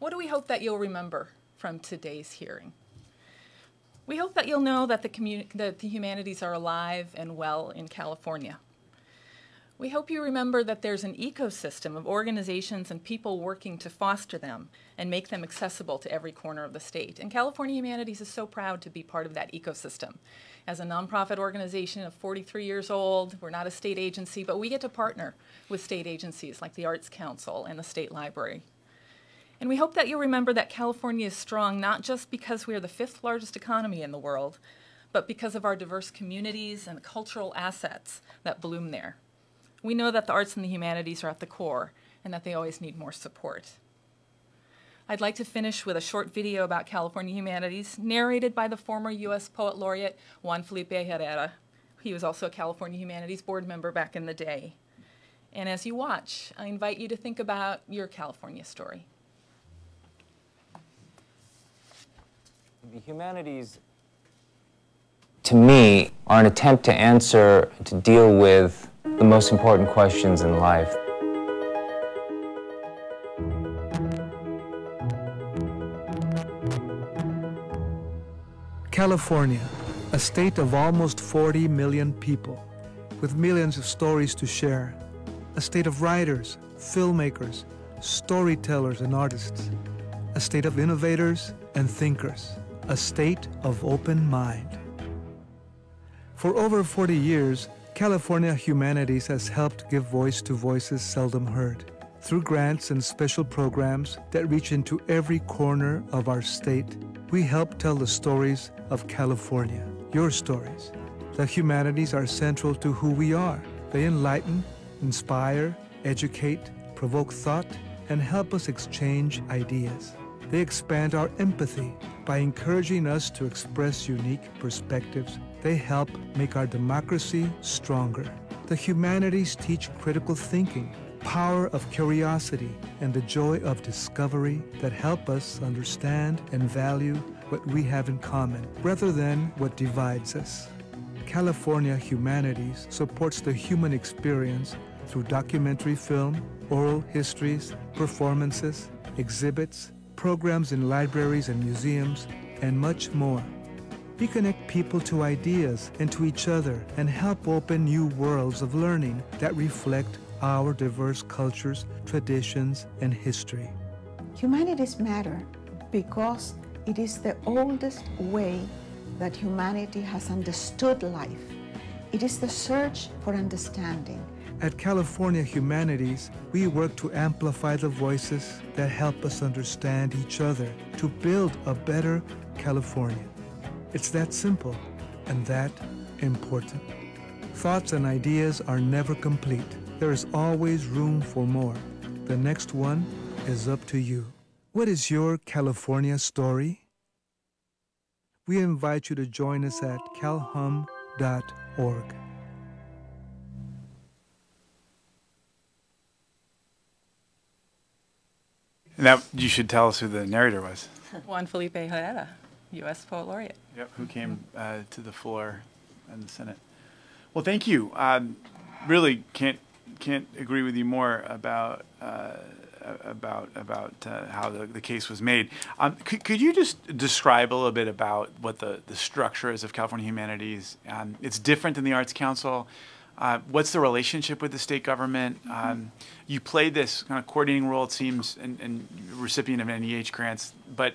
what do we hope that you'll remember from today's hearing? We hope that you'll know that the humanities are alive and well in California. We hope you remember that there's an ecosystem of organizations and people working to foster them and make them accessible to every corner of the state. And California Humanities is so proud to be part of that ecosystem. As a nonprofit organization of 43 years old, we're not a state agency, but we get to partner with state agencies like the Arts Council and the State Library. And we hope that you'll remember that California is strong not just because we are the 5th largest economy in the world, but because of our diverse communities and the cultural assets that bloom there. We know that the arts and the humanities are at the core and that they always need more support. I'd like to finish with a short video about California Humanities, narrated by the former U.S. Poet Laureate Juan Felipe Herrera. He was also a California Humanities board member back in the day. And as you watch, I invite you to think about your California story. The humanities, to me, are an attempt to answer, to deal with the most important questions in life. California, a state of almost 40 million people, with millions of stories to share. A state of writers, filmmakers, storytellers, and artists. A state of innovators and thinkers. A state of open mind. For over 40 years, California Humanities has helped give voice to voices seldom heard. Through grants and special programs that reach into every corner of our state, we help tell the stories of California, your stories. The humanities are central to who we are. They enlighten, inspire, educate, provoke thought, and help us exchange ideas. They expand our empathy by encouraging us to express unique perspectives. They help make our democracy stronger. The humanities teach critical thinking, power of curiosity, and the joy of discovery that help us understand and value what we have in common, rather than what divides us. California Humanities supports the human experience through documentary film, oral histories, performances, exhibits, programs in libraries and museums, and much more. We connect people to ideas and to each other and help open new worlds of learning that reflect our diverse cultures, traditions, and history. Humanities matter because it is the oldest way that humanity has understood life. It is the search for understanding. At California Humanities, we work to amplify the voices that help us understand each other to build a better California. It's that simple and that important. Thoughts and ideas are never complete. There is always room for more. The next one is up to you. What is your California story? We invite you to join us at calhum.org. Now, you should tell us who the narrator was. Juan Felipe Herrera, U.S. Poet Laureate. Yep, who came to the floor in the Senate. Well, thank you. Really can't agree with you more about how the case was made. Could you just describe a little bit about what the structure is of California Humanities? It's different than the Arts Council. What's the relationship with the state government? You played this kind of coordinating role, it seems, and recipient of NEH grants, but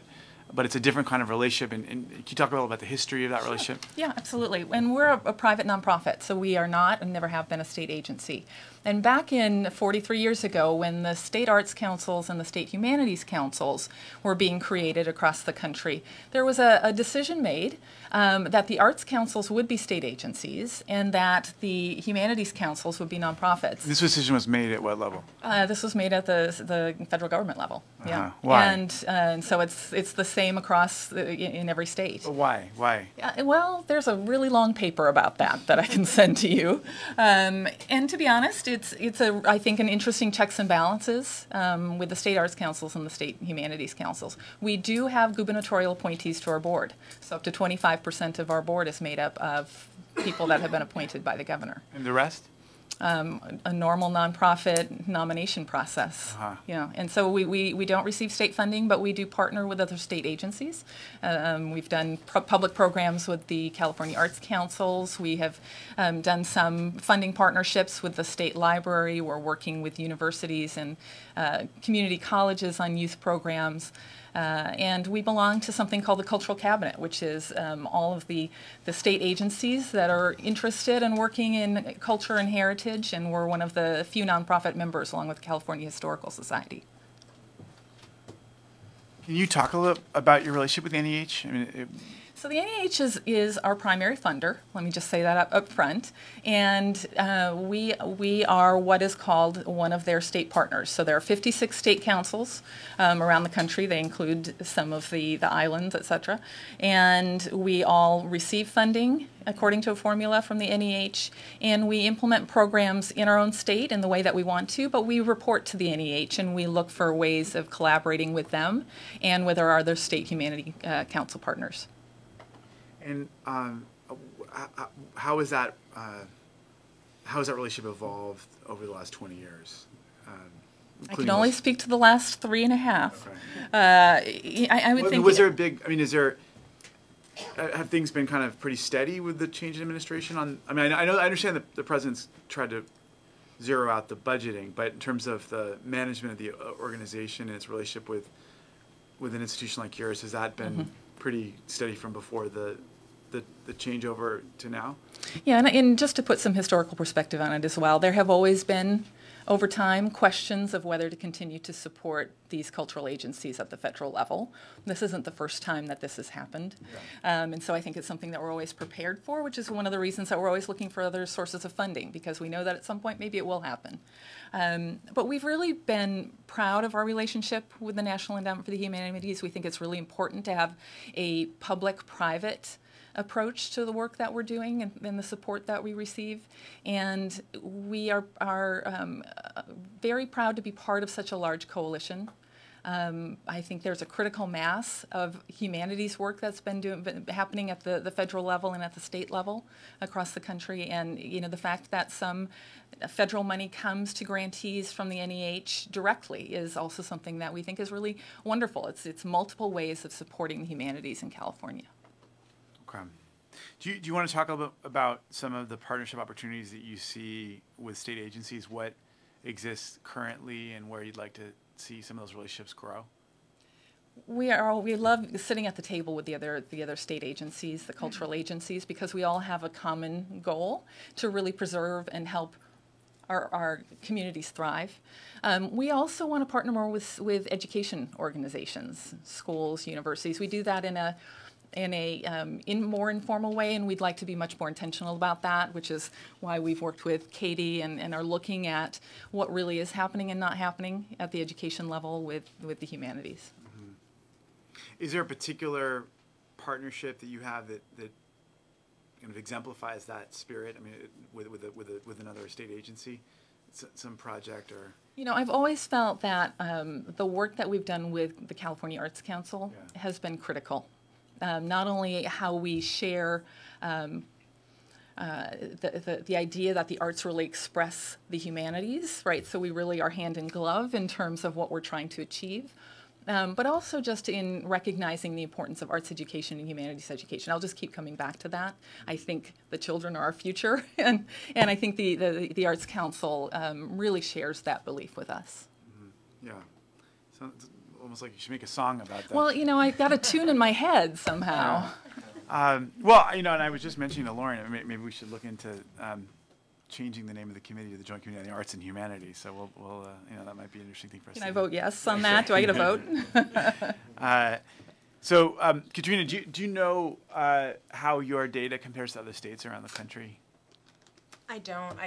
it's a different kind of relationship. And can you talk a little about the history of that relationship? Yeah, absolutely. And we're a private nonprofit, so we are not and never have been a state agency. And back in 43 years ago, when the state arts councils and the state humanities councils were being created across the country, there was a decision made that the arts councils would be state agencies and that the humanities councils would be nonprofits. This decision was made at what level? This was made at the federal government level. Yeah. Why? And so it's the same across in every state. Why? Why? Well, there's a really long paper about that I can send to you. And to be honest, it's I think an interesting checks and balances with the state arts councils and the state humanities councils. We do have gubernatorial appointees to our board, so up to 25% of our board is made up of people that have been appointed by the governor. And the rest? A normal nonprofit nomination process. Yeah, and so we don't receive state funding, but we do partner with other state agencies. We've done public programs with the California Arts Councils. We have done some funding partnerships with the state library. We're working with universities and community colleges on youth programs. And we belong to something called the Cultural Cabinet, which is all of the state agencies that are interested in working in culture and heritage, and we're one of the few nonprofit members along with the California Historical Society. Can you talk a little about your relationship with the NEH? I mean, So the NEH is our primary funder. Let me just say that up front. And we are what is called one of their state partners. So there are 56 state councils around the country. They include some of the islands, et cetera. And we all receive funding according to a formula from the NEH, and we implement programs in our own state in the way that we want to, but we report to the NEH and we look for ways of collaborating with them and with our other state humanity council partners. And how has that relationship evolved over the last 20 years? I can only speak to the last 3.5. Okay. I would think. Was there a big? I mean, have things been kind of pretty steady with the change in administration? I understand that the president's tried to zero out the budgeting, but in terms of the management of the organization and its relationship with an institution like yours, has that been pretty steady from before the changeover to now? Yeah, and just to put some historical perspective on it as well, there have always been, over time, questions of whether to continue to support these cultural agencies at the federal level. This isn't the first time that this has happened. Yeah. And so I think it's something that we're always prepared for, which is one of the reasons that we're always looking for other sources of funding, because we know that at some point maybe it will happen. But we've really been proud of our relationship with the National Endowment for the Humanities. We think it's really important to have a public-private approach to the work that we're doing and the support that we receive. And we are very proud to be part of such a large coalition. I think there's a critical mass of humanities work that's been happening at the federal level and at the state level across the country. And the fact that some federal money comes to grantees from the NEH directly is also something that we think is really wonderful. It's multiple ways of supporting the humanities in California. Okay. Do you want to talk a little bit about some of the partnership opportunities that you see with state agencies? What exists currently and where you'd like to see some of those relationships grow? We love sitting at the table with the other state agencies, the cultural agencies, because we all have a common goal to really preserve and help our communities thrive. We also want to partner more with education organizations, schools, universities. We do that in a more informal way, and we'd like to be much more intentional about that, which is why we've worked with Katie and are looking at what really is happening and not happening at the education level with the humanities. Mm-hmm. Is there a particular partnership that you have that kind of exemplifies that spirit? I mean, with another state agency, some project or? I've always felt that the work that we've done with the California Arts Council has been critical. Not only how we share the idea that the arts really express the humanities, right? So we really are hand in glove in terms of what we're trying to achieve, but also just in recognizing the importance of arts education and humanities education. I'll just keep coming back to that. I think the children are our future, and I think the Arts Council really shares that belief with us. Mm-hmm. Yeah. So almost like you should make a song about that. Well, I've got a tune in my head somehow. Well, and I was just mentioning to Lauren, maybe we should look into changing the name of the committee to the Joint Committee on the Arts and Humanities. So we'll that might be an interesting thing for us. Can I vote yes on that? Do I get a vote? So, Katrina, do you know how your data compares to other states around the country? I don't.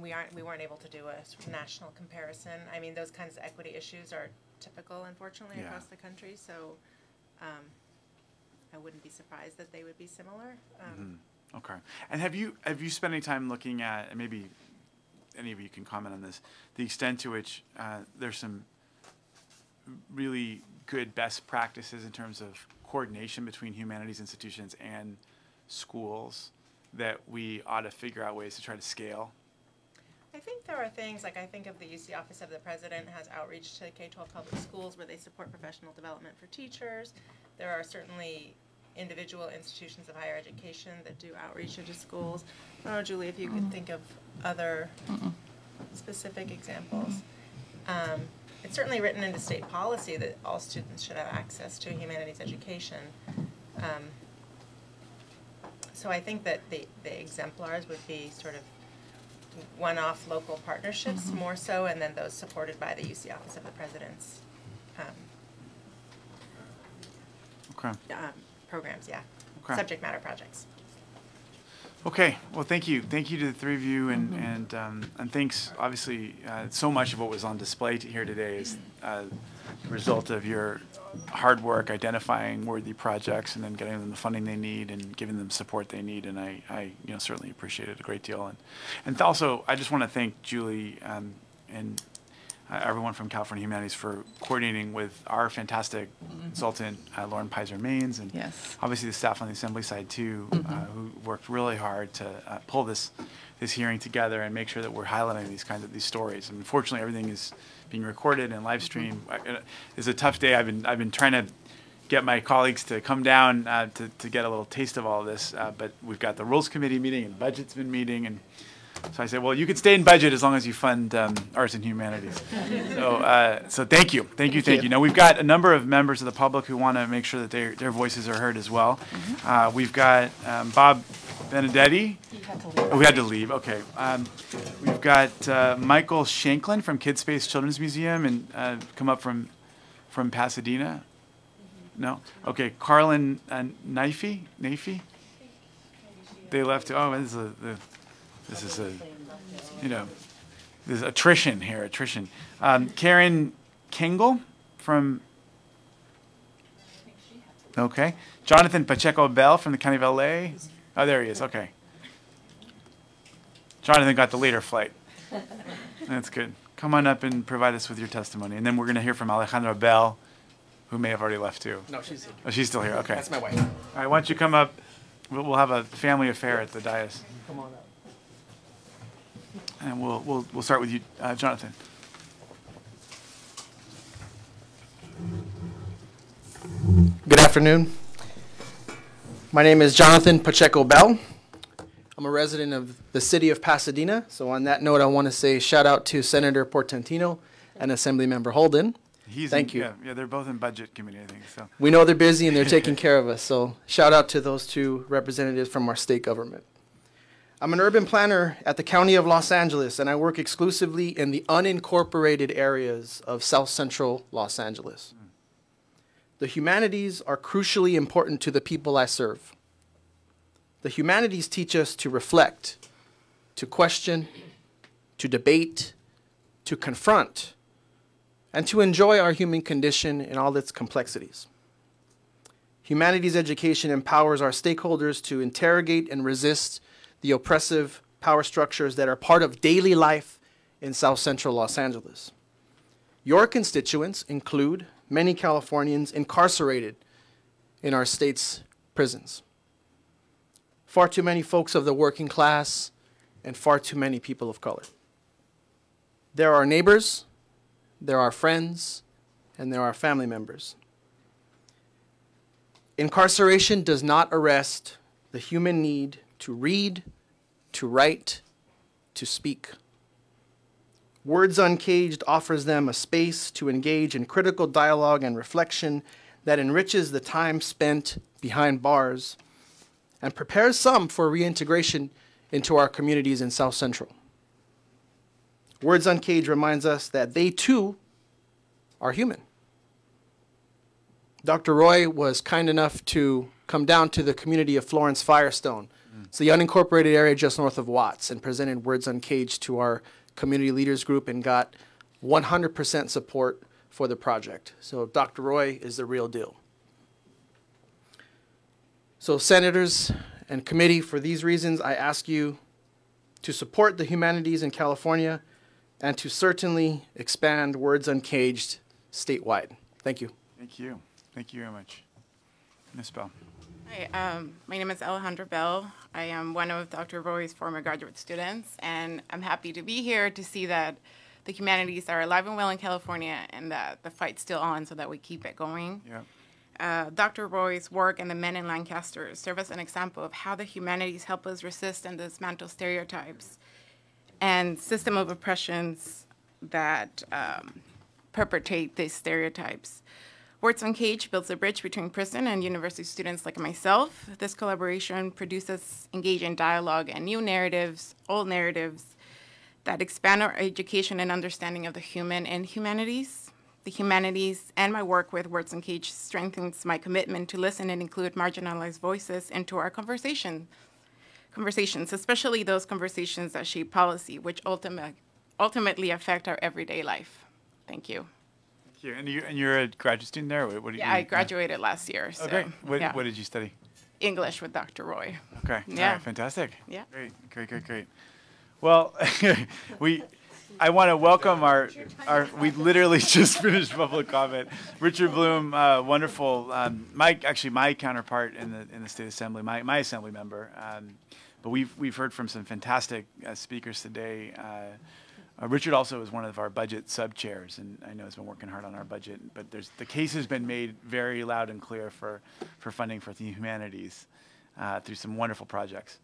We weren't able to do a national comparison. I mean, those kinds of equity issues are typical, unfortunately, across the country. So I wouldn't be surprised that they would be similar. Okay. And have you spent any time looking at, and maybe any of you can comment on this, the extent to which there's some really good best practices in terms of coordination between humanities institutions and schools that we ought to figure out ways to try to scale? I think there are things, like I think of the UC Office of the President has outreach to K-12 public schools where they support professional development for teachers. There are certainly individual institutions of higher education that do outreach into schools. I don't know, Julie, if you could think of other specific examples. It's certainly written into state policy that all students should have access to humanities education. So I think that the exemplars would be sort of one-off local partnerships more so, and then those supported by the UC Office of the President's programs, yeah. Okay. Subject matter projects. Okay. Well, thank you. Thank you to the three of you, and thanks. Obviously, so much of what was on display here today is the result of your hard work identifying worthy projects and then getting them the funding they need and giving them support they need. And I certainly appreciate it a great deal. And also, I just want to thank Julie and everyone from California Humanities for coordinating with our fantastic consultant, Lauren Pizer-Mains, and obviously the staff on the Assembly side too, who worked really hard to pull this hearing together and make sure that we're highlighting these stories. And unfortunately, everything is being recorded and live streamed. It's a tough day. I've been trying to get my colleagues to come down to get a little taste of all of this, but we've got the Rules Committee meeting and Budget's been meeting, and so I said, well, you can stay in budget as long as you fund arts and humanities. So thank you. Now, we've got a number of members of the public who want to make sure that their voices are heard as well. We've got Bob Benedetti. We had to leave. Okay. We've got Michael Shanklin from Kidspace Children's Museum and come up from Pasadena. No? Okay. Carlin Nafee? They left. Oh, this is there's attrition here, Karen Kengel from, okay. Jonathan Pacheco-Bell from the County of LA. Oh, there he is, okay. Jonathan got the later flight. That's good. Come on up and provide us with your testimony. And then we're going to hear from Alejandra Bell, who may have already left too. No, she's here. Oh, she's still here, okay. That's my wife. All right, why don't you come up? We'll have a family affair at the dais. Come on up. And we'll start with you, Jonathan. Good afternoon. My name is Jonathan Pacheco-Bell. I'm a resident of the city of Pasadena. So on that note, I want to say shout out to Senator Portantino and Assemblymember Holden. Thank you. Yeah, they're both in budget committee, I think. So we know they're busy and they're taking care of us. So shout out to those two representatives from our state government. I'm an urban planner at the County of Los Angeles, and I work exclusively in the unincorporated areas of South Central Los Angeles. The humanities are crucially important to the people I serve. The humanities teach us to reflect, to question, to debate, to confront, and to enjoy our human condition in all its complexities. Humanities education empowers our stakeholders to interrogate and resist the oppressive power structures that are part of daily life in South Central Los Angeles. Your constituents include many Californians incarcerated in our state's prisons. Far too many folks of the working class and far too many people of color. There are neighbors, there are friends, and there are family members. Incarceration does not arrest the human need to read, to write, to speak. Words Uncaged offers them a space to engage in critical dialogue and reflection that enriches the time spent behind bars and prepares some for reintegration into our communities in South Central. Words Uncaged reminds us that they too are human. Dr. Roy was kind enough to come down to the community of Florence Firestone. It's the unincorporated area just north of Watts, and presented Words Uncaged to our community leaders group and got 100% support for the project. So Dr. Roy is the real deal. So senators and committee, for these reasons, I ask you to support the humanities in California and to certainly expand Words Uncaged statewide. Thank you. Thank you. Thank you very much. Ms. Bell. Hi, my name is Alejandra Bell. I am one of Dr. Roy's former graduate students, and I'm happy to be here to see that the humanities are alive and well in California and that the fight's still on so that we keep it going. Yeah. Dr. Roy's work and the men in Lancaster serve as an example of how the humanities help us resist and dismantle stereotypes and system of oppressions that perpetrate these stereotypes. Words Uncaged builds a bridge between prison and university students like myself. This collaboration produces engaging dialogue and new narratives, old narratives, that expand our education and understanding of the human and humanities. The humanities and my work with Words Uncaged strengthens my commitment to listen and include marginalized voices into our conversations, especially those conversations that shape policy, which ultimately affect our everyday life. Thank you. Thank you. And you're a graduate student there? What do you, I graduated last year. So, okay. yeah. What did you study? English with Dr. Roy. Okay. Yeah. All right, fantastic. Yeah. Great. Well, I want to welcome we literally just finished public comment. Richard Bloom, wonderful, my counterpart in the state assembly, my assembly member. But we've heard from some fantastic speakers today. Richard also is one of our budget sub-chairs, and I know has been working hard on our budget. But the case has been made very loud and clear for funding for the humanities through some wonderful projects.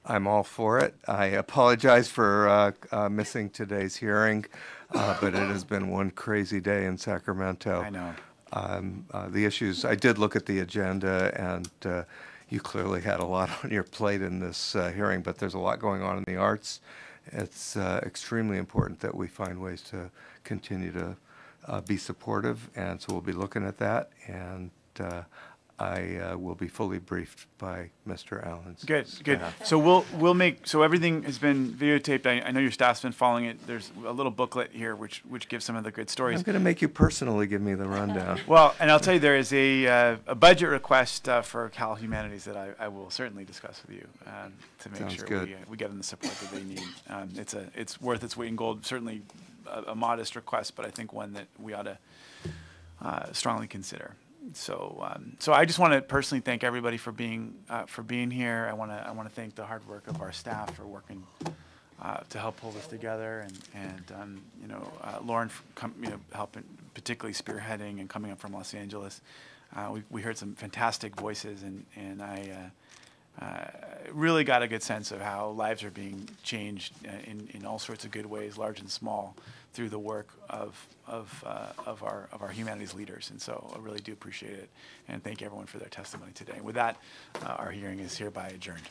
I'm all for it. I apologize for missing today's hearing, but it has been one crazy day in Sacramento. I know. The issues, I did look at the agenda, and you clearly had a lot on your plate in this hearing, but there's a lot going on in the arts. It's extremely important that we find ways to continue to be supportive, and so we'll be looking at that, and I will be fully briefed by Mr. Allen's Good. staff. So we'll make, so everything has been videotaped. I know your staff's been following it. There's a little booklet here which gives some of the good stories. I'm going to make you personally give me the rundown. Well, and I'll tell you, there is a budget request for Cal Humanities that I will certainly discuss with you to make Sounds sure good. we get them the support that they need. It's worth its weight in gold. Certainly a modest request, but I think one that we ought to strongly consider. So I just want to personally thank everybody for being here. I want to thank the hard work of our staff for working to help pull this together, and Lauren helping, particularly spearheading and coming up from Los Angeles. We heard some fantastic voices, and I really got a good sense of how lives are being changed in all sorts of good ways, large and small, through the work of our humanities leaders. And so I really do appreciate it, and thank everyone for their testimony today. With that, our hearing is hereby adjourned.